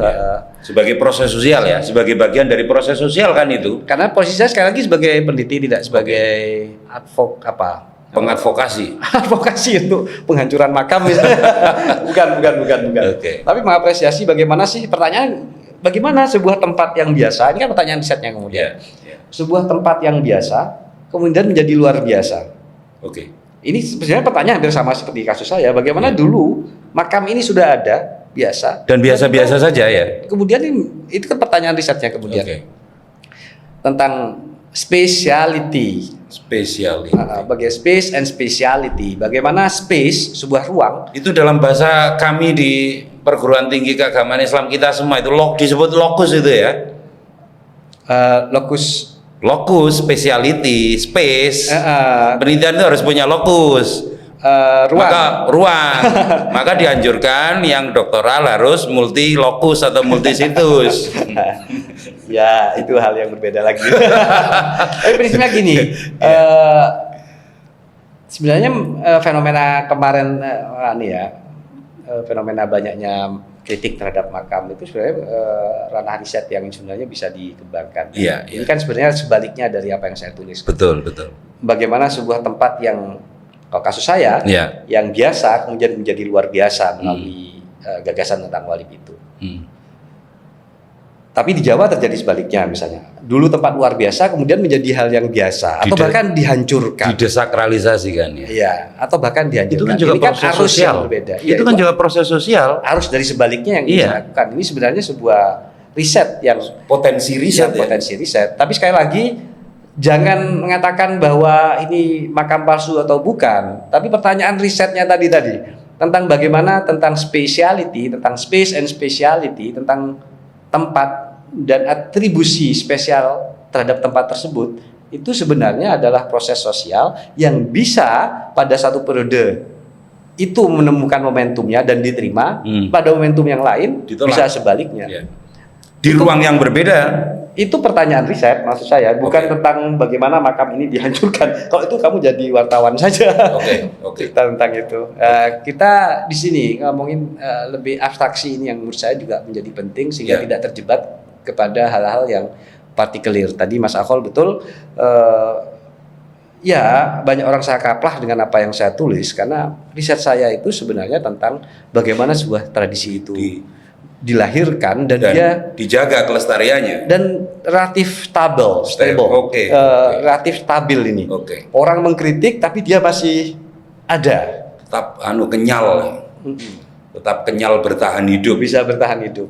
sebagai proses sosial ya, sebagai bagian dari proses sosial kan itu. Karena posisi saya sekali lagi sebagai peneliti, tidak sebagai pengadvokasi. Advokasi untuk penghancuran makam misalnya. bukan. Tapi mengapresiasi bagaimana sih, pertanyaan bagaimana sebuah tempat yang biasa, ini kan pertanyaan risetnya kemudian. Sebuah tempat yang biasa kemudian menjadi luar biasa. Ini sebenarnya pertanyaan hampir sama seperti kasus saya. Bagaimana dulu makam ini sudah ada biasa dan biasa-biasa saja ya. Kemudian itu kan pertanyaan risetnya kemudian tentang speciality. Bagi space and speciality. Bagaimana space, sebuah ruang. Itu dalam bahasa kami di perguruan tinggi keagamaan Islam kita semua itu disebut lokus itu ya. Lokus, speciality, space. Penelitian itu harus punya lokus. Ruang. Maka dianjurkan yang doktoral harus multi lokus atau multi situs. Ya, itu hal yang berbeda lagi. Tapi prinsipnya gini, sebenarnya fenomena kemarin fenomena banyaknya kritik terhadap makam itu sebenarnya ranah riset yang sebenarnya bisa dikembangkan. Ini kan sebenarnya sebaliknya dari apa yang saya tulis. Betul. Bagaimana sebuah tempat yang, kalau kasus saya, yang biasa kemudian menjadi luar biasa melalui gagasan tentang Walip itu. Tapi di Jawa terjadi sebaliknya misalnya. Dulu tempat luar biasa kemudian menjadi hal yang biasa atau bahkan dihancurkan. Didesakralisasikan ya. Iya, atau bahkan dihancurkan. Itu kan juga ini proses kan arus sosial. yang berbeda. Itu kan juga proses sosial. Arus dari sebaliknya yang dilakukan. Ini sebenarnya sebuah riset yang potensi riset. Tapi sekali lagi jangan mengatakan bahwa ini makam palsu atau bukan. Tapi pertanyaan risetnya tadi tentang bagaimana tentang speciality, tentang space and speciality, tentang tempat dan atribusi spesial terhadap tempat tersebut, itu sebenarnya adalah proses sosial yang bisa pada satu periode itu menemukan momentumnya dan diterima, pada momentum yang lain bisa sebaliknya. Di ruang yang berbeda. Itu pertanyaan riset maksud saya, bukan tentang bagaimana makam ini dihancurkan. Kalau itu kamu jadi wartawan saja. Cerita tentang itu. Kita di sini ngomongin lebih abstraksi ini yang menurut saya juga menjadi penting sehingga tidak terjebak kepada hal-hal yang partikelir. Tadi Mas Akol betul, banyak orang saya kaplah dengan apa yang saya tulis karena riset saya itu sebenarnya tentang bagaimana sebuah tradisi itu dilahirkan dan dia dijaga kelestariannya dan relatif stable. Relatif stabil ini. Orang mengkritik tapi dia masih ada. tetap kenyal, tetap kenyal bertahan hidup. Bisa bertahan hidup.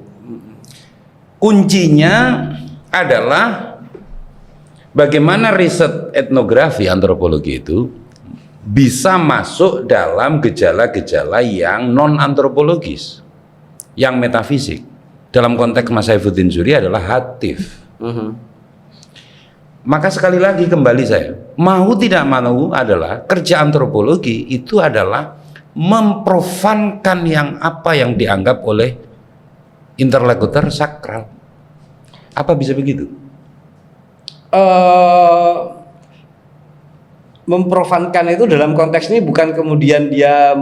Kuncinya adalah bagaimana riset etnografi antropologi itu bisa masuk dalam gejala-gejala yang non antropologis, yang metafisik. Dalam konteks Mas Saifuddin Zuri adalah hatif. Maka sekali lagi kembali saya, mau tidak mau adalah kerja antropologi itu adalah memprofankan apa yang dianggap oleh interlokutor sakral. Apa bisa begitu? Memprofankan itu dalam konteks ini bukan kemudian dia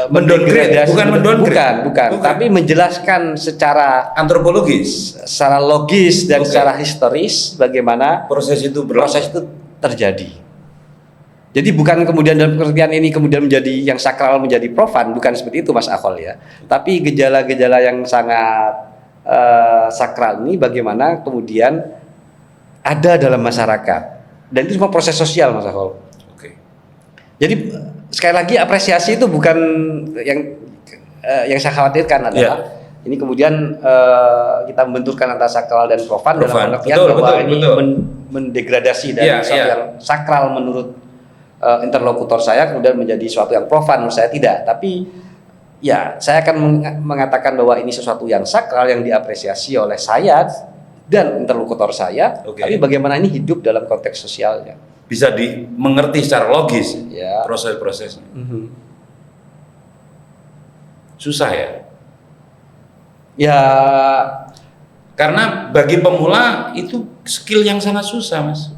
mendegradasi, bukan, tapi menjelaskan secara Antropologis, secara logis dan secara historis bagaimana proses itu terjadi. Jadi bukan kemudian dalam pengertian ini kemudian menjadi yang sakral menjadi profan, bukan seperti itu Mas Akhol ya. Tapi gejala-gejala yang sangat sakral ini bagaimana kemudian ada dalam masyarakat, dan itu semua proses sosial Mas Akhol. Jadi sekali lagi apresiasi itu bukan yang saya khawatirkan adalah ini kemudian kita membenturkan antara sakral dan profan dalam pengertian bahwa ini mendegradasi dari sesuatu yang sakral menurut interlokutor saya kemudian menjadi sesuatu yang profan. Menurut saya tidak, tapi ya saya akan mengatakan bahwa ini sesuatu yang sakral yang diapresiasi oleh saya dan interlokutor saya, tapi bagaimana ini hidup dalam konteks sosialnya. Bisa dimengerti secara logis proses-prosesnya. Susah ya? Ya, karena bagi pemula itu skill yang sangat susah, Mas.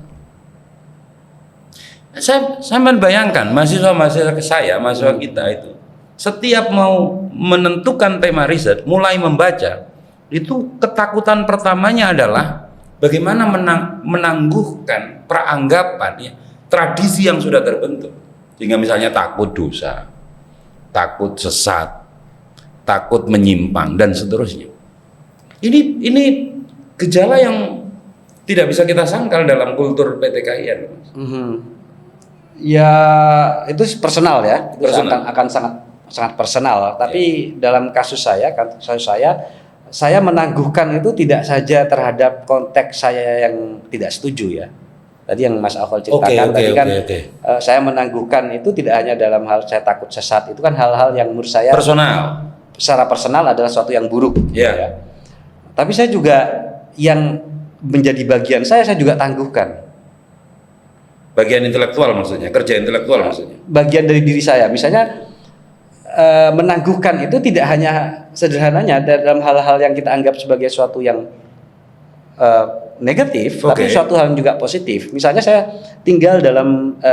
Saya membayangkan mahasiswa kita itu setiap mau menentukan tema riset, mulai membaca, itu ketakutan pertamanya adalah bagaimana menangguhkan peranggapan tradisi yang sudah terbentuk, sehingga misalnya takut dosa, takut sesat, takut menyimpang dan seterusnya. Ini gejala yang tidak bisa kita sangkal dalam kultur PTKIN. Ya itu personal ya, itu akan sangat personal. Tapi dalam kasus saya menangguhkan itu tidak saja terhadap konteks saya yang tidak setuju ya. Tadi yang Mas Akhol ceritakan saya menangguhkan itu tidak hanya dalam hal saya takut sesat, itu kan hal-hal yang menurut saya secara personal adalah sesuatu yang buruk. Ya. Tapi saya juga yang menjadi bagian saya juga tangguhkan. Bagian intelektual maksudnya, kerja intelektual maksudnya. Bagian dari diri saya, misalnya menangguhkan itu tidak hanya sederhananya dalam hal-hal yang kita anggap sebagai suatu yang negatif, tapi suatu hal yang juga positif. Misalnya saya tinggal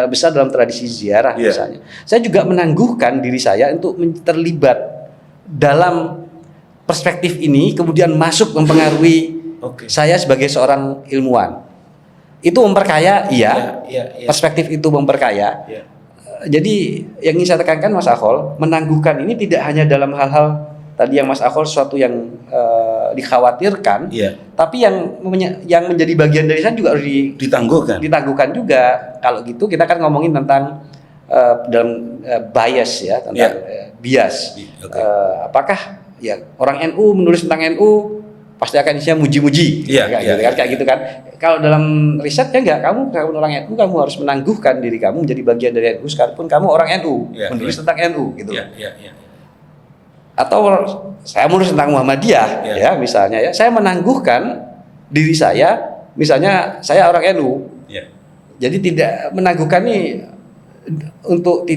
besar dalam tradisi ziarah misalnya. Saya juga menangguhkan diri saya untuk terlibat dalam perspektif ini, kemudian masuk mempengaruhi saya sebagai seorang ilmuwan. Itu memperkaya, perspektif itu memperkaya. Jadi yang ingin saya tekankan Mas Akhol, menangguhkan ini tidak hanya dalam hal-hal tadi yang Mas Akhol sesuatu yang dikhawatirkan, tapi yang menjadi bagian dari saya juga harus ditangguhkan juga. Kalau gitu kita kan ngomongin tentang dalam bias ya, tentang bias. Apakah ya orang NU menulis tentang NU pasti akan isinya muji-muji, kayak gitu kan. Kalau dalam risetnya enggak, kamu orang NU, kamu harus menangguhkan diri kamu menjadi bagian dari NU sekalipun kamu orang NU, menulis tentang NU gitu. Atau saya menulis tentang Muhammadiyah, ya misalnya ya, saya menangguhkan diri saya, misalnya saya orang NU. Jadi tidak menangguhkan ini untuk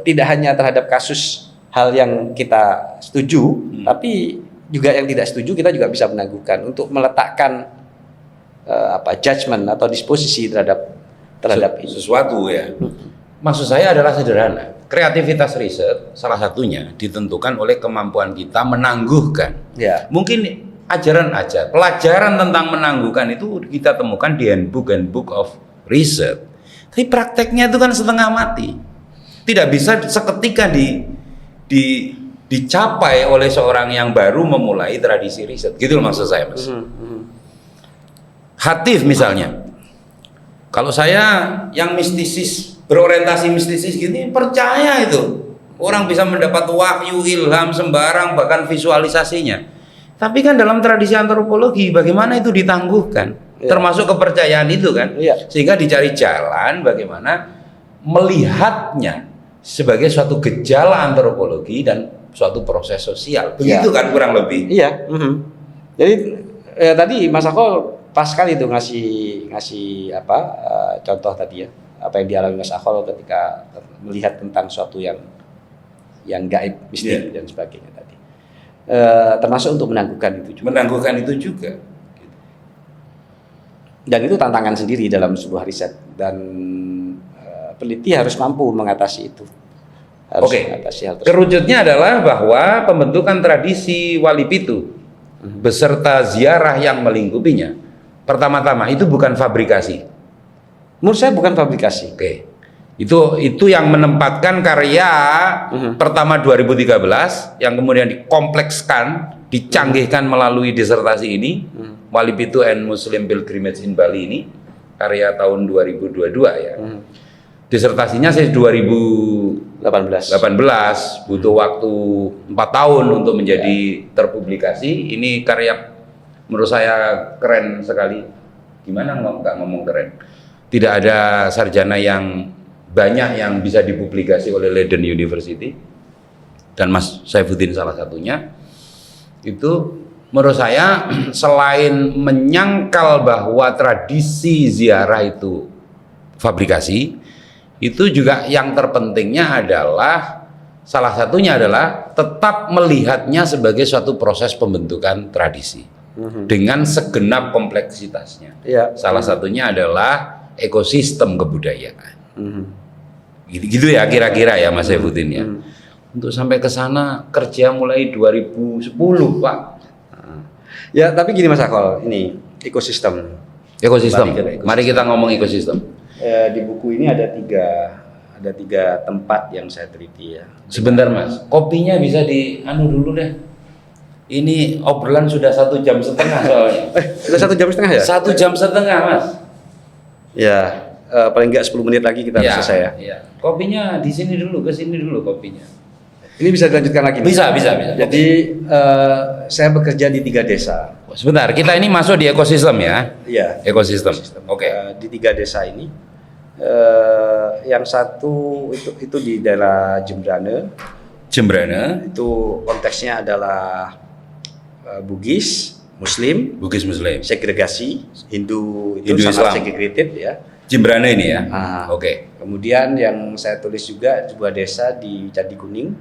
tidak hanya terhadap kasus hal yang kita setuju, tapi juga yang tidak setuju kita juga bisa menangguhkan untuk meletakkan judgement atau disposisi terhadap sesuatu ya. Maksud saya adalah sederhana. Kreativitas riset salah satunya ditentukan oleh kemampuan kita menangguhkan. Mungkin pelajaran tentang menangguhkan itu kita temukan di handbook of research. Tapi prakteknya itu kan setengah mati. Tidak bisa seketika dicapai oleh seorang yang baru memulai tradisi riset. Gitu loh maksud saya, Mas. Hatif misalnya. Kalau saya yang mistisis berorientasi mistis gini percaya itu orang bisa mendapat wahyu, ilham sembarang, bahkan visualisasinya. Tapi kan dalam tradisi antropologi bagaimana itu ditangguhkan, termasuk kepercayaan itu kan, sehingga dicari jalan bagaimana melihatnya sebagai suatu gejala antropologi dan suatu proses sosial. Begitu kan kurang lebih. Iya. Jadi tadi Mas Akol pas sekali itu ngasih contoh tadi ya, apa yang dialami Mas Akol ketika melihat tentang suatu yang gaib, mistik dan sebagainya tadi. Termasuk untuk menangguhkan itu juga. Menangguhkan itu juga. Dan itu tantangan sendiri dalam sebuah riset dan peneliti harus mampu mengatasi itu. Mengatasi hal tersebut. Kerucutnya adalah bahwa pembentukan tradisi Wali Pitu beserta ziarah yang melingkupinya, pertama-tama itu bukan fabrikasi. Menurut saya bukan fabrikasi. Itu yang menempatkan karya pertama 2013 yang kemudian dikomplekskan, dicanggihkan melalui disertasi ini, Wali Pitu and Muslim Pilgrimage in Bali ini, karya tahun 2022 ya. Disertasinya saya 2018, butuh waktu 4 tahun untuk menjadi terpublikasi. Ini karya menurut saya keren sekali. Gimana nggak ngomong keren? Tidak ada sarjana yang banyak yang bisa dipublikasi oleh Leiden University, dan Mas Saifuddin salah satunya. Itu menurut saya selain menyangkal bahwa tradisi ziarah itu fabrikasi, itu juga yang terpentingnya adalah salah satunya adalah tetap melihatnya sebagai suatu proses pembentukan tradisi dengan segenap kompleksitasnya. Salah satunya adalah ekosistem kebudayaan. Gitu ya kira-kira ya Mas Saifuddin ya. Untuk sampai ke sana kerja mulai 2010 Pak. Ya tapi gini Mas Akol, ini ekosistem. Mari kita ngomong ekosistem. Di buku ini ada tiga tempat yang saya teliti ya. Sebentar Mas, kopinya bisa dulu deh. Ini obrolan sudah 1,5 jam soalnya. Sudah 1,5 jam ya? 1,5 jam Mas. Ya, paling nggak 10 menit lagi kita harus selesai ya. Iya. Kopinya di sini dulu, ke sini dulu kopinya. Ini bisa dilanjutkan lagi? Bisa. Jadi saya bekerja di 3 desa. Sebentar, kita ini masuk di ekosistem ya? Iya. Ekosistem. Oke. Di 3 desa ini, yang satu itu di daerah Jembrane. Itu konteksnya adalah Bugis, Muslim, segregasi, Hindu sangat segregated ya. Jembrane ini ya. Kemudian yang saya tulis juga sebuah desa di Candi Kuning,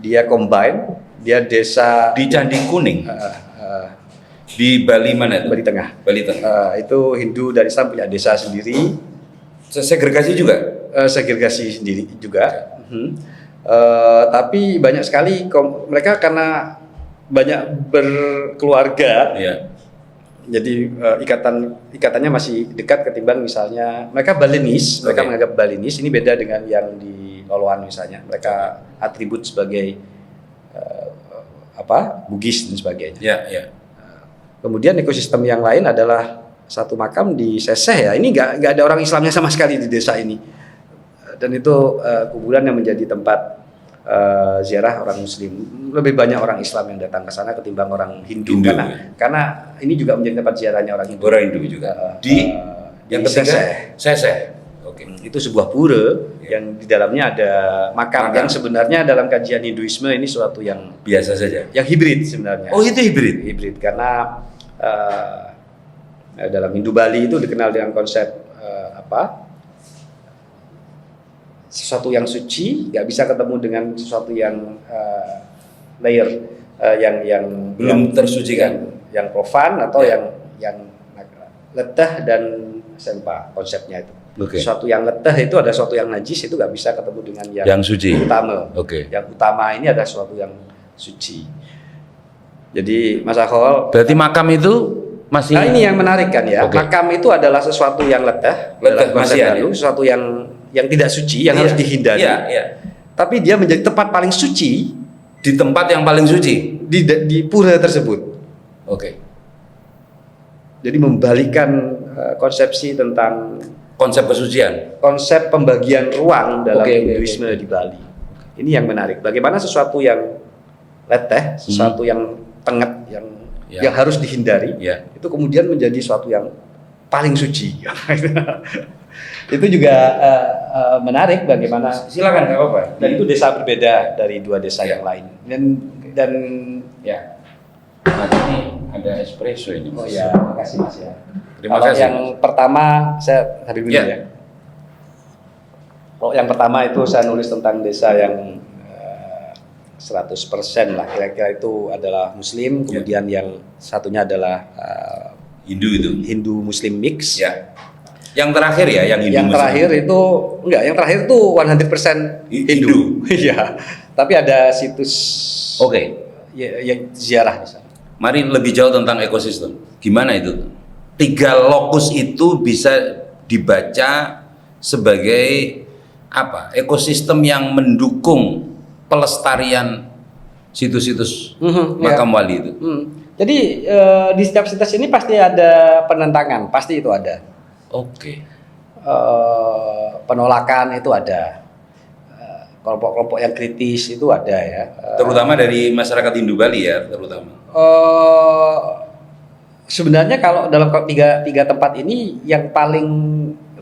dia combine, dia desa di Candi Kuning. Di Bali mana itu? Bali Tengah. Itu Hindu dan Islam punya desa sendiri. Segregasi juga? Segregasi sendiri juga. Tapi banyak sekali mereka karena banyak berkeluarga. Jadi ikatannya masih dekat ketimbang misalnya mereka Balinese, mereka menganggap Balinese ini beda dengan yang di Loloan misalnya. Mereka atribut sebagai Bugis dan sebagainya. Kemudian ekosistem yang lain adalah satu makam di Seseh ya. Ini nggak ada orang Islamnya sama sekali di desa ini. Dan itu kuburan yang menjadi tempat ziarah orang Muslim. Lebih banyak orang Islam yang datang ke sana ketimbang orang Hindu. Karena ini juga menjadi tempat ziarahnya orang Hindu. Orang Hindu juga. Yang ketiga Seseh. Itu sebuah pura yang di dalamnya ada makam yang sebenarnya dalam kajian Hinduisme ini suatu yang biasa saja. Yang hibrid sebenarnya. Oh, itu hibrid. Hibrid karena dalam Hindu Bali itu dikenal dengan konsep sesuatu yang suci nggak bisa ketemu dengan sesuatu yang layer yang belum tersucikan, yang profan atau yang letah dan sempa konsepnya itu. Sesuatu yang letah itu ada sesuatu yang najis, itu nggak bisa ketemu dengan yang suci utama. Yang utama ini ada sesuatu yang suci. Jadi Mas Akol, berarti makam itu masih. Nah ini yang menarik kan ya. Makam itu adalah sesuatu yang letah dalam konsep lalu, sesuatu yang tidak suci, yang harus dihindari. Tapi dia menjadi tempat paling suci di tempat yang paling suci di pura tersebut. Jadi membalikan konsepsi tentang konsep kesucian. konsep pembagian ruang dalam Oke, Hinduisme di Bali. Ini yang menarik. Bagaimana sesuatu yang leteh, sesuatu yang tenget, Ya. yang harus dihindari, Ya. itu kemudian menjadi sesuatu yang paling suci. Itu juga menarik bagaimana. Silakan, nggak apa-apa. Dan itu desa berbeda dari dua desa Ya. yang lain. Dan Ya. Nah, ini ada espresso ini. oh ya, makasih Mas ya. Terima Kalau kasih. yang pertama saya tadi dulu Ya. ya. Kalau yang pertama itu saya nulis tentang desa yang 100% lah kira-kira itu adalah Muslim, kemudian yang satunya adalah Hindu itu. Hindu Muslim mix. Ya. Yang terakhir ya, yang Hindu. Yang Muslim. terakhir itu enggak, yang terakhir itu 100% Hindu. Iya. Tapi ada situs yang ziarah di sana. Mari lebih jauh tentang ekosistem. Gimana itu? 3 lokus itu bisa dibaca sebagai apa? Ekosistem yang mendukung pelestarian situs-situs makam wali itu. Jadi di setiap situs ini pasti ada penentangan, pasti itu ada. Oke. Penolakan itu ada. Kelompok-kelompok yang kritis itu ada ya. Terutama dari masyarakat Hindu Bali ya, terutama. Sebenarnya kalau dalam tiga tempat ini yang paling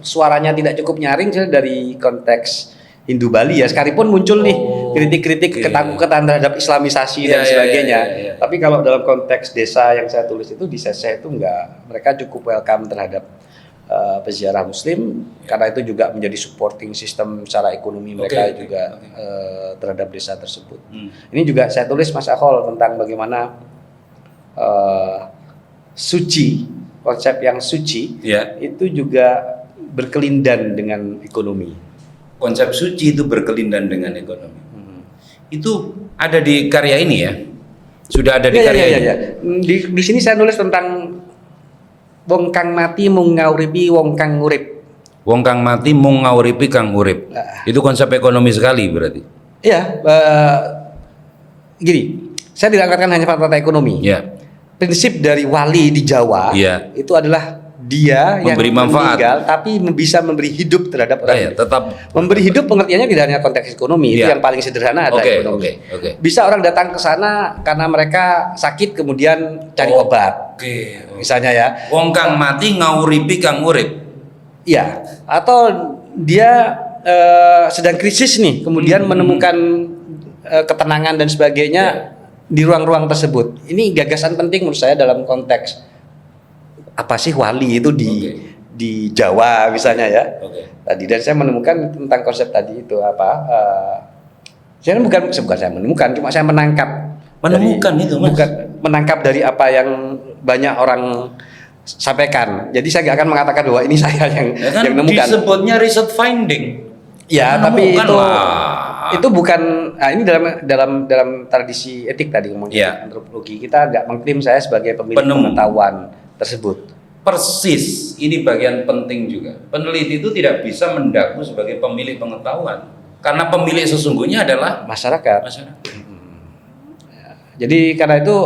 suaranya tidak cukup nyaring dari konteks Hindu Bali ya, sekalipun muncul nih kritik-kritik ketakutan terhadap Islamisasi dan sebagainya. Ya. Tapi kalau dalam konteks desa yang saya tulis itu di Sese itu enggak, mereka cukup welcome terhadap peziarah Muslim karena itu juga menjadi supporting sistem secara ekonomi mereka juga terhadap desa tersebut. Ini juga saya tulis Mas Akhol tentang bagaimana suci, konsep yang suci itu juga berkelindan dengan ekonomi. Konsep suci itu berkelindan dengan ekonomi. Itu ada di karya ini ya? Sudah ada di karya ini? Ya. Di sini saya nulis tentang wong kang mati mung ngauripi wong kang urip. Wong kang mati mung ngauripi kang urip. Itu konsep ekonomi sekali berarti. Iya, gini, saya tidak katakan hanya fakta ekonomi. Ya. Prinsip dari wali di Jawa itu adalah dia memberi yang manfaat, meninggal tapi bisa memberi hidup terhadap orang. Tetap memberi hidup pengertiannya tidak hanya konteks ekonomi, itu yang paling sederhana ada ekonomi. Bisa orang datang ke sana karena mereka sakit kemudian cari obat. Misalnya ya. Wong kang mati ngauripi kang urip. Iya, atau dia sedang krisis nih, kemudian menemukan ketenangan dan sebagainya di ruang-ruang tersebut. Ini gagasan penting menurut saya dalam konteks apa sih wali itu di Jawa misalnya ya. Tadi dan saya menemukan tentang konsep tadi itu apa? Saya bukan saya menemukan, cuma saya menangkap menangkap dari apa yang banyak orang sampaikan. Jadi saya nggak akan mengatakan bahwa ini saya yang menemukan. Disebutnya riset finding. Ya, tapi itu bukan. Nah, ini dalam tradisi etik tadi ngomongnya antropologi, kita nggak mengklaim saya sebagai pemilik pengetahuan tersebut. Persis, ini bagian penting juga. Peneliti itu tidak bisa mendaku sebagai pemilik pengetahuan, karena pemilik sesungguhnya adalah masyarakat. Jadi karena itu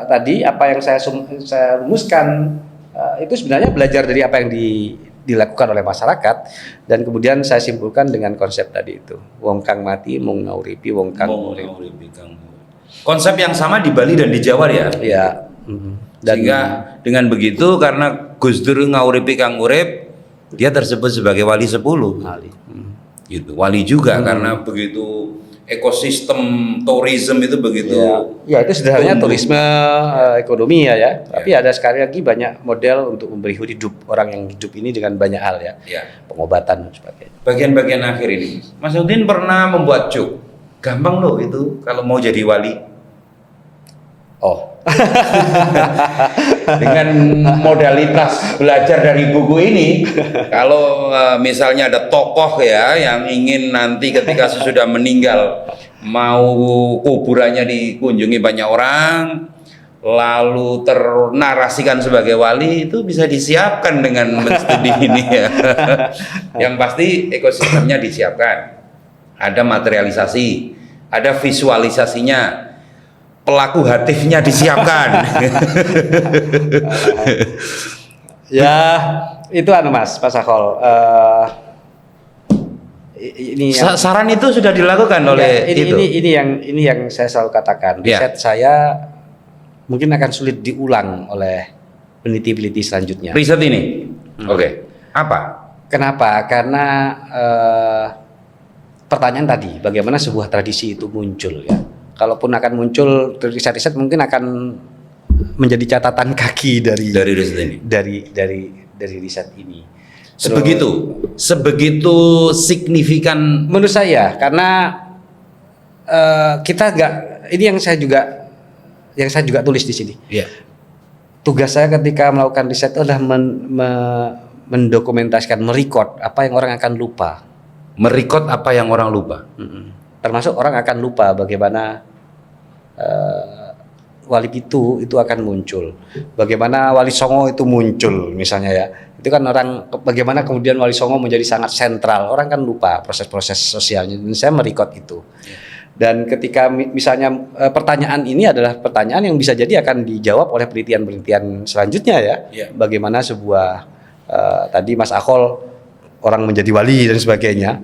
tadi apa yang saya rumuskan itu sebenarnya belajar dari apa yang dilakukan oleh masyarakat dan kemudian saya simpulkan dengan konsep tadi itu. Wong kang mati mung ngauripi wong kang urip. Konsep yang sama di Bali dan di Jawa ya. Iya. Sehingga dengan begitu karena Gus Dur ngauripi kang urip, dia tersebut sebagai wali 10. Gitu. Wali juga karena begitu ekosistem tourism itu begitu. Ya itu sederhananya turisme ekonomi ya. Tapi ada sekali lagi banyak model untuk memberi hidup orang yang hidup ini dengan banyak hal ya. Pengobatan dan sebagainya. Bagian-bagian akhir ini, Mas Udin pernah membuat joke. Gampang loh itu kalau mau jadi wali. Dengan modalitas belajar dari buku ini, kalau misalnya ada tokoh ya yang ingin nanti ketika sesudah meninggal mau kuburannya dikunjungi banyak orang, lalu ternarasikan sebagai wali, itu bisa disiapkan dengan studi ini ya. Yang pasti ekosistemnya disiapkan, ada materialisasi, ada visualisasinya, pelaku hatifnya disiapkan. Ya itu Mas Sakol. Ini yang, Saran itu sudah dilakukan oleh itu. ini yang saya selalu katakan. Ya. Riset saya mungkin akan sulit diulang oleh peneliti-peneliti selanjutnya. Riset ini. Oke. Apa? Kenapa? Karena pertanyaan tadi, bagaimana sebuah tradisi itu muncul ya? Kalaupun akan muncul riset-riset mungkin akan menjadi catatan kaki dari riset ini. Dari riset ini. Sebegitu signifikan Menurut saya, karena kita nggak, ini yang saya juga tulis di sini. ya. Tugas saya ketika melakukan riset itu adalah mendokumentasikan, merekod apa yang orang akan lupa. Merekod apa yang orang lupa. Termasuk orang akan lupa bagaimana Wali Pitu itu akan muncul, bagaimana Wali Songo itu muncul misalnya ya. Itu kan orang, bagaimana kemudian Wali Songo menjadi sangat sentral, orang kan lupa proses-proses sosialnya. Dan saya merekod itu. Dan ketika misalnya pertanyaan ini adalah pertanyaan yang bisa jadi akan dijawab oleh penelitian-penelitian selanjutnya ya. Bagaimana sebuah tadi Mas Akol orang menjadi wali dan sebagainya.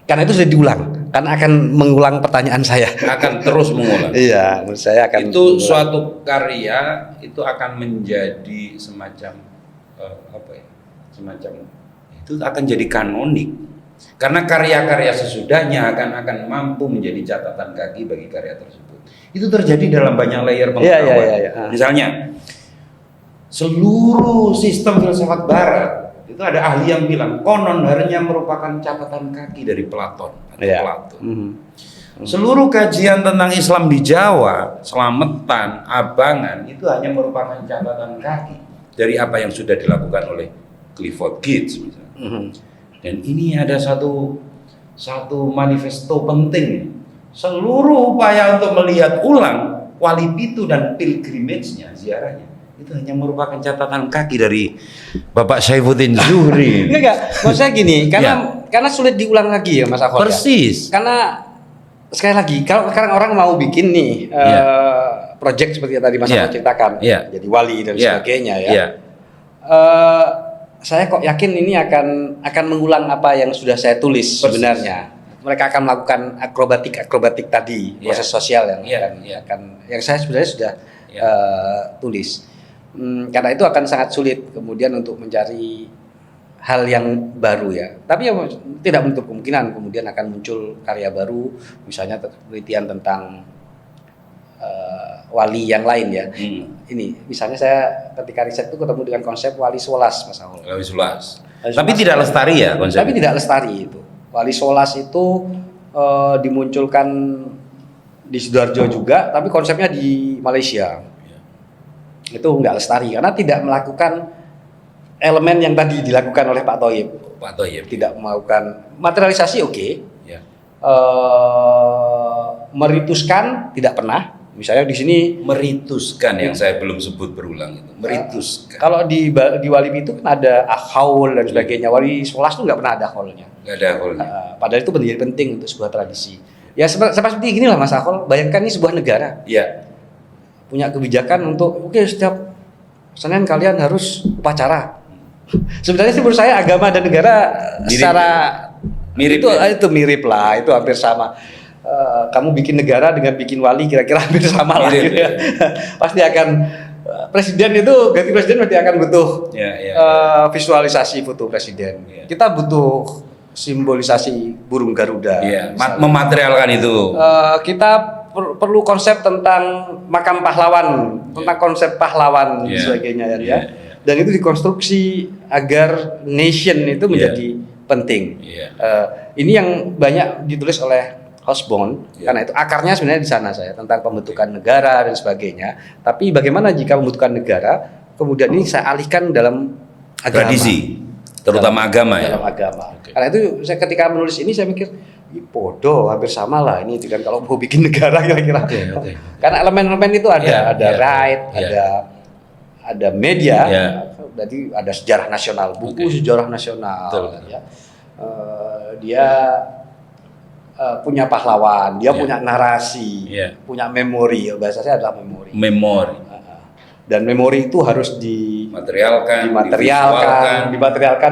Karena itu sudah diulang, karena akan mengulang pertanyaan saya. Akan terus mengulang. Iya, menurut saya akan. Itu suatu karya itu akan menjadi semacam semacam itu akan jadi kanonik. Karena karya-karya sesudahnya akan mampu menjadi catatan kaki bagi karya tersebut. Itu terjadi dalam banyak layer pengetahuan. Misalnya seluruh sistem filsafat Barat itu ada ahli yang bilang konon hanya merupakan catatan kaki dari Platon atau Plato. Seluruh kajian tentang Islam di Jawa, Slametan, Abangan itu hanya merupakan catatan kaki dari apa yang sudah dilakukan oleh Clifford Geertz misalnya. Dan ini ada satu manifesto penting. Seluruh upaya untuk melihat ulang Wali Pitu dan pilgrimage-nya, ziarahnya, itu hanya merupakan catatan kaki dari Bapak Saifuddin Zuhri. Enggak, maksudnya gini, karena sulit diulang lagi ya Mas Akol. Persis. Ya? Karena sekali lagi, kalau sekarang orang mau bikin nih project seperti yang tadi Mas Akol ceritakan, jadi wali dan sebagainya ya. Saya kok yakin ini akan mengulang apa yang sudah saya tulis sebenarnya. Mereka akan melakukan akrobatik tadi, proses sosial yang yang saya sebenarnya sudah tulis. Karena itu akan sangat sulit kemudian untuk mencari hal yang baru ya. Tapi ya tidak menutup kemungkinan kemudian akan muncul karya baru, misalnya penelitian tentang wali yang lain ya. Ini misalnya saya ketika riset itu ketemu dengan konsep wali solas Mas Akol. Wali solas. Tapi tidak lestari ya konsepnya. Tapi tidak lestari itu. Wali solas itu dimunculkan di Sidoarjo juga, tapi konsepnya di Malaysia. Itu enggak lestari karena tidak melakukan elemen yang tadi dilakukan oleh Pak Thoyib. Tidak melakukan materialisasi merituskan tidak pernah. Misalnya di sini merituskan yang saya belum sebut berulang itu. Merituskan. Kalau di Wali Pitu kan ada haul dan sebagainya. Wali solas itu nggak pernah ada haulnya. Nggak ada haulnya. Padahal itu menjadi penting untuk sebuah tradisi. Ya seperti gini lah Mas Akol. Bayangkan ini sebuah negara. Iya. Punya kebijakan untuk setiap Senin kalian harus upacara. Sebenarnya sih menurut saya agama dan negara secara mirip itu mirip lah, itu hampir sama. Kamu bikin negara dengan bikin wali kira-kira hampir sama lah gitu ya. Pasti akan presiden itu ganti presiden pasti akan butuh visualisasi foto presiden. Kita butuh simbolisasi burung Garuda. Mematerialkan itu. Kita perlu konsep tentang makam pahlawan, tentang konsep pahlawan dan sebagainya ya. Dan itu dikonstruksi agar nation itu menjadi penting. Ini yang banyak ditulis oleh Hobsbawm, karena itu akarnya sebenarnya di sana saya tentang pembentukan negara dan sebagainya. Tapi bagaimana jika pembentukan negara kemudian ini saya alihkan dalam agama, tradisi, terutama agama ya. Dalam agama. Karena itu saya ketika menulis ini saya mikir bodoh, hampir sama lah ini dengan kalau mau bikin negara kira-kira. Karena elemen-elemen itu ada right, ada media, jadi ada sejarah nasional, buku sejarah nasional. Dia punya pahlawan, dia punya narasi, punya memori. Bahasa saya adalah memori. dan memori itu harus dimaterialkan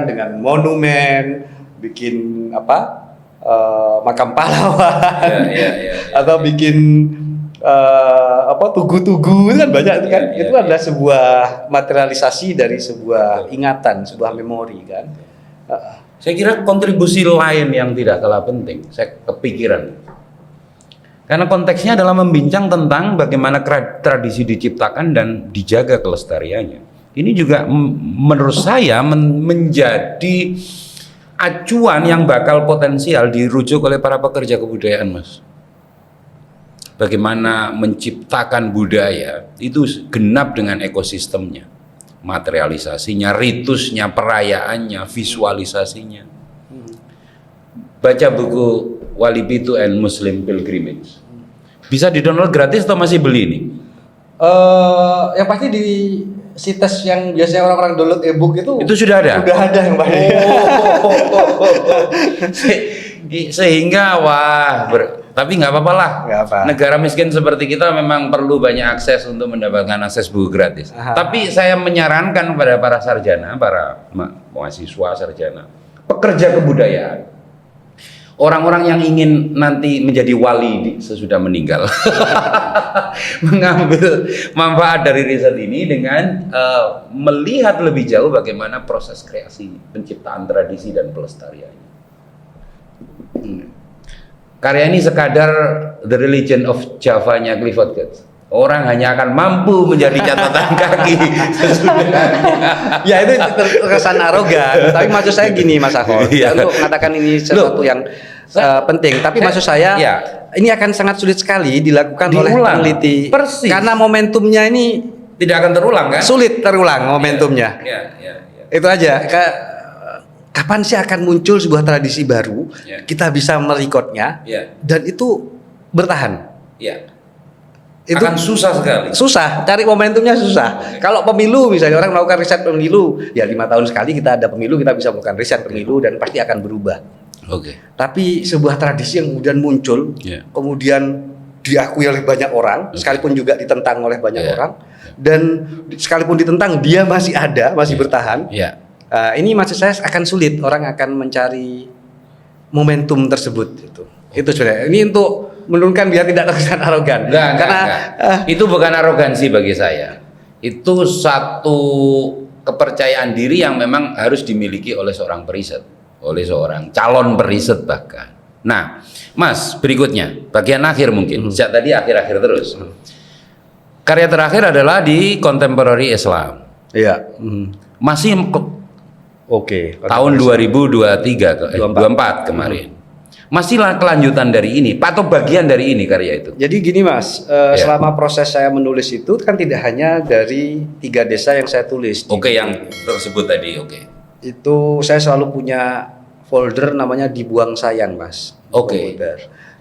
dengan monumen, bikin makam pahlawan, atau bikin tugu-tugu, itu kan banyak itu kan. Itu adalah sebuah materialisasi dari sebuah ingatan, sebuah memori kan. Saya kira kontribusi lain yang tidak kalah penting, saya kepikiran. Karena konteksnya adalah membincang tentang bagaimana tradisi diciptakan dan dijaga kelestariannya. Ini juga menurut saya menjadi acuan yang bakal potensial dirujuk oleh para pekerja kebudayaan, Mas. Bagaimana menciptakan budaya itu genap dengan ekosistemnya, materialisasinya, ritusnya, perayaannya, visualisasinya. Baca buku Wali Pitu and Muslim Pilgrimage. Bisa di-download gratis atau masih beli nih? Yang pasti di sites yang biasanya orang-orang download e-book itu sudah ada? Sudah ada yang pasti. Sehingga tapi nggak apa-apa lah. Negara miskin seperti kita memang perlu banyak akses untuk mendapatkan akses buku gratis. Tapi saya menyarankan kepada para sarjana, para mahasiswa sarjana, pekerja kebudayaan, orang-orang yang ingin nanti menjadi wali sesudah meninggal, mengambil manfaat dari riset ini dengan melihat lebih jauh bagaimana proses kreasi, penciptaan tradisi dan pelestariannya. Karya ini sekadar The Religion of Java-nya Clifford Geertz. Orang hanya akan mampu menjadi catatan kaki sesudahnya. Ya itu terkesan arogan. Tapi maksud saya gini, Mas Ahol, untuk mengatakan ini sesuatu yang penting. Tapi maksud saya, ini akan sangat sulit sekali dilakukan oleh peneliti. Persis. Karena momentumnya ini tidak akan terulang kan? Sulit terulang momentumnya. Itu aja. Kapan sih akan muncul sebuah tradisi baru? Kita bisa merekodnya dan itu bertahan. Itu akan susah sekali. Susah, cari momentumnya susah. Kalau pemilu misalnya orang melakukan riset pemilu, ya 5 tahun sekali kita ada pemilu, kita bisa melakukan riset pemilu dan pasti akan berubah. Tapi sebuah tradisi yang kemudian muncul, kemudian diakui oleh banyak orang, sekalipun juga ditentang oleh banyak orang, dan sekalipun ditentang dia masih ada, masih bertahan. Ini maksud saya akan sulit, orang akan mencari momentum tersebut. Itu sudah. Ini untuk menurunkan biar tidak terkesan arogan. Karena itu bukan arogansi bagi saya. Itu satu kepercayaan diri yang memang harus dimiliki oleh seorang periset, oleh seorang calon periset bahkan. Nah, Mas, berikutnya bagian akhir mungkin. Sejak tadi akhir-akhir terus. Karya terakhir adalah di Contemporary Islam. Masih tahun 2023 24 kemarin. Masihlah kelanjutan dari ini, atau bagian dari ini karya itu. Jadi gini Mas, selama proses saya menulis itu kan tidak hanya dari 3 desa yang saya tulis. Yang tersebut tadi, Itu saya selalu punya folder namanya Dibuang Sayang, Mas.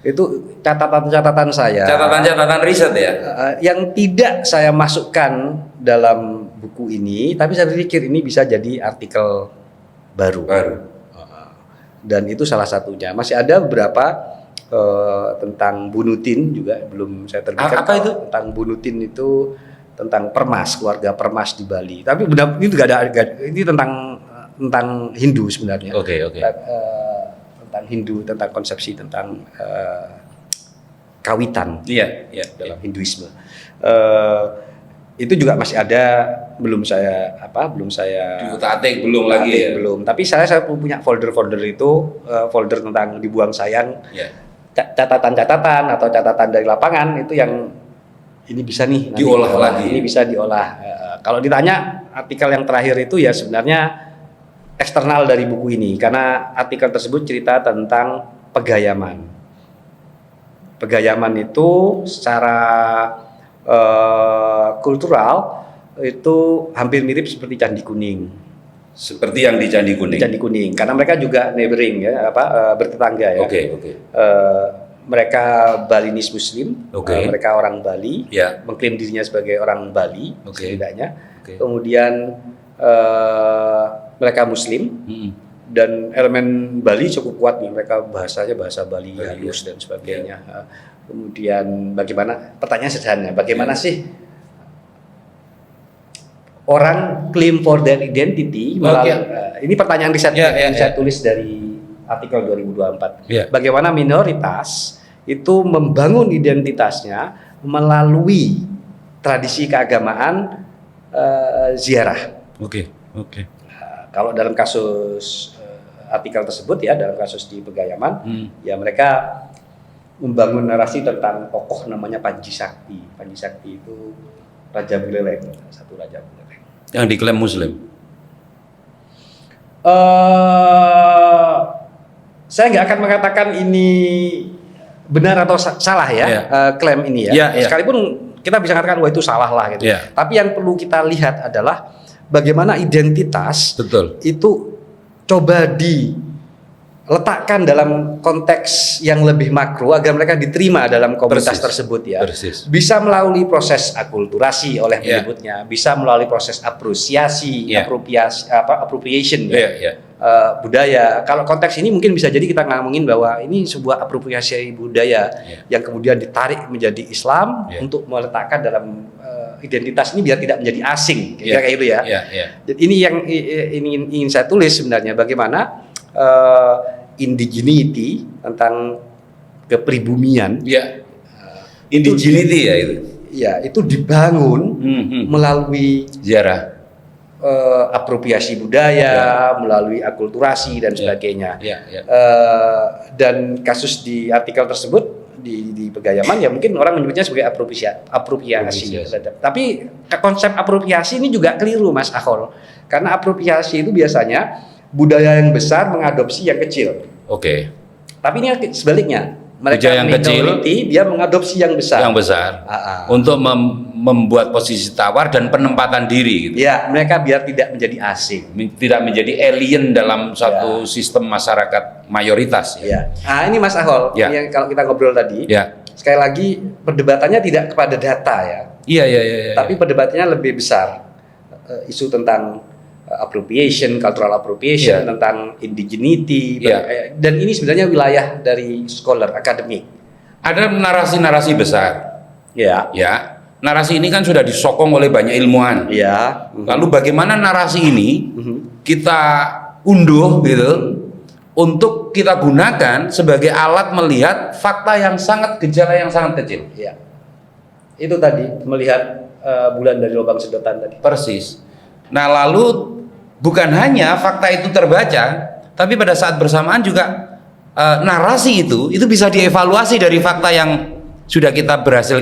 Itu catatan-catatan saya. Catatan-catatan riset ya. Yang tidak saya masukkan dalam buku ini, tapi saya pikir ini bisa jadi artikel baru. Dan itu salah satunya. Masih ada beberapa tentang Bunutin juga belum saya terbitkan. Apa itu? Tentang Bunutin itu tentang Permas, keluarga Permas di Bali. Tapi benar ini juga ada ini tentang Hindu sebenarnya. Tentang Hindu, tentang konsepsi tentang kawitan. Dalam Hinduisme. Itu juga masih ada, belum saya diutak-atik belum. Tapi saya punya folder itu, folder tentang Dibuang Sayang, catatan-catatan atau catatan dari lapangan itu yang ini bisa nih diolah lagi. Ini bisa diolah. Kalau ditanya artikel yang terakhir itu ya sebenarnya eksternal dari buku ini, karena artikel tersebut cerita tentang Pegayaman. Pegayaman itu secara kultural itu hampir mirip seperti Candi Kuning. Seperti yang di Candi Kuning. Candi Kuning, karena mereka juga neighboring bertetangga ya. Mereka Balinis Muslim, mereka orang Bali, mengklaim dirinya sebagai orang Bali setidaknya. Kemudian mereka Muslim dan elemen Bali cukup kuat nih, mereka bahasanya bahasa Bali halus dan sebagainya. Kemudian bagaimana, pertanyaan sederhana, bagaimana sih orang claim for their identity melalui ini pertanyaan riset yang saya tulis dari artikel 2024. Bagaimana minoritas itu membangun identitasnya melalui tradisi keagamaan ziarah. Kalau dalam kasus artikel tersebut ya, dalam kasus di Pegayaman, ya mereka membangun narasi tentang tokoh namanya Panji Sakti. Panji Sakti itu Raja Buleleng, satu Raja Buleleng. Yang diklaim Muslim. Saya nggak akan mengatakan ini benar atau salah ya, klaim ini ya. Sekalipun kita bisa katakan wah itu salah lah gitu. Tapi yang perlu kita lihat adalah bagaimana identitas itu coba diletakkan dalam konteks yang lebih makro agar mereka diterima dalam komunitas tersebut ya. Bisa melalui proses akulturasi oleh menyebutnya, bisa melalui proses apresiasi, appropriation budaya. Kalau konteks ini mungkin bisa jadi kita ngomongin bahwa ini sebuah apropriasi budaya yang kemudian ditarik menjadi Islam untuk meletakkan dalam identitas ini biar tidak menjadi asing, kayak gitu ya. Jadi ini yang ingin saya tulis sebenarnya, bagaimana indigeneity tentang kepribumian. Indigeneity ya itu. Ya, itu dibangun melalui ziarah, apropriasi budaya, melalui akulturasi dan sebagainya. Dan kasus di artikel tersebut di Pegayaman ya mungkin orang menyebutnya sebagai apropriasi. Tapi konsep apropriasi ini juga keliru Mas Akhol. Karena apropriasi itu biasanya budaya yang besar mengadopsi yang kecil. Tapi ini sebaliknya. Mereka yang kecil, dia mengadopsi yang besar. Untuk membuat posisi tawar dan penempatan diri gitu. Ya, mereka biar tidak menjadi asing, tidak menjadi alien dalam satu sistem masyarakat mayoritas. Nah, ini Mas Akhol, yang kalau kita ngobrol tadi, sekali lagi perdebatannya tidak kepada data ya. Tapi perdebatannya lebih besar. Isu tentang appropriation, cultural appropriation, tentang indigeneity, dan ini sebenarnya wilayah dari scholar akademik. Ada narasi-narasi besar. Narasi ini kan sudah disokong oleh banyak ilmuwan. Lalu bagaimana narasi ini kita unduh gitu untuk kita gunakan sebagai alat melihat fakta yang sangat gejala yang sangat kecil. Itu tadi melihat bulan dari lubang sedotan tadi. Persis. Nah, lalu bukan hanya fakta itu terbaca, tapi pada saat bersamaan juga narasi itu bisa dievaluasi dari fakta yang sudah kita berhasil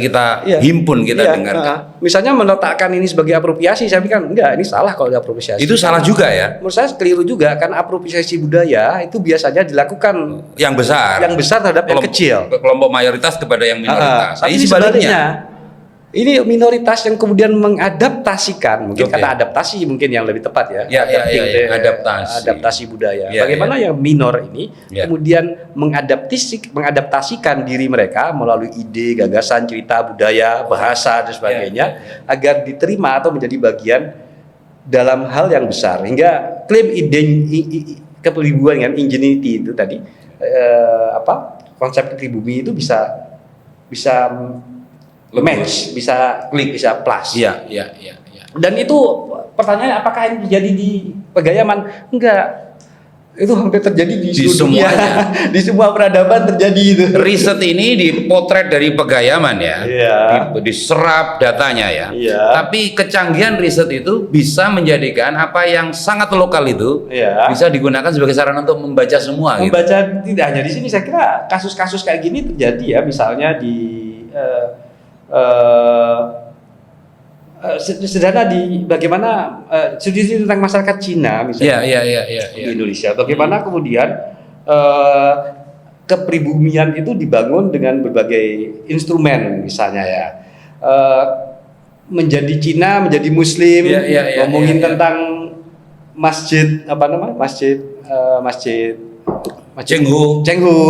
himpun, kita dengarkan. Misalnya meletakkan ini sebagai apropriasi, saya pikir enggak, ini salah kalau apropriasi. Itu salah juga ya? Menurut saya keliru juga, karena apropriasi budaya itu biasanya dilakukan yang besar terhadap yang kecil. Kelompok mayoritas kepada yang minoritas. Tapi sebaliknya. Ini minoritas yang kemudian mengadaptasikan, mungkin kata adaptasi mungkin yang lebih tepat ya. Adaptasi budaya. Bagaimana yang minor ini kemudian mengadaptasikan diri mereka melalui ide, gagasan, cerita, budaya, bahasa dan sebagainya agar diterima atau menjadi bagian dalam hal yang besar. Hingga klaim kepribumi dengan ingenuity itu tadi, konsep kepribumi itu bisa match, bisa klik, bisa plus. Dan itu pertanyaannya apakah ini terjadi di Pegayaman? Enggak. Itu hampir terjadi di seluruh dunia. Di semua peradaban terjadi itu. Riset ini dipotret dari Pegayaman ya. Diserap datanya ya. Tapi kecanggihan riset itu bisa menjadikan apa yang sangat lokal itu bisa digunakan sebagai sarana untuk membaca semua. Membaca tidak hanya di sini, saya kira kasus-kasus kayak gini terjadi ya, misalnya di sederhana di bagaimana studi tentang masyarakat Cina misalnya di Indonesia, bagaimana kemudian kepribumian itu dibangun dengan berbagai instrumen misalnya menjadi Cina, menjadi Muslim, ngomongin tentang masjid Cenghu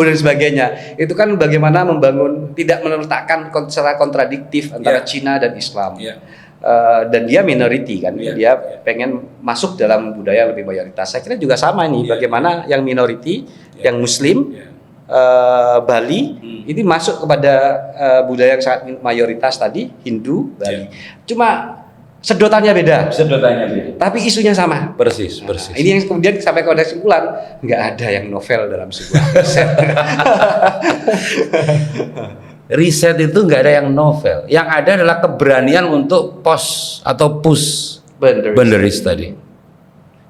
dan sebagainya. Itu kan bagaimana membangun, tidak meletakkan secara kontradiktif antara Cina dan Islam. Dan dia minority kan, dia pengen masuk dalam budaya lebih mayoritas. Saya kira juga sama ini, bagaimana yang minority, yang Muslim, Bali, ini masuk kepada budaya yang sangat mayoritas tadi, Hindu, Bali. Cuma sedotannya beda, Sedotannya beda. tapi isunya sama. Persis, Nah, persis. ini yang kemudian sampai pada kesimpulan nggak ada yang novel dalam sebuah riset. Riset itu nggak ada yang novel. Yang ada adalah keberanian untuk pos atau push boundaries tadi.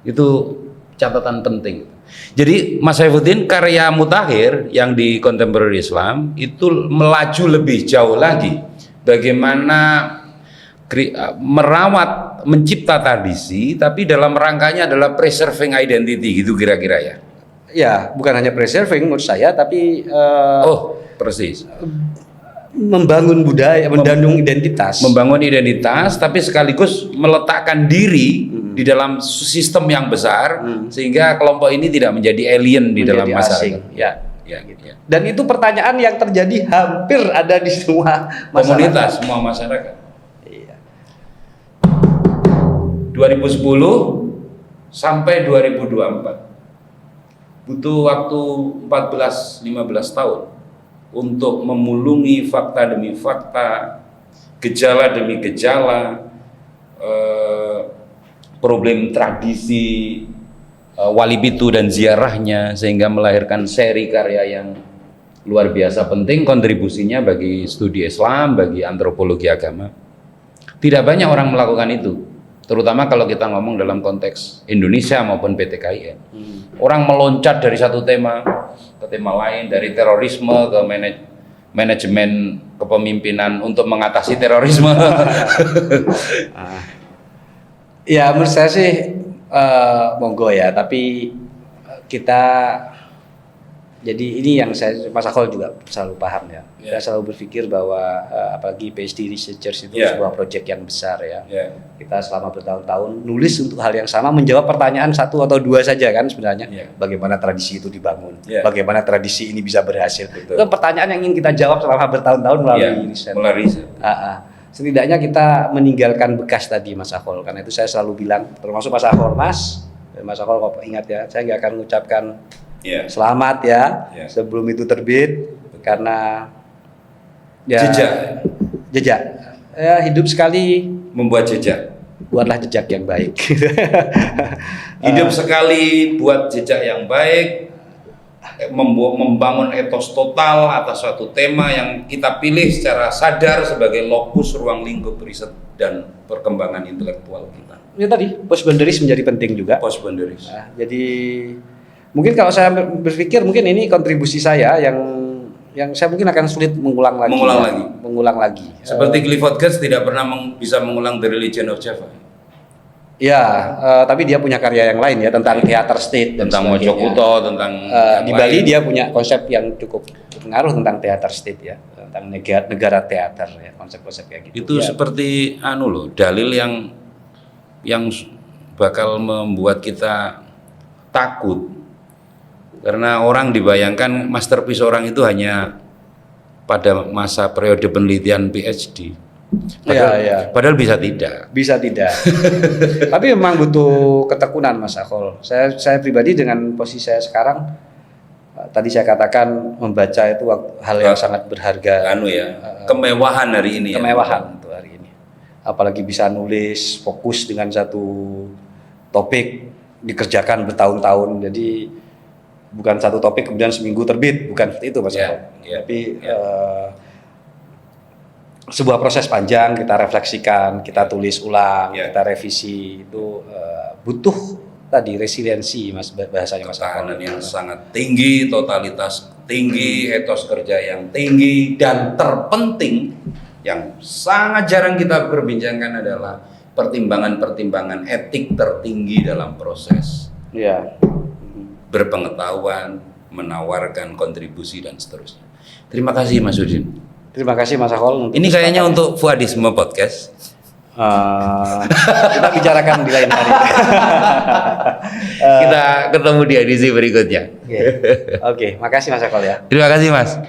Itu catatan penting. Jadi Mas Saifuddin, karya Mutakhir yang di Contemporary Islam itu melaju lebih jauh lagi. Bagaimana merawat, mencipta tradisi, tapi dalam rangkanya adalah preserving identity, gitu kira-kira ya. Ya, bukan hanya preserving menurut saya, tapi Oh, persis. membangun budaya, mendandung identitas. Membangun identitas, tapi sekaligus meletakkan diri di dalam sistem yang besar, sehingga kelompok ini tidak menjadi alien di dalam Menjadi masyarakat. asing. Ya. Ya, gitu ya. Dan itu pertanyaan yang terjadi hampir ada di semua Komunitas, semua masyarakat. Iya. 2010 sampai 2024 butuh waktu 14-15 tahun untuk memulungi fakta demi fakta, gejala demi gejala, problem tradisi, wali pitu dan ziarahnya, sehingga melahirkan seri karya yang luar biasa penting kontribusinya bagi studi Islam, bagi antropologi agama. Tidak banyak orang melakukan itu, terutama kalau kita ngomong dalam konteks Indonesia maupun PTKIN. Orang meloncat dari satu tema ke tema lain, dari terorisme ke manajemen kepemimpinan untuk mengatasi terorisme. Ya menurut saya sih monggo ya, tapi kita jadi ini yang saya Mas Akhol juga selalu paham ya. Saya selalu berpikir bahwa apalagi PhD researchers itu sebuah proyek yang besar ya. Kita selama bertahun-tahun nulis untuk hal yang sama, menjawab pertanyaan satu atau dua saja kan sebenarnya. Bagaimana tradisi itu dibangun, bagaimana tradisi ini bisa berhasil. Itu pertanyaan yang ingin kita jawab selama bertahun-tahun melalui riset. Setidaknya kita meninggalkan bekas tadi Mas Akhol. Karena itu saya selalu bilang, termasuk Mas Akhol, Mas Akhol kok ingat ya, saya nggak akan mengucapkan selamat ya sebelum itu terbit, karena ya, jejak ya, hidup sekali membuat jejak, buatlah jejak yang baik. Hidup sekali buat jejak yang baik, membangun etos total atas suatu tema yang kita pilih secara sadar sebagai lokus ruang lingkup riset dan perkembangan intelektual kita. Ini tadi post boundaries menjadi penting juga. Post boundaries. Nah, jadi mungkin kalau saya berpikir mungkin ini kontribusi saya yang saya mungkin akan sulit mengulang lagi. Seperti Clifford Geertz tidak pernah bisa mengulang The Religion of Java. Ya, tapi dia punya karya yang lain ya tentang theater state, tentang Mojokuto, tentang di Bali dia punya konsep yang cukup berpengaruh tentang theater state ya, tentang negara teater ya, konsep-konsep kayak gitu. Itu seperti dalil yang bakal membuat kita takut, karena orang dibayangkan masterpiece orang itu hanya pada masa periode penelitian PhD. Padahal bisa tidak. Tapi memang butuh ketekunan Mas Akhol. Saya pribadi dengan posisi saya sekarang, tadi saya katakan membaca itu hal yang sangat berharga. Kemewahan hari ini. Untuk hari ini. Apalagi bisa nulis fokus dengan satu topik, dikerjakan bertahun-tahun. Jadi bukan satu topik kemudian seminggu terbit, bukan seperti itu Mas Akhol. Tapi sebuah proses panjang, kita refleksikan, kita tulis ulang, kita revisi, itu butuh tadi resiliensi Mas, bahasanya Mas. Tekanan yang sangat tinggi, totalitas tinggi, etos kerja yang tinggi, dan terpenting yang sangat jarang kita perbincangkan adalah pertimbangan-pertimbangan etik tertinggi dalam proses. Berpengetahuan, menawarkan kontribusi dan seterusnya. Terima kasih Mas Udin. Terima kasih Mas Akhol. Ini kayaknya untuk Fuadisme Podcast. Kita bicarakan di lain hari. Kita ketemu di edisi berikutnya. Oke, makasih Mas Akhol ya. Terima kasih Mas.